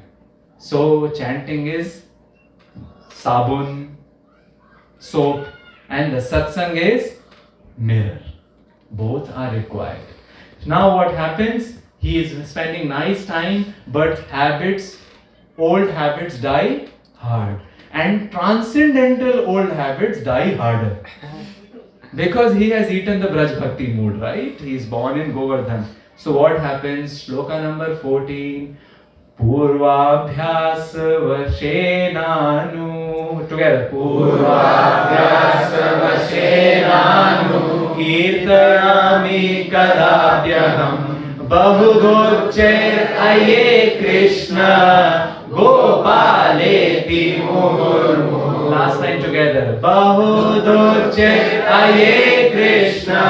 So, chanting is sabun, soap, and the satsang is mirror. Both are required. Now what happens? He is spending nice time, but old habits die hard. And transcendental old habits die harder. Because he has eaten the Braj Bhakti mood, right? He is born in Govardhan. So what happens? Shloka number 14. Purvabhyas vashenanu. Together. Purvabhyas vashenanu. Kirtanami kadabhyaham. Bahugocher aye Krishna. Gopaleti muhurmuhu. Last line together. Bahudurche aye Krishna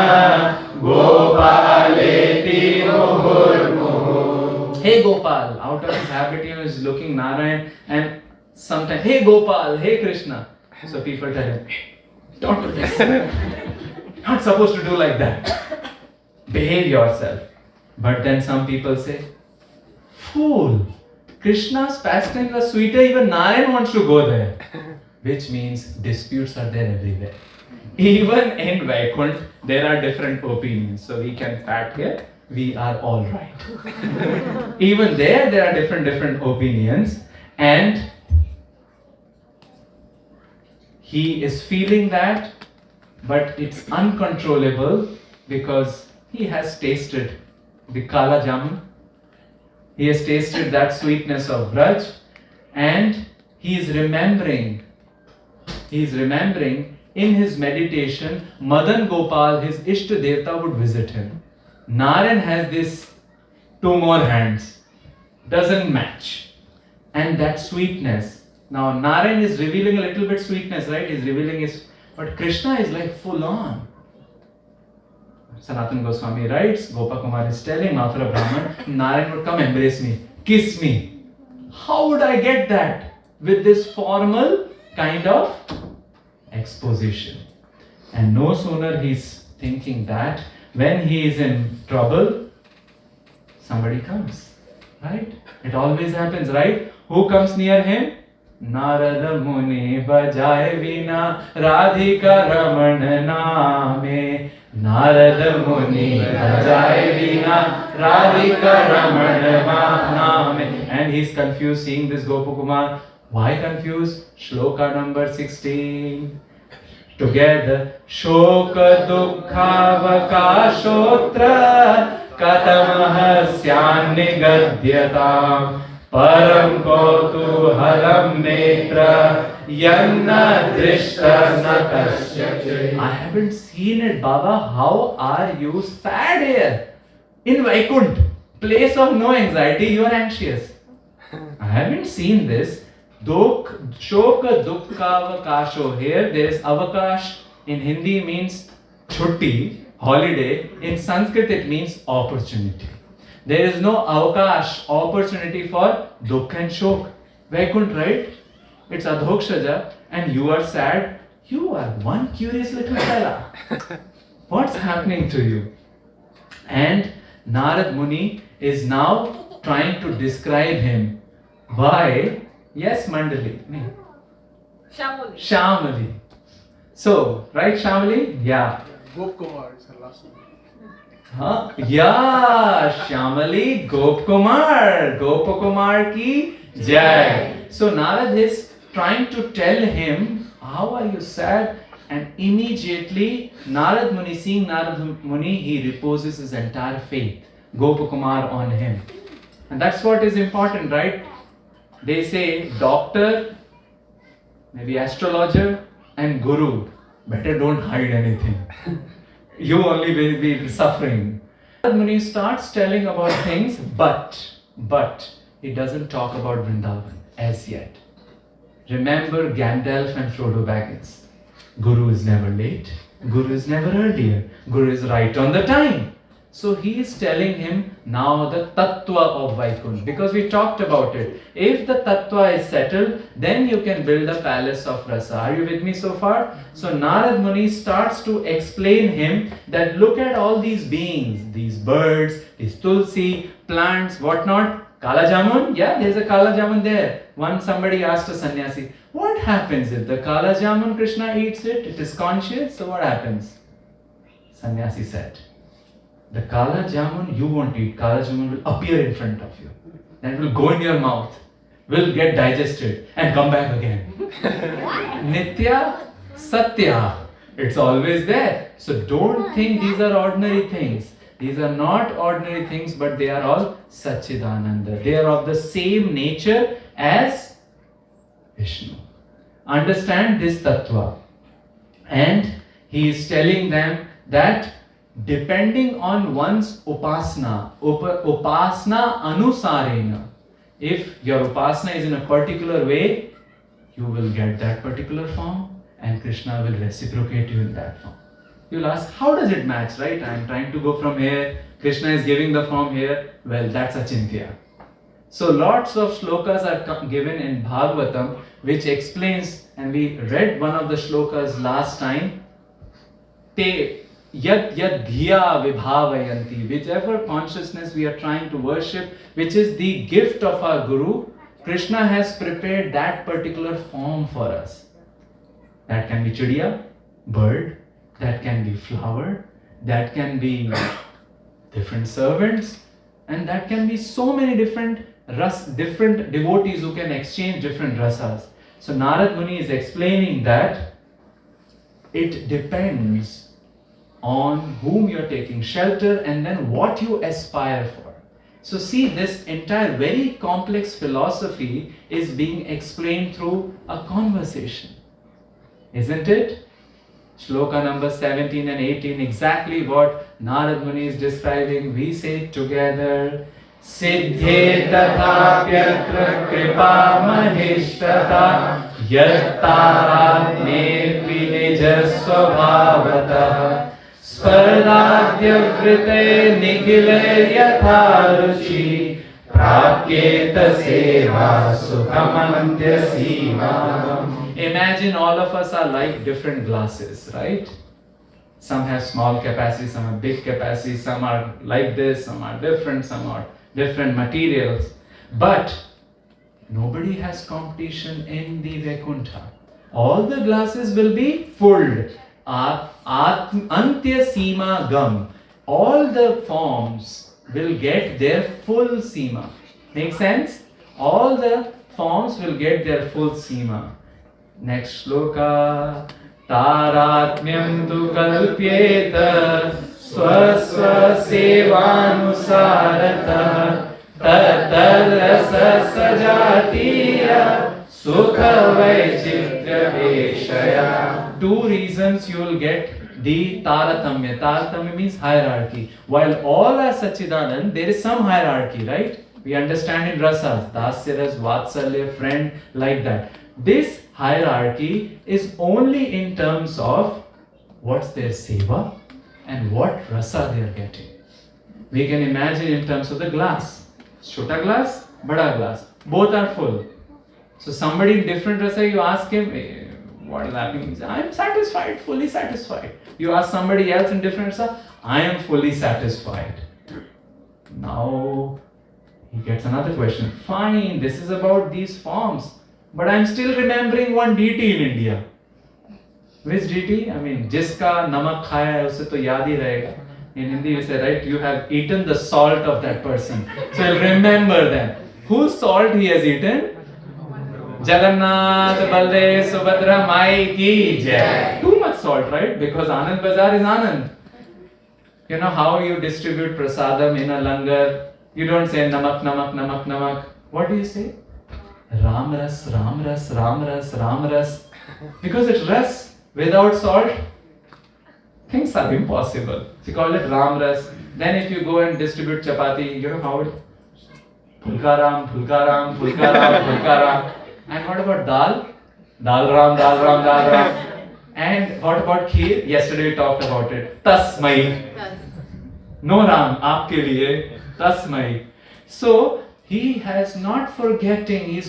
Gopaleti muhurmuhu. Hey Gopal, out of his habit he was looking Narayan and sometimes, hey Gopal, hey Krishna. So people tell him, don't do this. Not supposed to do like that. Behave yourself. But then some people say, fool, Krishna's pastimes are sweeter, even Narayan wants to go there. Which means disputes are there everywhere. Even in Vaikunt, there are different opinions. So we can pat here, we are all right. Even there are different opinions. And he is feeling that, but it's uncontrollable because he has tasted the Kala Jamun. He has tasted that sweetness of Braj, and he is remembering in his meditation, Madan Gopal, his Ishta Devta, would visit him. Narayan has this 2 more hands, doesn't match. And that sweetness. Now Narayan is revealing a little bit sweetness, right? He's revealing his, but Krishna is like full on. Sanatana Goswami writes, Gopakumar is telling Mathura Brahman, Narayan would come embrace me, kiss me. How would I get that? With this formal kind of exposition. And no sooner he's thinking that, when he is in trouble, somebody comes. Right? It always happens, right? Who comes near him? Narada Muni bajaye vina Radhika Raman name. Narada Muni bajaye vina Radhika Raman name. And he's confused seeing this Gopakumar. Why confused? Shloka number 16. Together. Shoka dukha vakashotra katam hasyan nigadyatam param kautuhalam netra yanna drishta natasya. I haven't seen it, Baba. How are you sad here? In Vaikunt, place of no anxiety, you are anxious. I haven't seen this. Shoka dukha avakasho. Here there is avakash. In Hindi means chutti, holiday. In Sanskrit it means opportunity. There is no avakash, opportunity for dukh and shok. Vaikunt, right? It's adhokshaja and you are sad. You are one curious little fella. What's happening to you? And Narad Muni is now trying to describe him by, yes, Mandali. Shamali. Shamali. So, right, Shamali? Yeah. Gopkumar is her last name. Huh? Yeah, Shamali Gopkumar. Gopakumar ki jai. So Narad is trying to tell him, how are you sad? And immediately Narad Muni, seeing Narad Muni, he reposes his entire faith, Gopakumar, on him. And that's what is important, right? They say doctor, maybe astrologer, and guru. Better don't hide anything. You only will be suffering. Narad Muni starts telling about things, but he doesn't talk about Vrindavan as yet. Remember Gandalf and Frodo Baggins. Guru is never late. Guru is never earlier. Guru is right on the time. So he is telling him now the tattva of Vaikunt, because we talked about it. If the tattva is settled, then you can build a palace of rasa. Are you with me so far? So Narad Muni starts to explain him that look at all these beings, these birds, these tulsi, plants, whatnot. Kala Jamun? Yeah, there's a Kala Jamun there. Once somebody asked a sannyasi, what happens if the Kala Jamun, Krishna eats it? It is conscious, so what happens? Sannyasi said, the Kala Jamun you won't eat. Kala Jamun will appear in front of you. Then it will go in your mouth, will get digested and come back again. Nitya, Satya. It's always there. So don't think these are ordinary things. These are not ordinary things, but they are all Satchidananda. They are of the same nature as Vishnu. Understand this tattva. And he is telling them that depending on one's upasana anusarena, if your upasana is in a particular way, you will get that particular form and Krishna will reciprocate you in that form. You'll ask, how does it match, right? I'm trying to go from here, Krishna is giving the form here. Well, that's achintya. So lots of shlokas are given in Bhagavatam which explains, and we read one of the shlokas last time, te yad yad dhiya vibhavayanti, whichever consciousness we are trying to worship, which is the gift of our Guru, Krishna has prepared that particular form for us. That can be chidiya, bird, that can be flower, that can be different servants, and that can be so many different devotees who can exchange different rasas. So Narad Muni is explaining that it depends on whom you are taking shelter and then what you aspire for. So see, this entire very complex philosophy is being explained through a conversation. Isn't it? Shloka number 17 and 18, exactly what Narad Muni is describing. We say together, Siddhe tathapyatra kripa mahishtata yattaratme vinijasvabhavatah spardadya vrite nikhile yatharuchi prakyeta seva sukhamantya simam. Imagine all of us are like different glasses, right? Some have small capacity, some have big capacity, some are like this, some are different, some are different materials. But nobody has competition in the Vaikuntha. All the glasses will be full. Antya Sima Gam. All the forms will get their full Sima. Make sense? All the forms will get their full Sima. Next shloka. Taratmyam tu kalpyeta swasva sevanusarata tadrasa sajatiya sukha vaichitra veshaya. Two reasons you will get the taratamya. Taratamya means hierarchy. While all are Sachidanand, there is some hierarchy, right? We understand in rasas, dasya ras, vatsalya, friend, like that. This hierarchy is only in terms of what's their seva and what rasa they are getting. We can imagine in terms of the glass. Chota glass, bada glass. Both are full. So somebody in different rasa, you ask him, what is happening? He says, I am satisfied, fully satisfied. You ask somebody else in different rasa, I am fully satisfied. Now he gets another question. Fine, this is about these forms. But I am still remembering one deity in India. Which deity? I mean, jiska namak khaya hai, usse to yaad hi rahega. In Hindi we say, right, you have eaten the salt of that person. So you'll remember them. Whose salt he has eaten? Jagannath, Baldev, Subhadra, Mai ki jai. Too much salt, right? Because Anand Bazaar is Anand. You know how you distribute prasadam in a langar? You don't say namak, namak, namak, namak. What do you say? Ram ras, Ram ras, Ram ras, Ram ras. Because it's ras without salt, things are impossible. So you call it Ram ras. Then if you go and distribute chapati, you know how it? Phulkaram, Phulkaram, Phulkaram, Phulkaram. And what about dal? Dal ram, Dal ram, Dal ram. And what about kheer? Yesterday we talked about it. Tasmai. No ram, aapke liye. Tasmai. So he is not forgetting,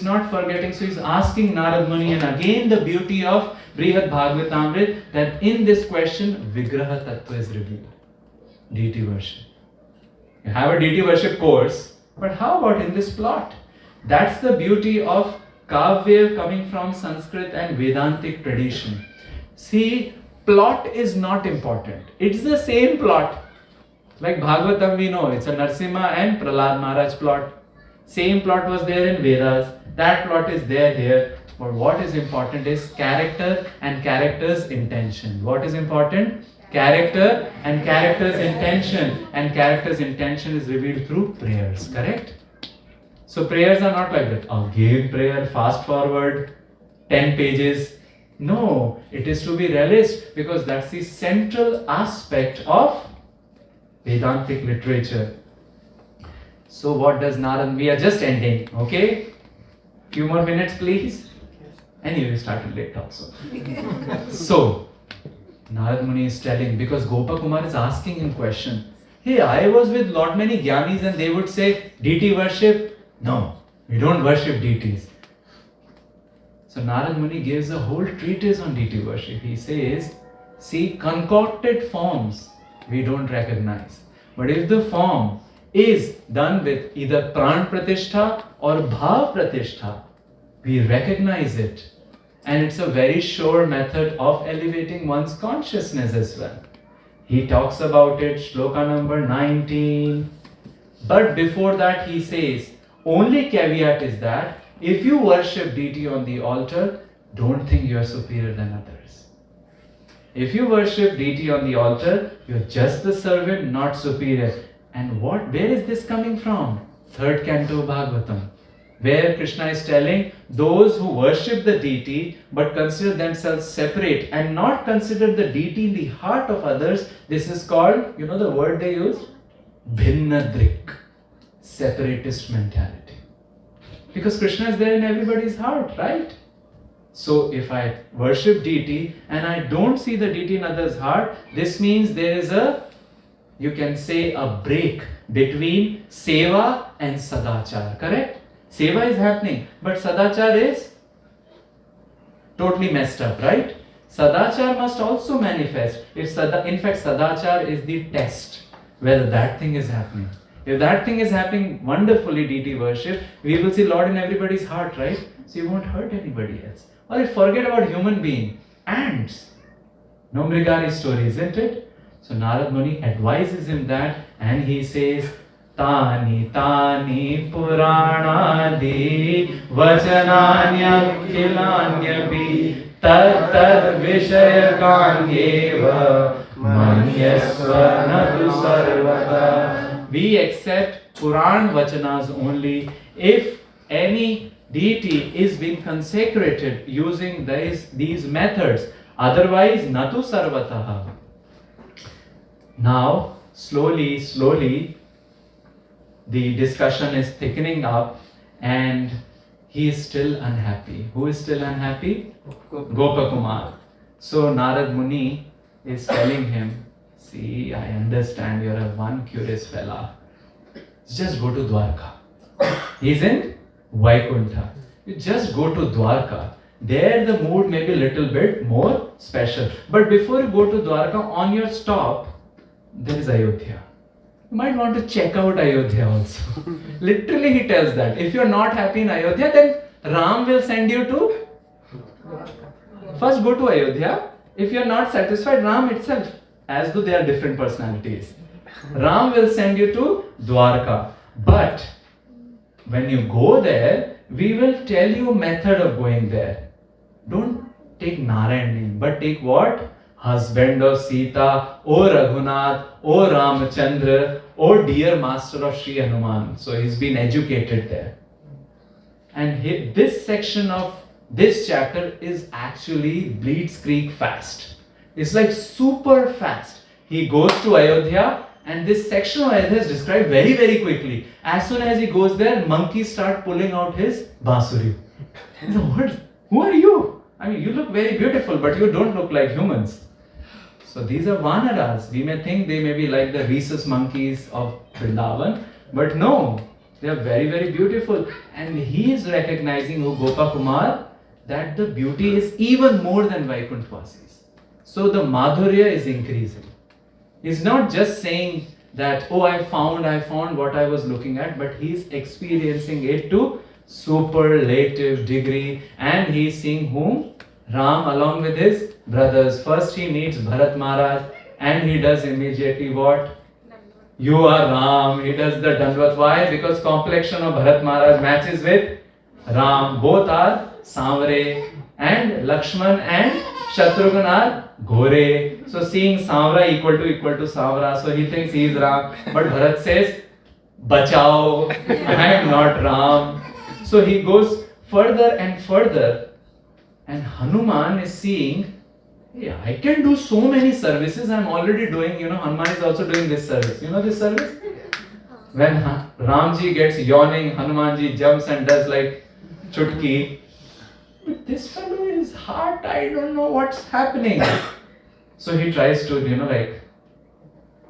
so he's asking Narad Muni, and again the beauty of Brihad Bhagavatamrit, that in this question, Vigraha Tattva is revealed. Deity worship. You have a deity worship course, but how about in this plot? That's the beauty of Kavya coming from Sanskrit and Vedantic tradition. See, plot is not important. It's the same plot. Like Bhagavatam we know, it's a Narsimha and Prahlad Maharaj plot. Same plot was there in Vedas, that plot is there here. But what is important is character and character's intention. What is important? Character and character's intention. And character's intention is revealed through prayers, correct? So prayers are not like that. Again prayer, fast forward, 10 pages. No, it is to be relished because that's the central aspect of Vedantic literature. So what does Narad? We are just ending, okay? Few more minutes please. Anyway, we started late also. So, Narad Muni is telling, because Gopakumar is asking him question. Hey, I was with lot many Gyanis and they would say, deity worship? No, we don't worship deities. So Narad Muni gives a whole treatise on deity worship. He says, see, concocted forms we don't recognize. But if the form is done with either pran pratishtha or bhav pratishtha, we recognize it. And it's a very sure method of elevating one's consciousness as well. He talks about it, shloka number 19. But before that he says, only caveat is that if you worship deity on the altar, don't think you are superior than others. If you worship deity on the altar, you are just the servant, not superior. And where is this coming from? 3rd canto Bhagavatam, where Krishna is telling those who worship the deity but consider themselves separate and not consider the deity in the heart of others, this is called, you know the word they use? Bhinnadrik, separatist mentality. Because Krishna is there in everybody's heart, right? So if I worship deity and I don't see the deity in others' heart, this means there is you can say a break between seva and sadachar, correct? Seva is happening, but sadachar is totally messed up, right? Sadachar must also manifest. In fact, sadachar is the test whether that thing is happening. If that thing is happening wonderfully, deity worship, we will see Lord in everybody's heart, right? So you won't hurt anybody else. Or forget about human being, ants. No Mrigari story, isn't it? So Narad Muni advises him that, and he says, Tani tani puranadi vachananya khilanyabhi tad tad vishayakanyeva manyasva nadu sarvata. We accept Puran vachanas only if any deity is being consecrated using these methods. Otherwise, natu sarvataha. Now, slowly, the discussion is thickening up and he is still unhappy. Who is still unhappy? Gopakumar. So Narad Muni is telling him, see, I understand you're a one curious fella. Just go to Dwarka. He's in Vaikuntha. You just go to Dwarka. There the mood may be a little bit more special. But before you go to Dwarka, on your stop, there is Ayodhya. You might want to check out Ayodhya also. Literally he tells that. If you're not happy in Ayodhya, then Ram will send you to... First go to Ayodhya. If you're not satisfied, Ram itself, as though they are different personalities. Ram will send you to Dwarka. But when you go there, we will tell you a method of going there. Don't take Narayan name, but take what? Husband of Sita, O Raghunath, O Ramachandra, O dear master of Sri Hanuman. So he's been educated there. And this section of this chapter is actually blitzkrieg fast. It's like super fast. He goes to Ayodhya and this section of Ayodhya is described very, very quickly. As soon as he goes there, monkeys start pulling out his bansuri. Who are you? I mean, you look very beautiful, but you don't look like humans. So these are Vanaras. We may think they may be like the rhesus monkeys of Vrindavan, but no, they are very, very beautiful. And he is recognizing, Gopakumar, that the beauty is even more than Vaikuntvasis. So the Madhurya is increasing. He's not just saying that, oh, I found what I was looking at, but he's experiencing it to superlative degree. And he's seeing whom? Ram along with his brothers. First he meets Bharat Maharaj and he does immediately what? You are Ram. He does the Dandvat. Why? Because complexion of Bharat Maharaj matches with Ram. Both are Samvare, and Lakshman and Shatrughan are Ghore. So seeing Samvara equal to Samvara, so he thinks he is Ram. But Bharat says, Bachao, I am not Ram. So he goes further and further. And Hanuman is seeing, hey, I can do so many services I'm already doing. Hanuman is also doing this service. You know this service? When Ramji gets yawning, Hanumanji jumps and does like chutki. but this fellow is hot, I don't know what's happening. So he tries to, like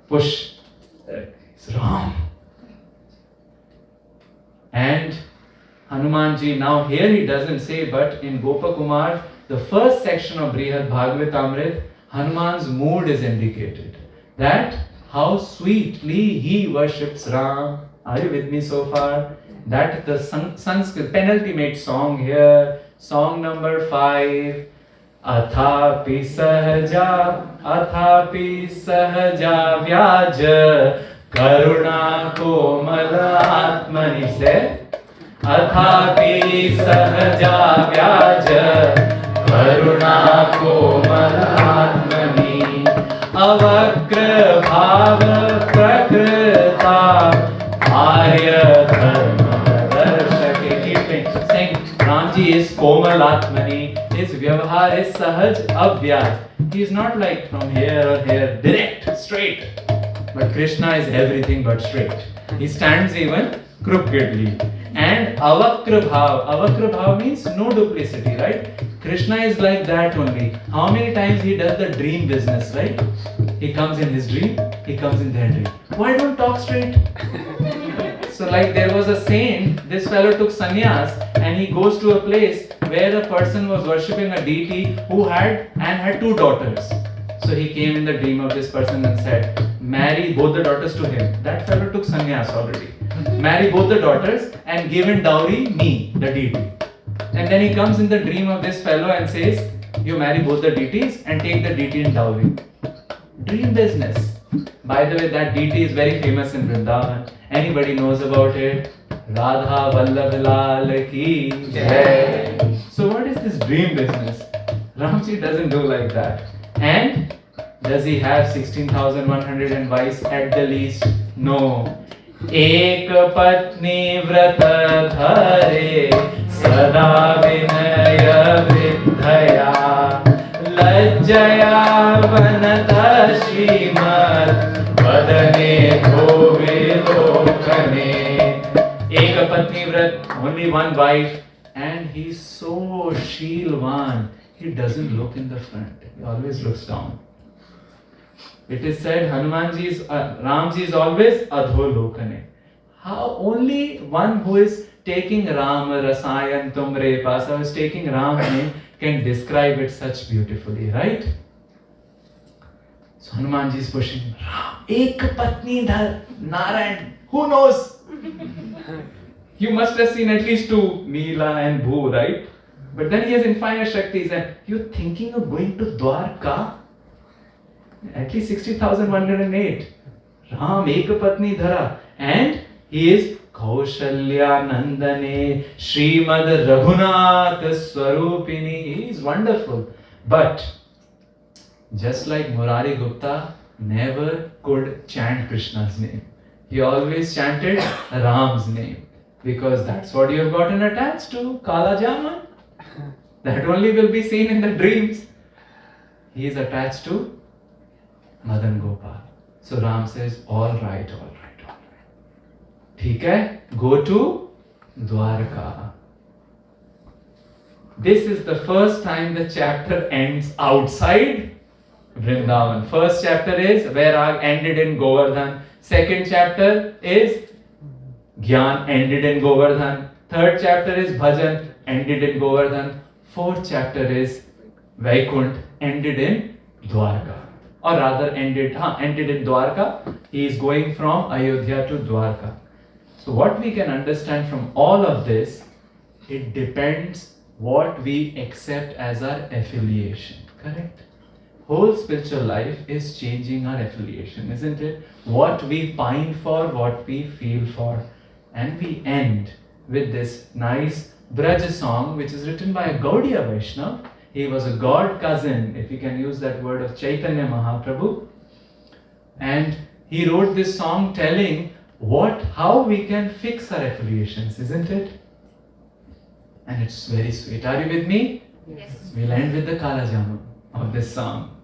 push. It's wrong. And Hanumanji, now here he doesn't say, but in Gopakumar, the first section of Brihad Bhagavatamrit, Hanuman's mood is indicated. That how sweetly he worships Ram. Are you with me so far? That the Sanskrit penultimate song here, song number 5. Athapi sahaja vyaj karuna komala atmani se. Athapi sahaja vyaj karuna komala atmani avakra bhava prakrita arya dharma darshake. Keep saying Ramji is komal atmani. His vyavahar is sahaj avyaj. He is not like from here or here, direct, straight. But Krishna is everything but straight. He stands even crookedly. And avakra bhav means no duplicity, right? Krishna is like that only. How many times he does the dream business, right? He comes in his dream, he comes in their dream. Why don't talk straight? So like there was a saint, this fellow took sannyas and he goes to a place where a person was worshipping a deity who had 2 daughters. So he came in the dream of this person and said, marry both the daughters to him. That fellow took sannyas already. Marry both the daughters and give in dowry me, the deity. And then he comes in the dream of this fellow and says, you marry both the deities and take the deity in dowry. Dream business. By the way, that deity is very famous in Vrindavan. Anybody knows about it? Radha Vallabh Lal ki Jai. So what is this dream business? Ramji doesn't do like that. And does he have 16,100 wives at the least? No. Ek patni vrata dhare sada vinaya vidhaya lajjaya vanata shrimad vadane dhove lokane. Ek patni vrat, only one wife, and he's so Shilvan. He doesn't look in the front. He always looks down. It is said Ramji is always adho lokane. How only one who is taking Ram Rasayan Tumre Pasa, who is taking Ram name, can describe it such beautifully, right? So Hanumanji is pushing Ram. Ek patni dhar Narayan. Who knows? You must have seen at least 2, Neela and Bhu, right? But then he has infinite Shaktis, and you're thinking of going to Dwarka? At least 60,108. Ram Ekapatni Dhara. And he is Kaushalya Nandane Srimad Raghunath Swarupini. He is wonderful. But just like Murari Gupta never could chant Krishna's name. He always chanted Ram's name. Because that's what you have gotten attached to, Kala Jaman. That only will be seen in the dreams. He is attached to Madan Gopal. So Ram says, all right. ठीक है? Go to Dwarka. This is the first time the chapter ends outside Vrindavan. First chapter is Vairag, ended in Govardhan. Second chapter is Gyan, ended in Govardhan. Third chapter is Bhajan, ended in Govardhan. Fourth chapter is Vaikunt, ended in Dwarka. Or rather ended in Dwarka. He is going from Ayodhya to Dwarka. So what we can understand from all of this, it depends what we accept as our affiliation. Correct? Whole spiritual life is changing our affiliation, isn't it? What we pine for, what we feel for. And we end with this nice Braj song, which is written by a Gaudiya Vaishanava. He was a god cousin, if you can use that word, of Chaitanya Mahaprabhu. And he wrote this song telling how we can fix our affiliations, isn't it? And it's very sweet. Are you with me? Yes. We'll end with the Kalajamu of this song.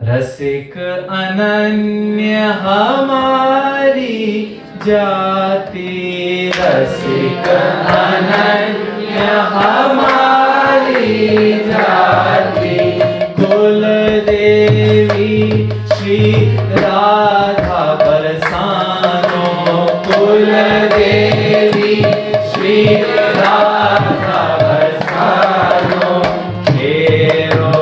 रसिक अनन्य हमारी जाति, रसिक अनन्य हमारी जाति कुल देवी श्री राधा बरसानो कुल Devi Shri Radha बरसानो घेरो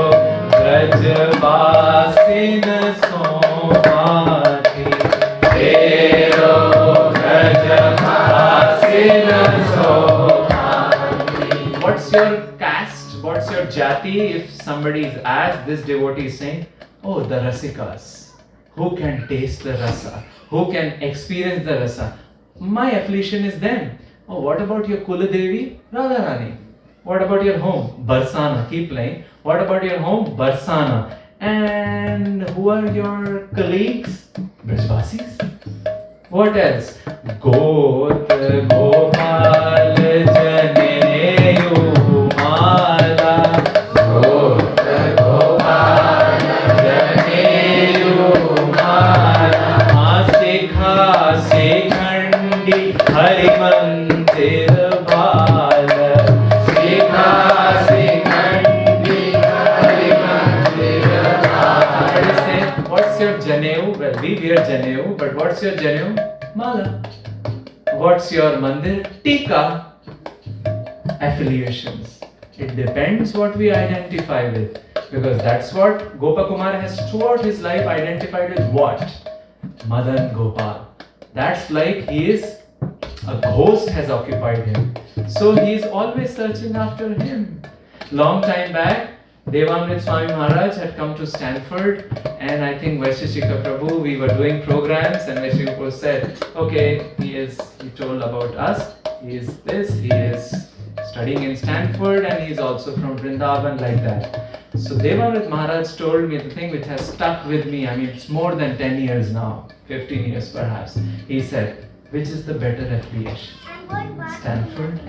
ब्रजवासिन सोमाती घेरो ब्रजवासिन सोमाती. What's your caste? What's your jati? If somebody is asked, this devotee is saying, oh, the rasikas, who can taste the rasa, who can experience the rasa. My affiliation is them. Oh, what about your Kuladevi? Radharani. What about your home? Barsana. Keep playing. What about your home? Barsana. And who are your colleagues? Brajvasis. What else? Got Gopal Janeyu Mala. Got Gopal Janeyu Mala. Asikha Sekhandi Harimantir Bala. Sikha Sekhandi Harimantir Bala. Somebody say, what's your Janeu? Well, we wear Janeu, but what's your Janeu? Mala. What's your mandir? Tika. Affiliations. It depends what we identify with, because that's what Gopakumar has throughout his life identified with. What? Madan Gopal. That's like he is a ghost has occupied him. So he is always searching after him. Long time back, Devamrit Swami Maharaj had come to Stanford, and I think Vaisheshika Prabhu, we were doing programs, and Vaisheshika Prabhu said, okay, he told about us, he is this, he is studying in Stanford, and he is also from Vrindavan, like that. So Devamrit Maharaj told me the thing which has stuck with me, I mean it's more than 10 years now, 15 years perhaps. He said, which is the better affiliation? Stanford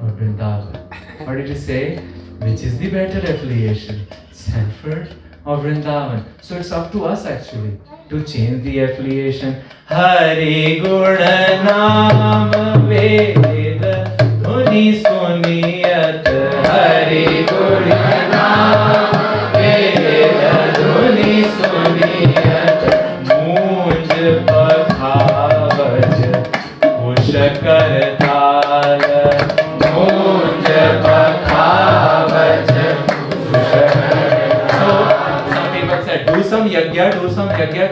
or Vrindavan? What did he say? Which is the better affiliation? Stanford or Vrindavan? So it's up to us actually to change the affiliation. Hari Guna Naam Veda Dhuni Suniyat. Hari Guna Naam Veda Dhuni Suniyat. Moonj Pakhavaj Kush Kartal. Moonj Pakhavaj Kush Kartal. So some people said, do some yajna,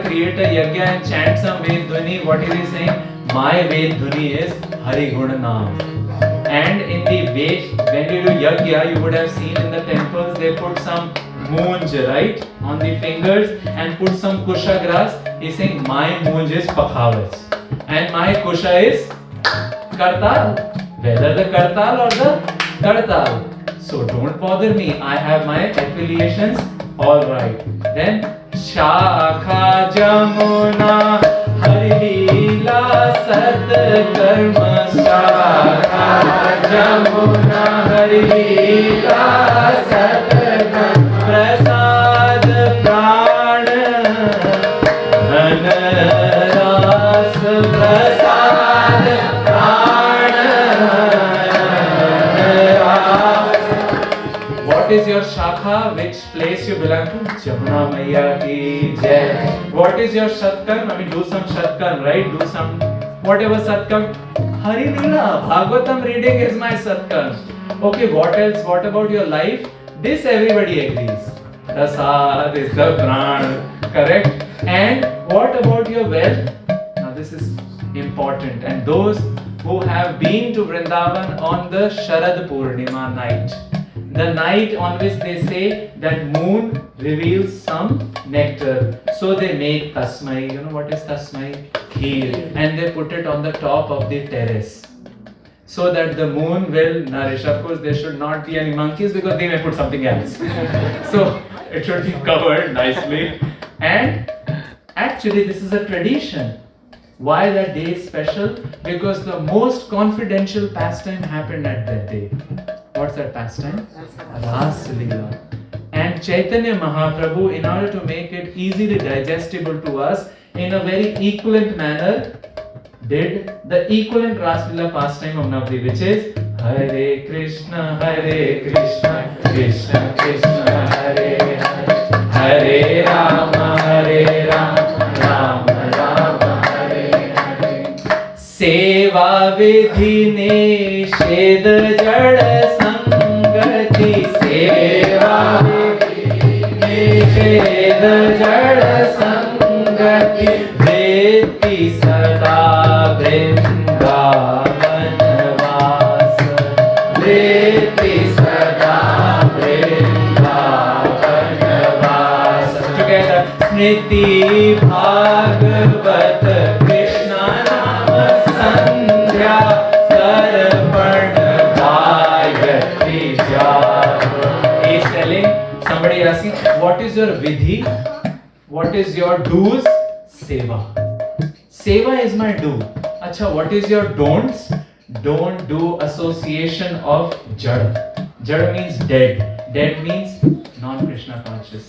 create a yajna and chant some Ved Dhuni. What is he saying? My Ved Dhuni is Hari Guna Naam. And in the Ved, when you do yajna, you would have seen in the temples they put some moonj, right, on the fingers and put some kusha grass. He's saying my moonj is pakhavaj and my kusha is kartal. Whether the kartal or the kartal. So don't bother me. I have my affiliations all right. Then Shakha Jamuna Harila Sat Karma. Shakha Jamuna Harila Sat Karma. Prasad Pran Dhan Ras. Prasad Pran Dhan Ras. What is your Shakha? Which place you belong to? Jamuna Maiya ki Jai. What is your Shatkarm? I mean, do some Shatkarm, right? Do some whatever Satkarm. Hari Leela, Bhagavatam reading is my Satkarm. Okay, what else? What about your life? This everybody agrees. Prasad is the Pran, correct? And what about your wealth? Now this is important. And those who have been to Vrindavan on the Sharad Purnima night, the night on which they say that moon reveals some nectar, so they make tasmai. You know what is tasmai? Kheer, and they put it on the top of the terrace, so that the moon will nourish. Of course, there should not be any monkeys because they may put something else. So it should be covered nicely. And actually, this is a tradition. Why that day is special? Because the most confidential pastime happened at that day. What's that pastime? Ras Leela. And Chaitanya Mahaprabhu, in order to make it easily digestible to us in a very equivalent manner, did the equivalent Ras Leela pastime of Navadvip, which is Hare Krishna, Krishna Krishna, Hare Hare, Hare Rama, Rama Rama, Hare Hare. Seva vidhi nishedh jada sangati, seva vidhi nishedh jada sangati, vritti sada Vrindavan vas, vritti sada Vrindavan vas. Together, Smriti Bhagavat Krishna Nama Sandhya Tarpan Gayatri Jap. He is telling, somebody asking, what is your vidhi? What is your do's? Seva. Seva is my do. Acha, what is your don'ts? Don't do association of jada. Jada means dead. Dead means non-Krishna conscious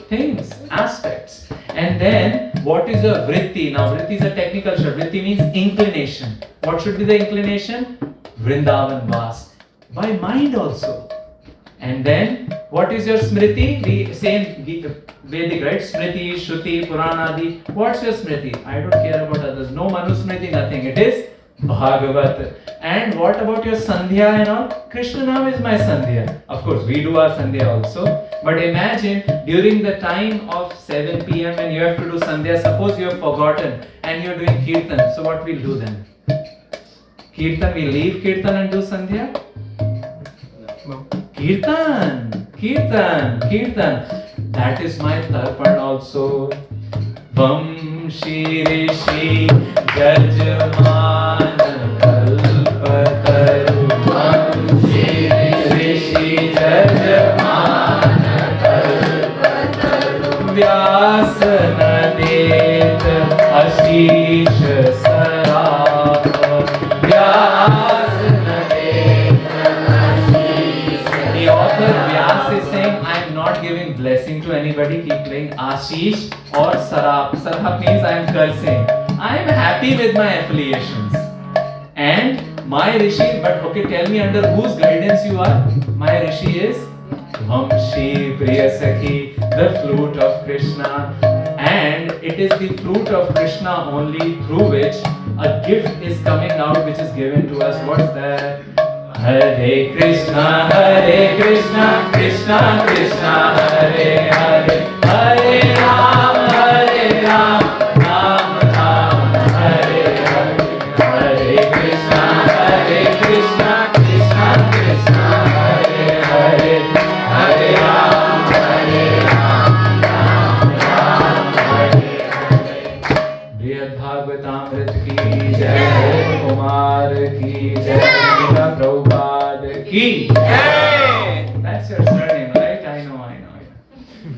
things, aspects. And then, what is a vritti? Now, vritti is a technical short. Vritti means inclination. What should be the inclination? Vrindavan vas. By mind also. And then, what is your smriti? We say in Vedic, right? Smriti, Shruti, Puranadi. What's your smriti? I don't care about others. No Manusmriti, nothing. It is Bhagavat. And what about your Sandhya and all? Krishna Nam is my Sandhya. Of course, we do our Sandhya also. But imagine during the time of 7 p.m. when you have to do Sandhya, suppose you have forgotten and you are doing Kirtan. So what we'll do then? Kirtan, we leave Kirtan and do Sandhya? No. Kirtan, Kirtan, Kirtan. That is my Tarpan also. Vamshi Rishi Jajman Kalpataru. Vamshi Rishi Jajman Kalpataru. Vyasanadet Ashish Sarab. Vyasanadet. The author Vyas is saying, I am not giving blessing to anybody, keep playing Ashish or Sarap. Sarap means I am cursing. I am happy with my affiliations. And my Rishi, but okay, tell me under whose guidance you are? My Rishi is Vamshi Priyasakhi, the flute of Krishna. And it is the flute of Krishna only through which a gift is coming out which is given to us. What's that? Hare Krishna, Krishna Krishna, Hare Hare, Hare Rama, Ram Ram, Hare Hare, Hare Krishna, Krishna Krishna, Hare Hare, Hare Rama, Ram Ram, Hare Hare. Brihad Bhagavatamrit ki jai, Kumar ki jai, Prabhupada ki jai. That's your surname, right? I know.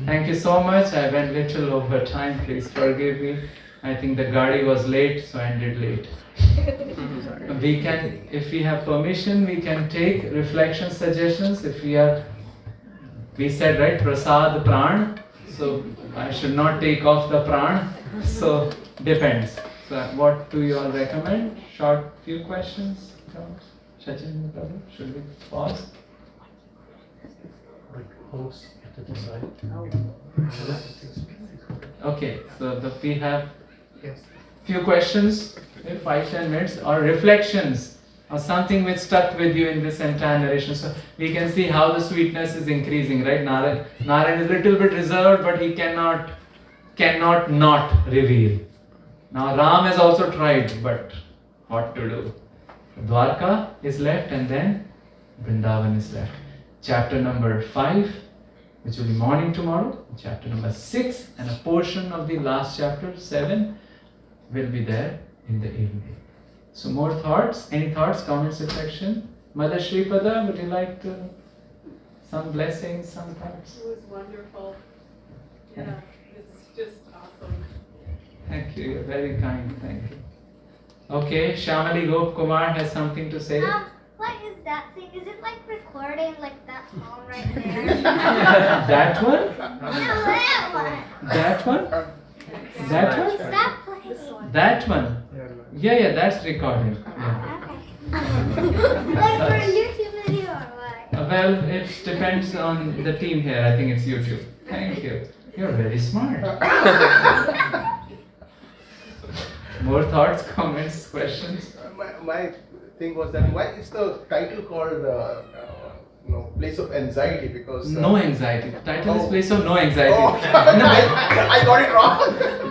Thank you so much. I went little over time. Please forgive me. I think the Gadi was late, so I ended late. We can, if we have permission, we can take reflection suggestions. We said, right, Prasad Pran. So I should not take off the Pran. So depends. So what do you all recommend? Short few questions. Sachin, should we pause? Host to decide. Okay, so we have Yes. few questions, 5-10 minutes, or reflections, or something which stuck with you in this entire narration. So we can see how the sweetness is increasing, right? Narayan is a little bit reserved, but he cannot not reveal. Now Ram has also tried, but what to do? Dwarka is left, and then Vrindavan is left. Chapter number 5, which will be morning tomorrow. Chapter number 6 and a portion of the last chapter 7 will be there in the evening. So more thoughts? Any thoughts, comments, reflection? Mother Shripada, would you like to some blessings, some thoughts? It was wonderful. Yeah, it's just awesome. Thank you. You're very kind. Thank you. Okay, Shamali Gop Kumar has something to say. What is that thing? Is it like recording like that song right there? That one? No, that one. That one? That one? That place. That one? Yeah, that's recording. Yeah. Okay. Like for you Well, it depends on the team here. I think it's YouTube. Thank you. You're very smart. More thoughts, comments, questions? My thing was that why is the title called Place of Anxiety? Because No anxiety. The title is Place of No Anxiety. Oh, I got it wrong.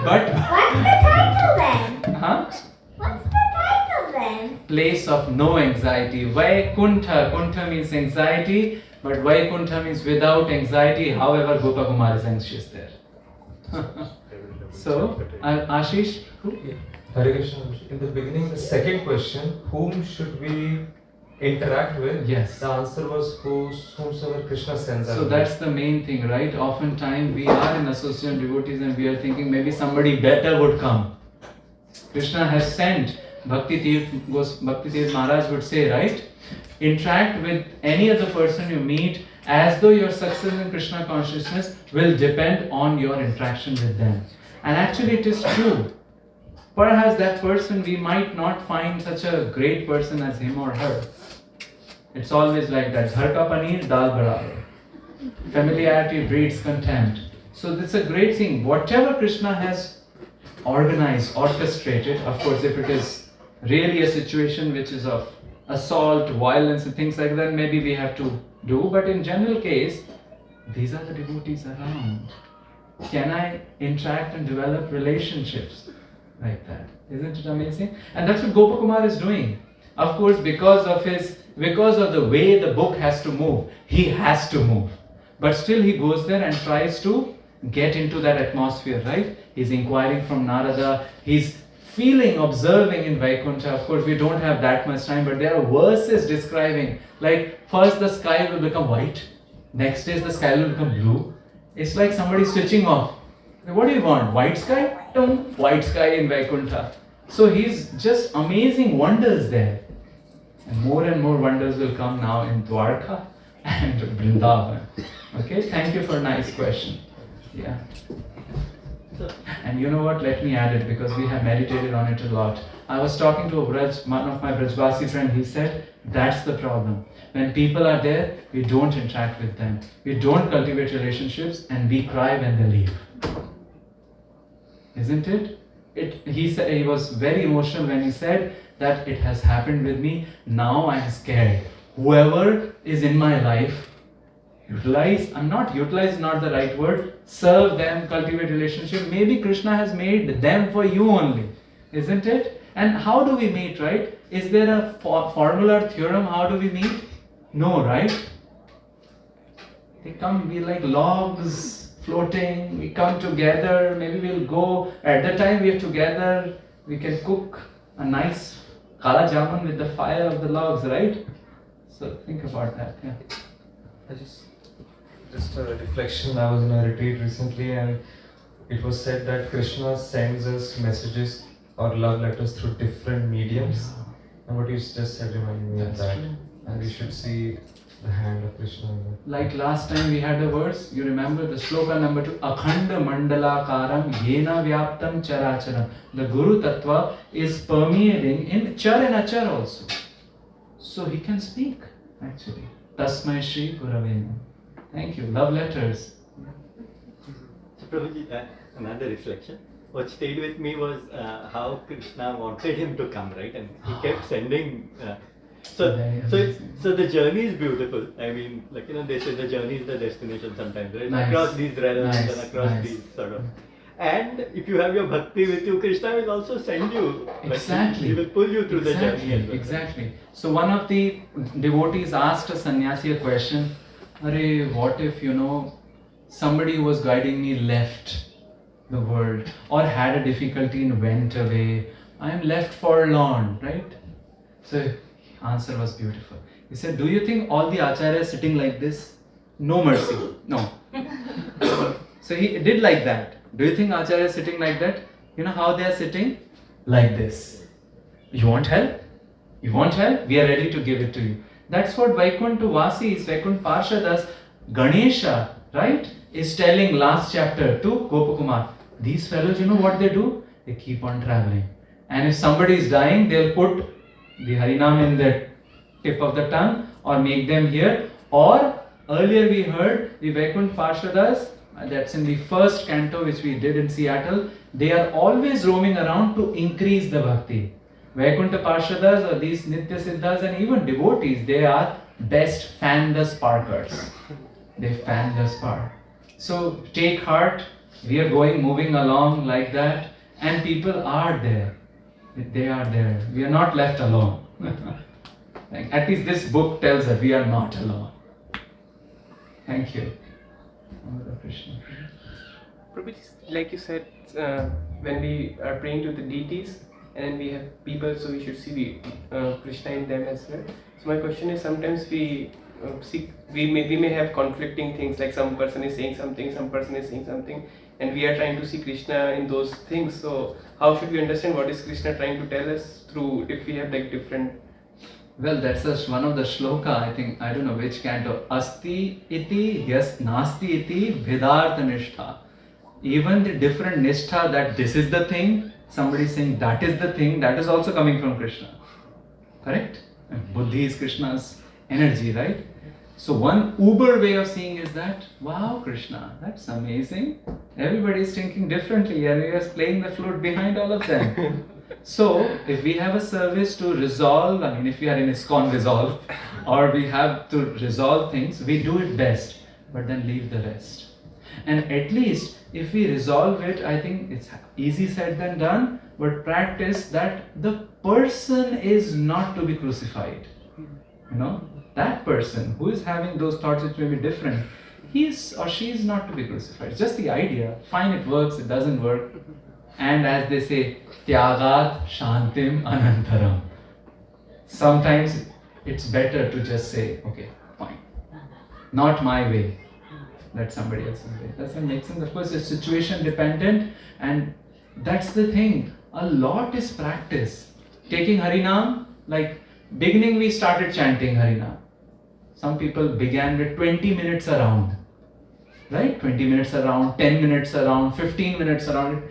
But, What's the title then? huh? What's the title then? Place of no anxiety. Vaikuntha. Kuntha means anxiety, but Vaikuntha means without anxiety. However, Gopakumar is anxious there. So, Ashish, who? Hare Krishna. In the beginning, the second question, whom should we interact with? Yes. The answer was whomsoever Krishna sends. So that's the main thing, right? Oftentimes we are in association devotees and we are thinking maybe somebody better would come. Krishna has sent. Bhakti Tirth Maharaj would say, right? Interact with any other person you meet as though your success in Krishna consciousness will depend on your interaction with them. And actually it is true. Perhaps that person, we might not find such a great person as him or her. It's always like that. Ghar ka paneer, dal barabar. Familiarity breeds contempt. So this is a great thing. Whatever Krishna has organized, orchestrated, of course if it is really a situation which is of assault, violence and things like that, maybe we have to do. But in general case, these are the devotees around. Can I interact and develop relationships like that? Isn't it amazing? And that's what Gopakumar is doing. Of course, because of the way the book has to move, he has to move. But still he goes there and tries to get into that atmosphere, right? He's inquiring from Narada, he's feeling, observing in Vaikuntha. Of course, we don't have that much time, but there are verses describing, like first the sky will become white, next day the sky will become blue. It's like somebody switching off. What do you want? White sky? Don't. White sky in Vaikuntha. So he's just amazing wonders there. And more wonders will come now in Dwarka and Vrindavan. Okay, thank you for a nice question. Yeah. And you know what, let me add it because we have meditated on it a lot. I was talking to one of my Brajvasi friends, he said, that's the problem. When people are there, we don't interact with them. We don't cultivate relationships and we cry when they leave. Isn't it? He said, he was very emotional when he said that it has happened with me. Now I am scared. Whoever is in my life, utilize is not the right word, serve them, cultivate relationship. Maybe Krishna has made them for you only, isn't it? And how do we meet, right? Is there a formula or theorem? How do we meet? No, right? They come, we like logs floating, we come together, maybe we'll go, at the time we are together, we can cook a nice kala jamun with the fire of the logs, right? So think about that, yeah. Just a reflection. I was in a retreat recently and it was said that Krishna sends us messages or love letters through different mediums. And what you just said reminded me of that. True. And we should see the hand of Krishna in that. Like last time we had a verse, you remember the shloka number 2, Akhanda Mandalakaram Yena Vyaptam Characharam. The Guru Tattva is permeating in Char and Achar also. So he can speak actually. Tasmai Shri Gurave Namah. Thank you. Love letters. So Prabhuji, another reflection. What stayed with me was how Krishna wanted him to come, right? And he kept sending. So the journey is beautiful. I mean, like they say, the journey is the destination sometimes, right? Nice. Across these realms and across these sort of. And if you have your bhakti with you, Krishna will also send you. Exactly. He will pull you through the journey as well. Exactly. So one of the devotees asked a sannyasi a question. Arey, what if, somebody who was guiding me left the world or had a difficulty and went away. I am left forlorn, right? So answer was beautiful. He said, do you think all the acharyas sitting like this? No mercy. No. So he did like that. Do you think acharyas sitting like that? You know how they are sitting? Like this. You want help? You want help? We are ready to give it to you. That's what Vaikuntha Vasis, Vaikuntha Parshadas, Ganesha, right, is telling last chapter to Gopakumar. These fellows, you know what they do? They keep on traveling. And if somebody is dying, they'll put the Harinam in the tip of the tongue or make them hear, Or earlier we heard the Vaikuntha Parshadas, that's in the first canto which we did in Seattle, they are always roaming around to increase the bhakti. Vaikuntha Parshadas or these Nitya Siddhas and even devotees, they are best fan the sparkers. They fan the spark. So take heart, we are moving along like that, and people are there. They are there. We are not left alone. Like, at least this book tells us we are not alone. Thank you. Krishna. Prabhuji, like you said, when we are praying to the deities and we have people, so we should see Krishna in them as well. So my question is, sometimes we may have conflicting things, like some person is saying something, some person is saying something, and we are trying to see Krishna in those things. So how should we understand what is Krishna trying to tell us through, if we have like different? Well, that's one of the shloka, I think, I don't know which canto. Asti iti yas nasti iti vidartha nishtha. Even the different nishtha, that this is the thing, somebody saying that is the thing, that is also coming from Krishna. Correct? And Buddhi is Krishna's energy, right? So one uber way of seeing is that, wow, Krishna, that's amazing. Everybody is thinking differently and we are playing the flute behind all of them. So if we have a service to resolve, I mean if we are in ISKCON resolve, or we have to resolve things, we do it best, but then leave the rest. And at least if we resolve it, I think it's easy said than done, but practice that the person is not to be crucified. You know, that person who is having those thoughts which may be different, he is or she is not to be crucified. It's just the idea. Fine, it works, it doesn't work. And as they say, Tyagat Shantim Anantaram. Sometimes it's better to just say, okay, fine. Not my way. Let somebody else's way. Doesn't make sense. Of course, it's situation dependent, and that's the thing. A lot is practice. Taking Harinam, like beginning we started chanting Harinam. Some people began with 20 minutes around. Right? 20 minutes around, 10 minutes around, 15 minutes around.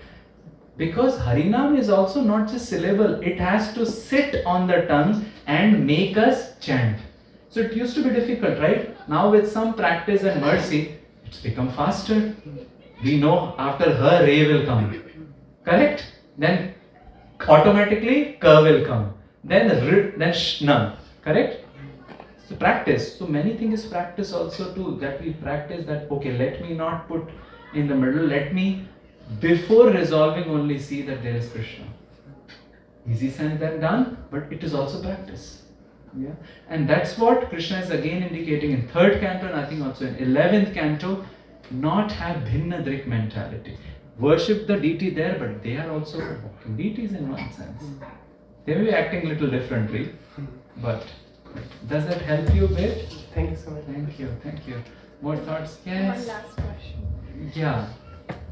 Because Harinam is also not just syllable, it has to sit on the tongue and make us chant. So it used to be difficult, right? Now with some practice and mercy, it's become faster. We know after her Re will come. Correct? Then automatically Ka will come. Then R, then Shna. Correct? So practice. So many things is practice also too. That we practice that, okay, let me not put in the middle, let me before resolving only see that there is Krishna. Easy said than done, but it is also practice. Yeah, and that's what Krishna is again indicating in 3rd canto and I think also in 11th canto. Not have bhinna drik mentality. Worship the deity there, but they are also walking deities in one sense. They may be acting a little differently, but does that help you a bit? Thank you so much. Thank you, thank you. More thoughts? Yes. One last question. Yeah.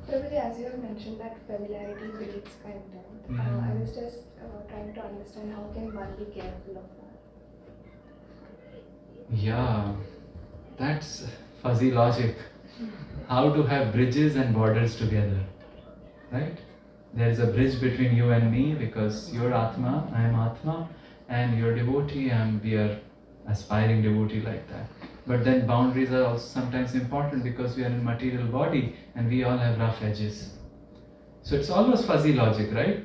Prabhuji, as you have mentioned that familiarity breeds contempt, I was just trying to understand how can one be careful of that? Yeah, that's fuzzy logic. How to have bridges and borders together, right? There is a bridge between you and me because you're Atma, I am Atma, and you're devotee and we are aspiring devotee like that. But then boundaries are also sometimes important because we are in material body and we all have rough edges. So it's almost fuzzy logic, right?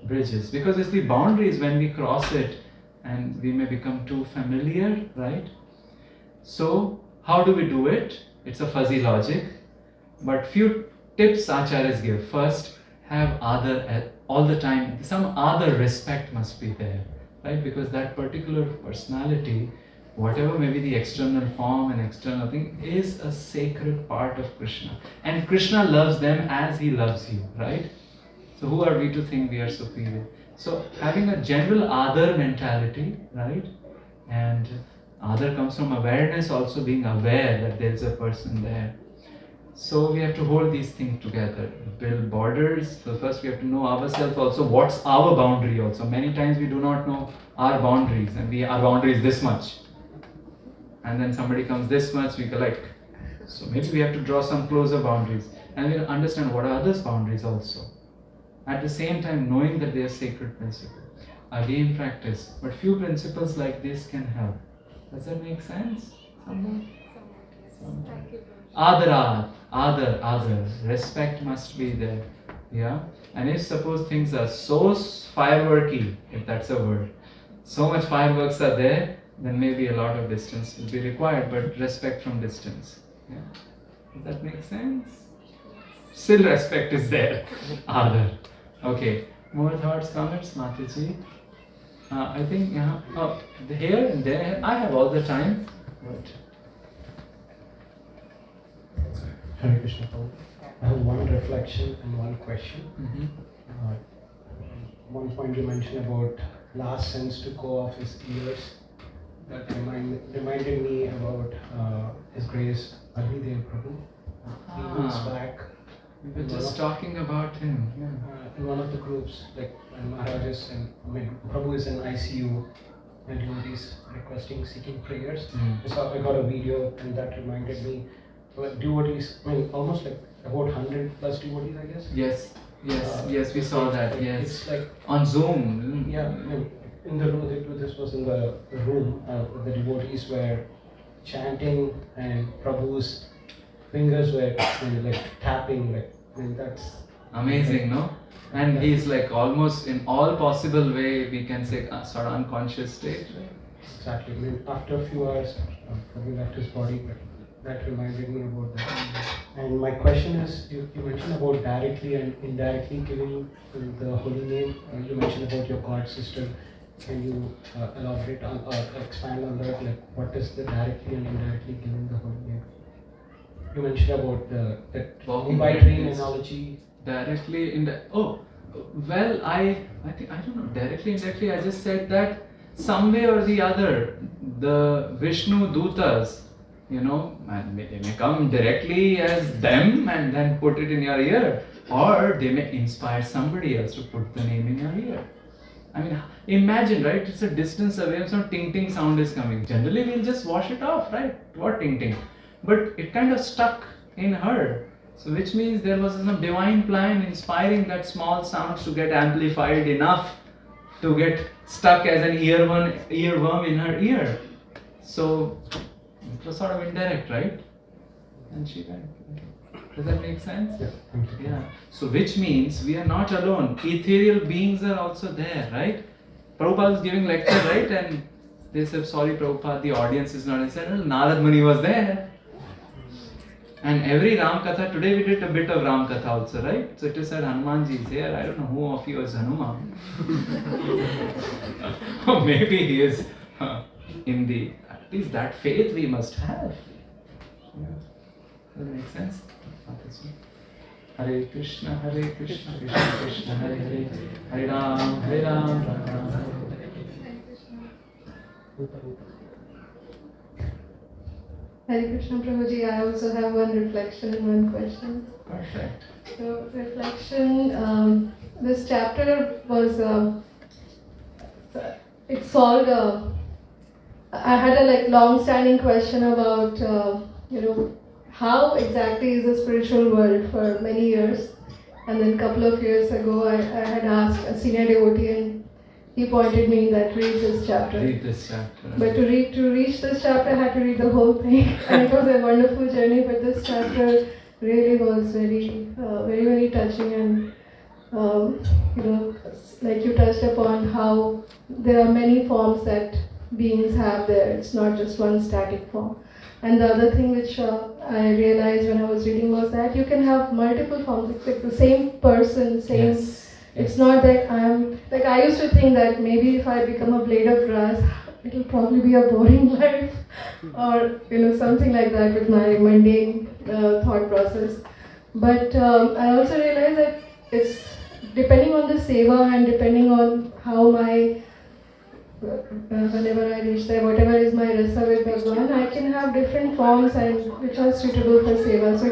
Bridges, because it's the boundaries when we cross it and we may become too familiar, right? So how do we do it? It's a fuzzy logic, but few tips acharyas give. First, have adar all the time. Some other respect must be there, right? Because that particular personality, whatever may be the external form and external thing, is a sacred part of Krishna. And Krishna loves them as he loves you, right? So who are we to think we are superior? So having a general adar mentality, right? And adar comes from awareness, also being aware that there is a person there. So we have to hold these things together, build borders. So first we have to know ourselves also, what's our boundary also. Many times we do not know our boundaries and our boundary is this much. And then somebody comes this much, we collect. So maybe we have to draw some closer boundaries and we understand what are others' boundaries also. At the same time knowing that they are sacred principles. again practice. But few principles like this can help. Does that make sense? Someone? Thank you, Prabhuji. Adar. Respect must be there. Yeah? And if suppose things are so fireworky, if that's a word, so much fireworks are there, then maybe a lot of distance will be required, but respect from distance. Yeah? Does that make sense? Still respect is there. Adar. Okay. More thoughts, comments, Mataji? I think here and there, I have all the time. But Hare Krishna Prabhu. I have one reflection and one question. One point you mentioned about last sense to go off his ears. That reminded me about His Grace Adhidev Prabhu. He was back. We were just talking about him. In one of the groups, like when Maharajas Prabhu is in ICU and devotees requesting, seeking prayers. So I got a video and that reminded me, devotees, almost like about 100 plus devotees, I guess. Yes, we saw that. Yes, it's like on Zoom. Yeah, in the room. This was in the room. The devotees were chanting, and Prabhu's fingers were like tapping. That's amazing, no? And he's like almost in all possible way, we can say, sort of unconscious state. Right? Exactly. After a few hours, Prabhu left his body, but that reminded me about that. And my question is, you mentioned about directly and indirectly giving the holy name. You mentioned about your god system. Can you elaborate on or expand on that? Like, what is the directly and indirectly giving the holy name? You mentioned about that Mumbai train analogy. Directly, I think, I don't know, directly, indirectly, I just said that some way or the other, the Vishnu Dutas, and they may come directly as them and then put it in your ear, or they may inspire somebody else to put the name in your ear. I mean, imagine, right? It's a distance away and some ting-ting sound is coming. Generally, we'll just wash it off, right? What ting-ting? But it kind of stuck in her. So which means there was some divine plan inspiring that small sounds to get amplified enough to get stuck as an earworm in her ear. So it was sort of indirect, right? And she went. Does that make sense? Yeah. So which means we are not alone. Ethereal beings are also there, right? Prabhupada was giving lecture, right? And they said, sorry Prabhupada, the audience is not. He said, well, Narad Muni was there. And every Ram Katha, today we did a bit of Ram Katha also, right? So it is said Hanumanji is here. I don't know who of you is Hanuman. Or maybe he is in the, at least that faith we must have. Yeah. Does that make sense? Hare Krishna, Krishna Krishna, Hare Hare, Hare Ram, Ram Ram. Hare Krishna Prabhuji, I also have one reflection and one question. Perfect. So reflection, this chapter was, it solved, I had a long-standing question about, how exactly is the spiritual world for many years. And then a couple of years ago, I had asked a senior devotee and he pointed me that read this chapter. Read this chapter. But to reach this chapter, I had to read the whole thing. And it was a wonderful journey, but this chapter really was very, very touching. And, like you touched upon how there are many forms that beings have there. It's not just one static form. And the other thing which I realized when I was reading was that you can have multiple forms. It's like the same person, same. Yes. It's not that I used to think that maybe if I become a blade of grass, it'll probably be a boring life, or something like that with my mundane thought process. But I also realized that it's depending on the seva and depending on how whenever I reach there, whatever is my rasa with Bhagwan, I can have different forms and which are suitable for seva. So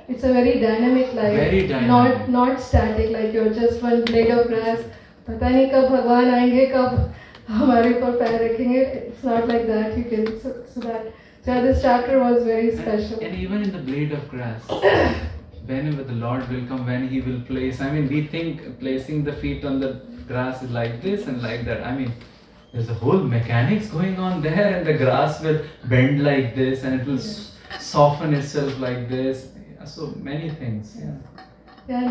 it's a very dynamic life. Very dynamic. Not static, like you're just one blade of grass. Pata nahi kab Bhagwan aayenge, kab hamare upar pair rakhenge. It's not like that. You can so this chapter was very special. And even in the blade of grass, whenever the Lord will come, when He will place. I mean, we think placing the feet on the grass is like this and like that. I mean, there's a whole mechanics going on there, and the grass will bend like this and it will soften itself like this. So many things. Yeah. Yeah,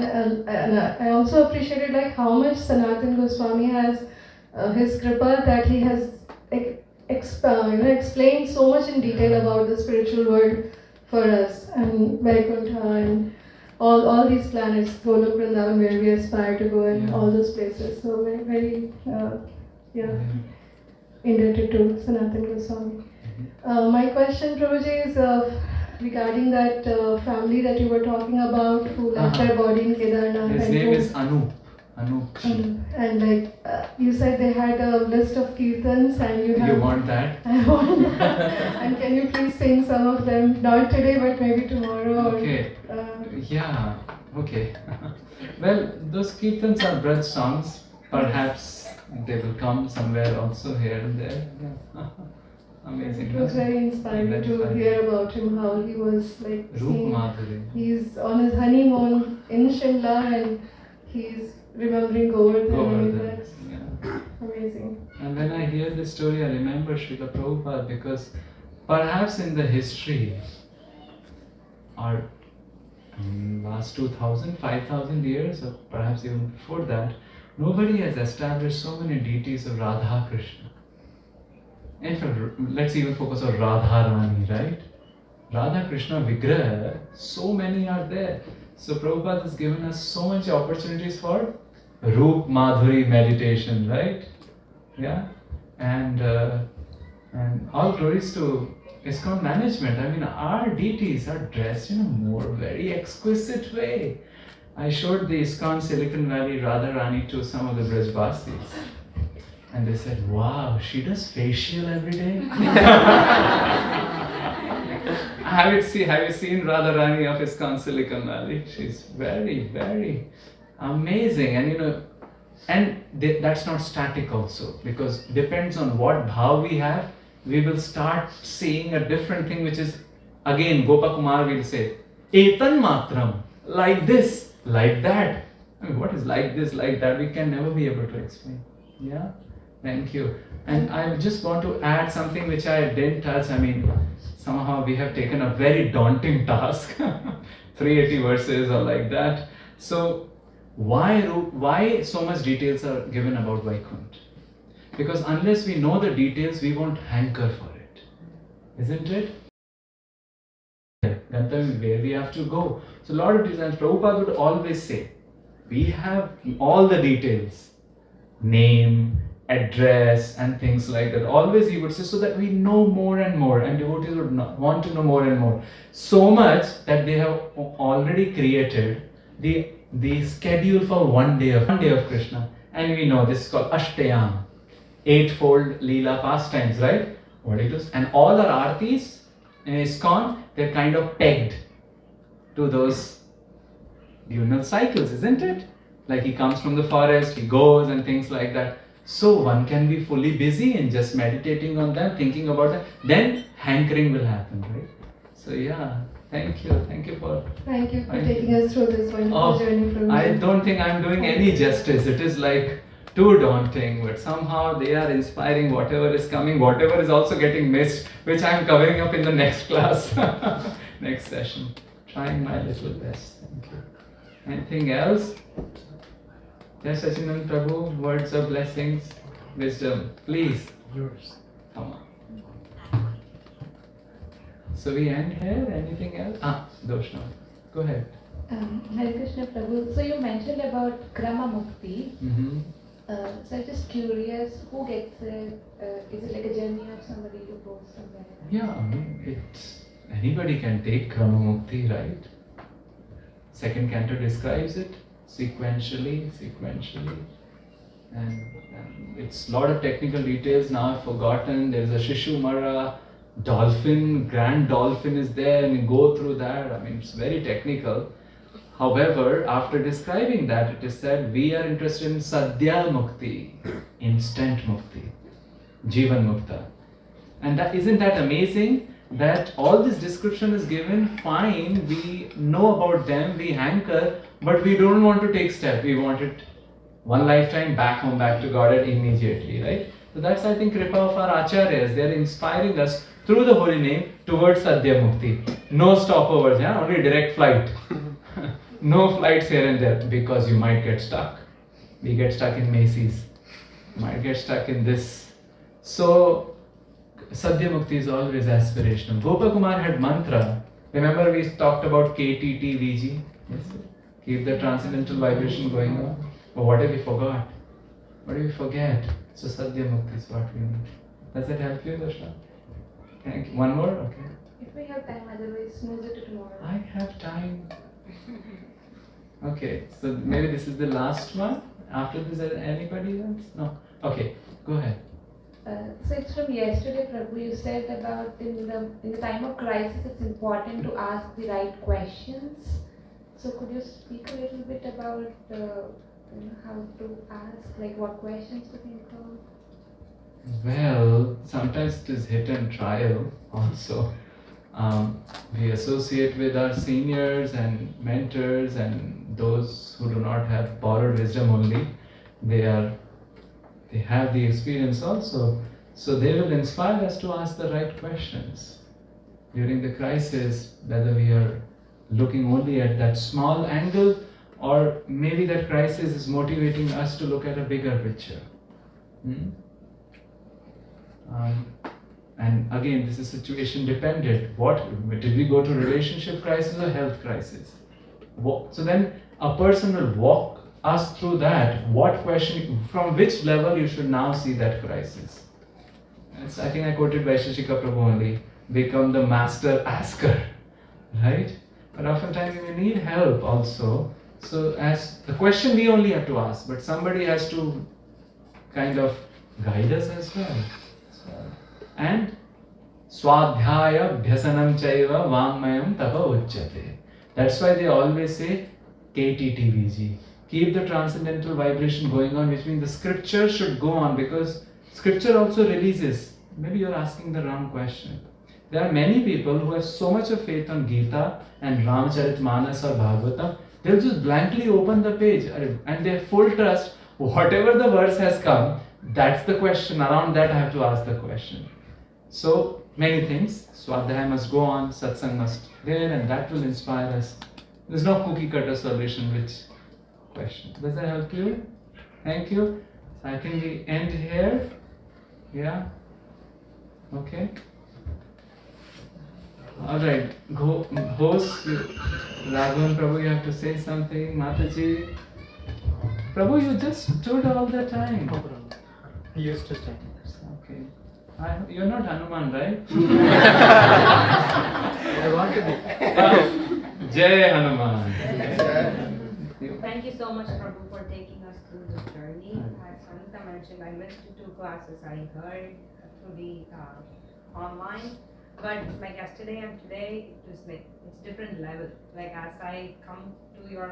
and I also appreciated like how much Sanatana Goswami has his kripa, that he has explained so much in detail about the spiritual world for us, and Vaikuntha and all these planets, Golok, Vrindavan, where we aspire to go, and all those places. So very indebted to Sanatana Goswami. My question, Prabhuji, is regarding that family that you were talking about, who left their body in Kedarnath. His name is Anup. And like you said, they had a list of kirtans, and you have. You want that? I want that. And can you please sing some of them? Not today, but maybe tomorrow. Okay. Yeah. Okay. Well, those kirtans are Braj songs. Perhaps they will come somewhere also here and there. Yeah. Amazing. It was very inspiring to hear about him, how he was like he's on his honeymoon in Shimla, and he's remembering Govardhan. Yeah. Amazing. And when I hear this story, I remember Srila Prabhupada, because perhaps in the history, or last 2,000, 5,000 years, or perhaps even before that, nobody has established so many deities of Radha Krishna. In fact, let's even focus on Radharani, right? Radha Krishna Vigraha, so many are there. So Prabhupada has given us so much opportunities for Roop Madhuri meditation, right? Yeah? And all glories to ISKCON management. I mean, our deities are dressed in a more very exquisite way. I showed the ISKCON Silicon Valley Radharani to some of the Brajvasis. And they said, wow, she does facial every day? Have you seen Radharani of ISKCON Silicon Valley? She's very, very amazing. And that's not static also, because depends on what bhav we have, we will start seeing a different thing, which is, again, Gopakumar will say, Etan matram, like this, like that. I mean, what is like this, like that? We can never be able to explain. Yeah? Thank you. And I just want to add something which I didn't touch. I mean, somehow we have taken a very daunting task. 380 verses or like that. So, why so much details are given about Vaikuntha? Because unless we know the details, we won't hanker for it. Isn't it? Where we have to go. So a lot of times Prabhupada would always say, we have all the details. Name, address and things like that. Always he would say, so that we know more and more, and devotees would want to know more and more. So much that they have already created the schedule for one day of Krishna. And we know this is called Ashtayam, eightfold Leela pastimes, right? What it is. And all our artis in ISKCON, they're kind of pegged to those diurnal cycles, isn't it? Like he comes from the forest, he goes and things like that. So one can be fully busy in just meditating on them, thinking about them. Then hankering will happen, right? So yeah, thank you for taking us through this wonderful journey from I don't think I'm doing any justice. It is like too daunting, but somehow they are inspiring whatever is coming, whatever is also getting missed, which I'm covering up in the next class, next session. Trying my little best. Thank you. Anything else? Yes, Sachidanand Prabhu, words of blessings, wisdom, please. Yours. Come on. So we end here. Anything else? Doshna. Go ahead. Hare Krishna Prabhu. So you mentioned about Krama Mukti. Mm-hmm. So I'm just curious, who gets it? Is it like a journey of somebody who goes somewhere? Yeah, I mean, anybody can take Krama Mukti, right? Second canto describes it sequentially, and it's a lot of technical details now I've forgotten. There's a Shishu Mara dolphin, grand dolphin is there, and you go through that. I mean, it's very technical. However, after describing that, it is said we are interested in Sadhya Mukti, instant Mukti, Jivan Mukta. And isn't that amazing? That all this description is given, fine, we know about them, we hanker, but we don't want to take step, we want it one lifetime, back home, back to Godhead immediately, right? So that's, I think, kripa of our acharyas. They are inspiring us through the holy name towards Sadhya Mukti. No stopovers, yeah? Only direct flight. No flights here and there, because you might get stuck. We get stuck in Macy's, might get stuck in this. So Sadhya Mukti is always aspirational. Gopakumar had mantra. Remember we talked about KTTVG? Yes, sir. Keep the transcendental vibration going on. But what if we forgot? What if we forget? So Sadhya Mukti is what we need. Does that help you, Dasha? Thank you. One more? Okay. If we have time, otherwise move it to tomorrow. I have time. Okay, so maybe this is the last one. After this, is there anybody else? No. Okay, go ahead. So it's from yesterday, Prabhu. You said about in the time of crisis, it's important to ask the right questions. So could you speak a little bit about how to ask, like what questions to think of? Well, sometimes it is hit and trial also. We associate with our seniors and mentors and those who do not have borrowed wisdom only. They have the experience also. So they will inspire us to ask the right questions. During the crisis, whether we are looking only at that small angle, or maybe that crisis is motivating us to look at a bigger picture. And again, this is situation dependent. What did we go to relationship crisis or health crisis? So then a person will walk us through that. What question, from which level you should now see that crisis? I think I quoted Vaisheshika Prabhu only. Become the master asker, right? But oftentimes we need help also. So as the question we only have to ask, but somebody has to kind of guide us as well. And Swadhyaya Bhyasanam Chaiva Vangmayam Tapa Uchyate. That's why they always say KTTVG. Keep the transcendental vibration going on, which means the scripture should go on, because scripture also releases. Maybe you're asking the wrong question. There are many people who have so much of faith on Gita and Ramcharitmanas or Bhagavatam, they'll just blankly open the page and they have full trust. Whatever the verse has come, that's the question. Around that I have to ask the question. So many things. Swadhyaya must go on, satsang must there, and that will inspire us. There's no cookie cutter solution which question. Does that help you? Thank you. So I think we end here. Yeah? Okay. Alright. Host, Raghavan Prabhu, you have to say something. Mataji. Prabhu, you just stood all the time. I used to stand. Okay. You're not Hanuman, right? I want to be. Jai Hanuman. Thank you so much, Prabhu, for taking us through this journey. As Sanita mentioned, I missed 2 classes I heard through the online. But like yesterday and today, it was like, it's different level. Like as I come to your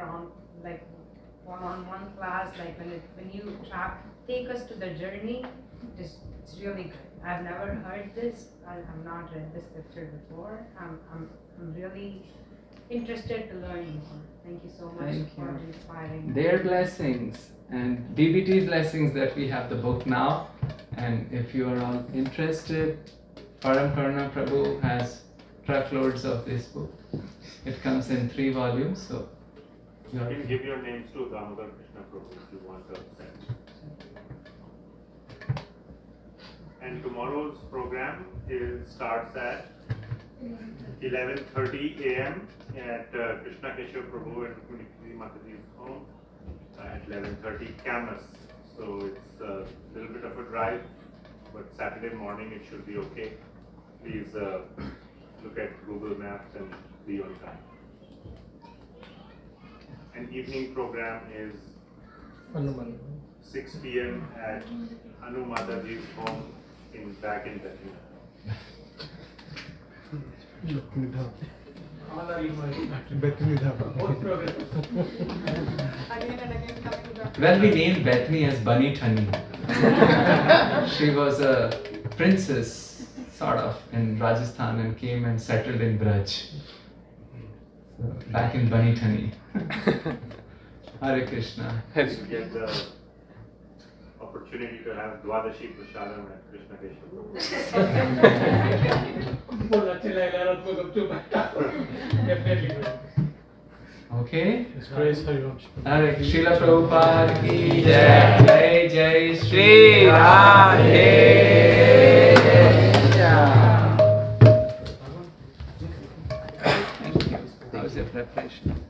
one-on-one class, like when you take us to the journey, it's really good. I've never heard this. I've not read this scripture before. I'm really interested to learn more. Thank you so much for inspiring. Their blessings and BBT's blessings that we have the book now. And if you are all interested, Param Karuna Prabhu has truckloads of this book. It comes in 3 volumes. So you can give your names to Damodar Krishna Prabhu if you want to send. And tomorrow's program starts at 11:30 a.m. at Krishna Keshav Prabhu and Rukmini Mataji's home at 11:30 Camas. So it's a little bit of a drive, but Saturday morning it should be okay. Please look at Google Maps and be on time. An evening program is 6 p.m. at Anu Mataji's home back in Delhi. Well, we named Bethany as Bunny Thani. She was a princess, sort of, in Rajasthan and came and settled in Braj. So, back in Bunny Thani. Hare Krishna. Get the opportunity to have Dwadashi Prasadam at Krishna Keshav Definitely. Okay. Praise Harivamsha. Hare Srila Prabhupada ki jai. Jai Jai Shri Radhe. Thank you. How was your preparation?